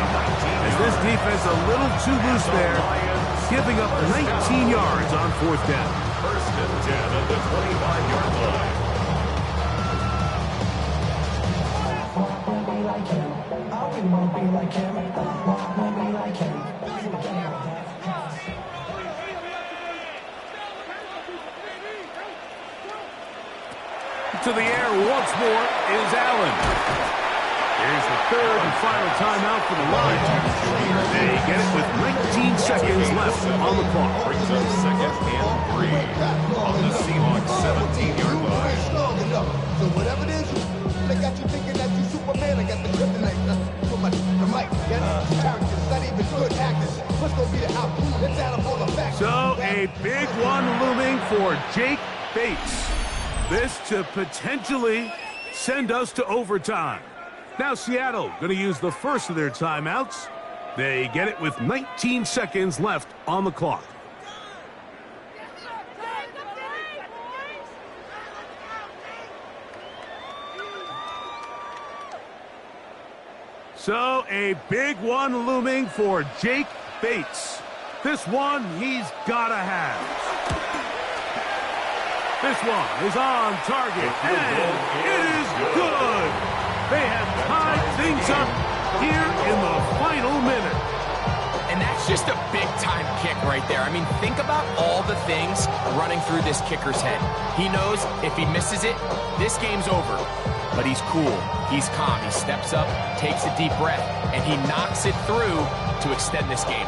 As this defense a little too loose there, giving up 19 yards on 4th down. 1st and 10 at the 25-yard line. To the air once more is Allen. Here's the 3rd and final timeout for the Lions. They get it with 19 seconds left on the clock. Brings up 2nd and 3 on the Seahawks 17-yard line. So whatever it is, they got you thinking that you Superman. I got the kryptonite. So much the mic. Characters, not even good actors. What's gonna be the outcome? Let's add up all the facts. So a big one looming for Jake Bates. This to potentially send us to overtime. Now Seattle going to use the first of their timeouts. They get it with 19 seconds left on the clock. So a big one looming for Jake Bates. This one he's gotta have. This one is on target, and it is good. They have tied things up here in the final minute. And that's just a big-time kick right there. I mean, think about all the things running through this kicker's head. He knows if he misses it, this game's over. But he's cool, he's calm, he steps up, takes a deep breath, and he knocks it through to extend this game.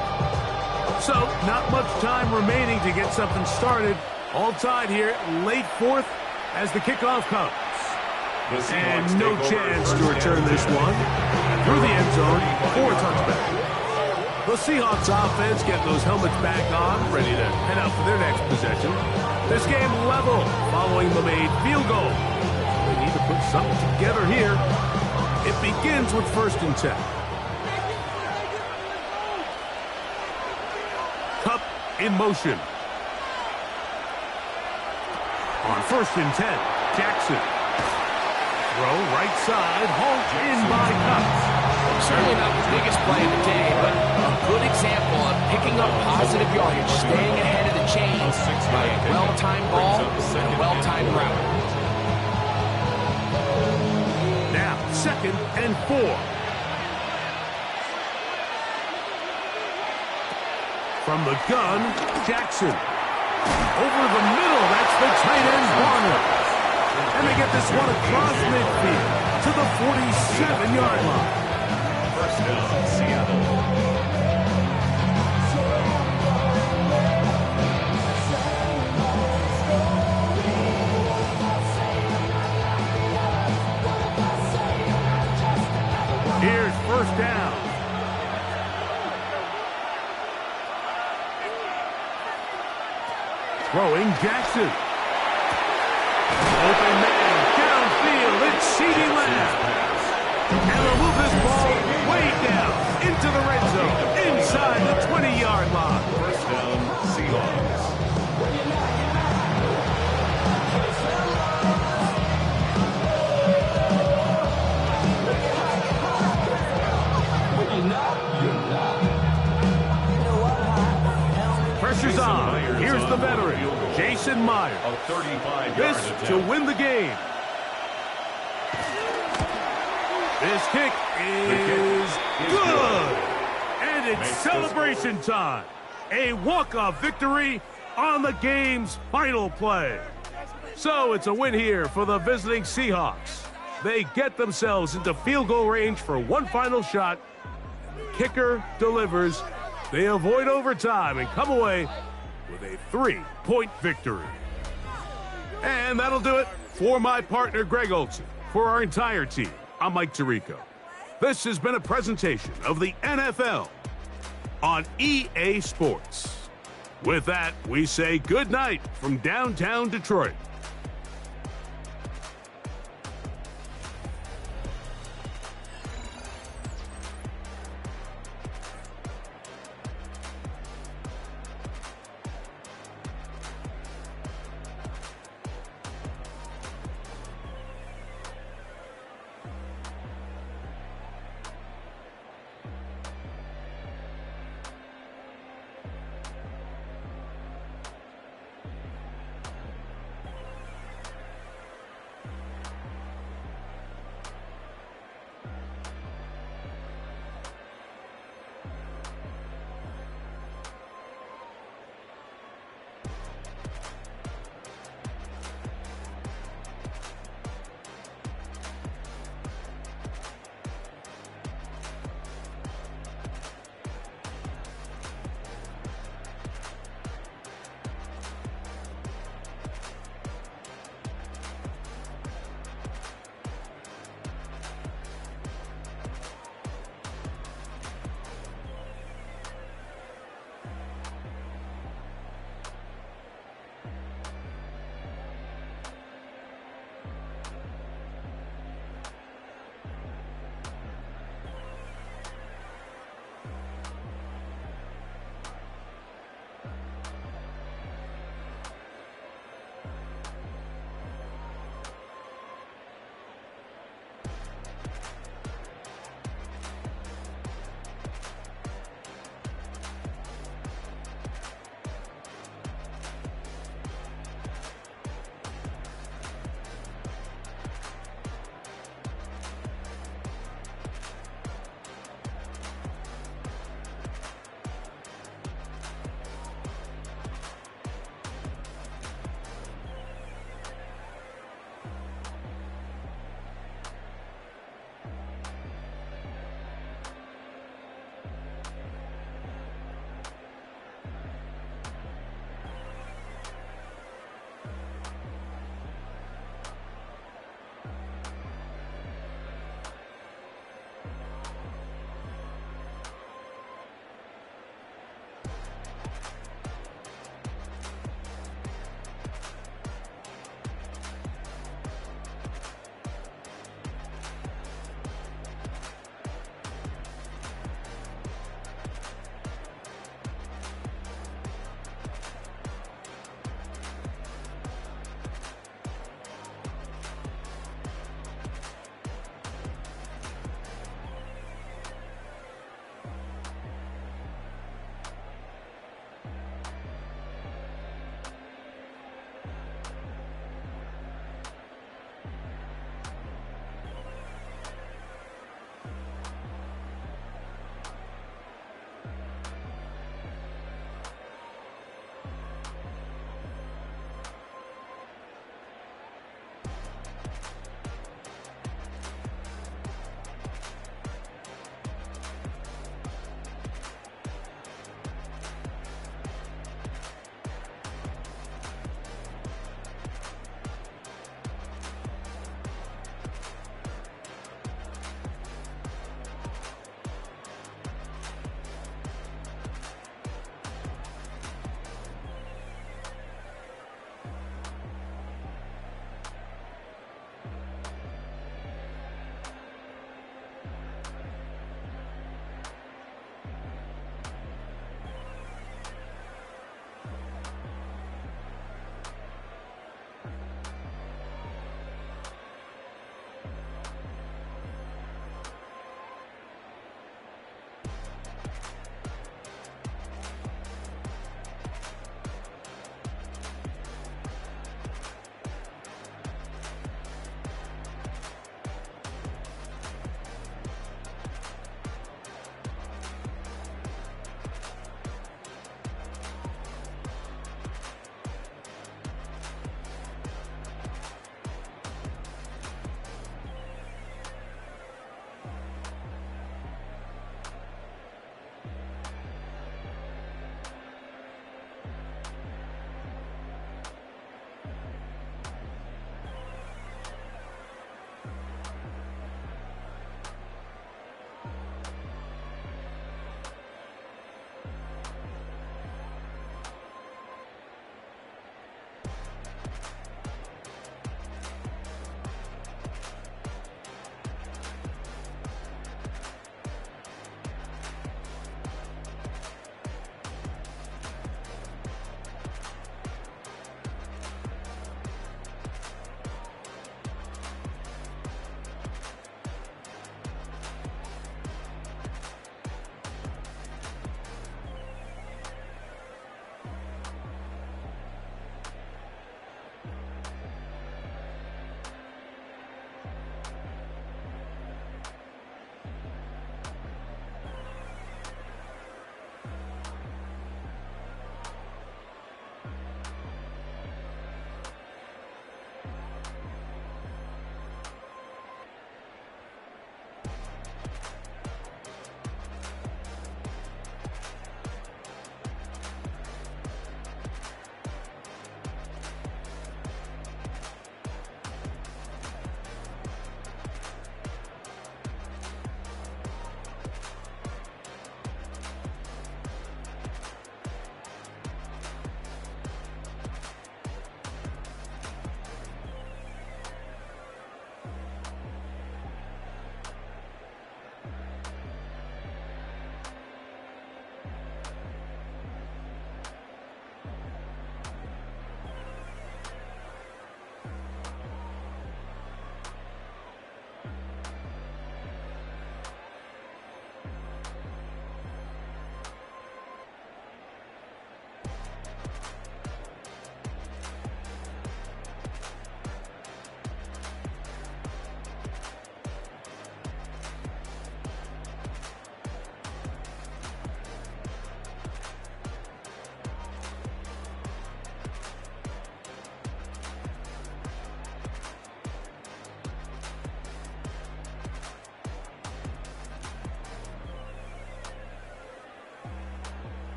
So, not much time remaining to get something started. All tied here, late fourth as the kickoff comes. And no chance to return this one. Through the end zone for a touchback. The Seahawks offense getting those helmets back on, ready to head out for their next possession. This game level following the made field goal. They need to put something together here. It begins with 1st and 10. Kupp in motion. On 1st and 10, Jackson. Throw right side, hauled in by Kupp. Certainly not the biggest play of the day, but a good example of picking up positive yardage, staying ahead of the chains by a well-timed ball and a well-timed route. Now, 2nd and 4. From the gun, Jackson. Over the middle, that's the tight end, Barner. And they get this one across midfield to the 47-yard line. First down, Seattle. Here's 1st down. Throwing Jackson. Open man, downfield, it's CeeDee Lamb. And they'll move this ball way down into the red zone, inside the 20-yard line. First down, Seahawks. Pressure's on. Here's the veteran, Jason Myers. A 35-yard This attempt. to win the game. This kick is good. And it's celebration time. A walk-off victory on the game's final play. So it's a win here for the visiting Seahawks. They get themselves into field goal range for one final shot. Kicker delivers. They avoid overtime and come away with a 3-point victory. And that'll do it for my partner, Greg Olsen. For our entire team, I'm Mike Tirico. This has been a presentation of the NFL on EA Sports. With that, we say good night from downtown Detroit.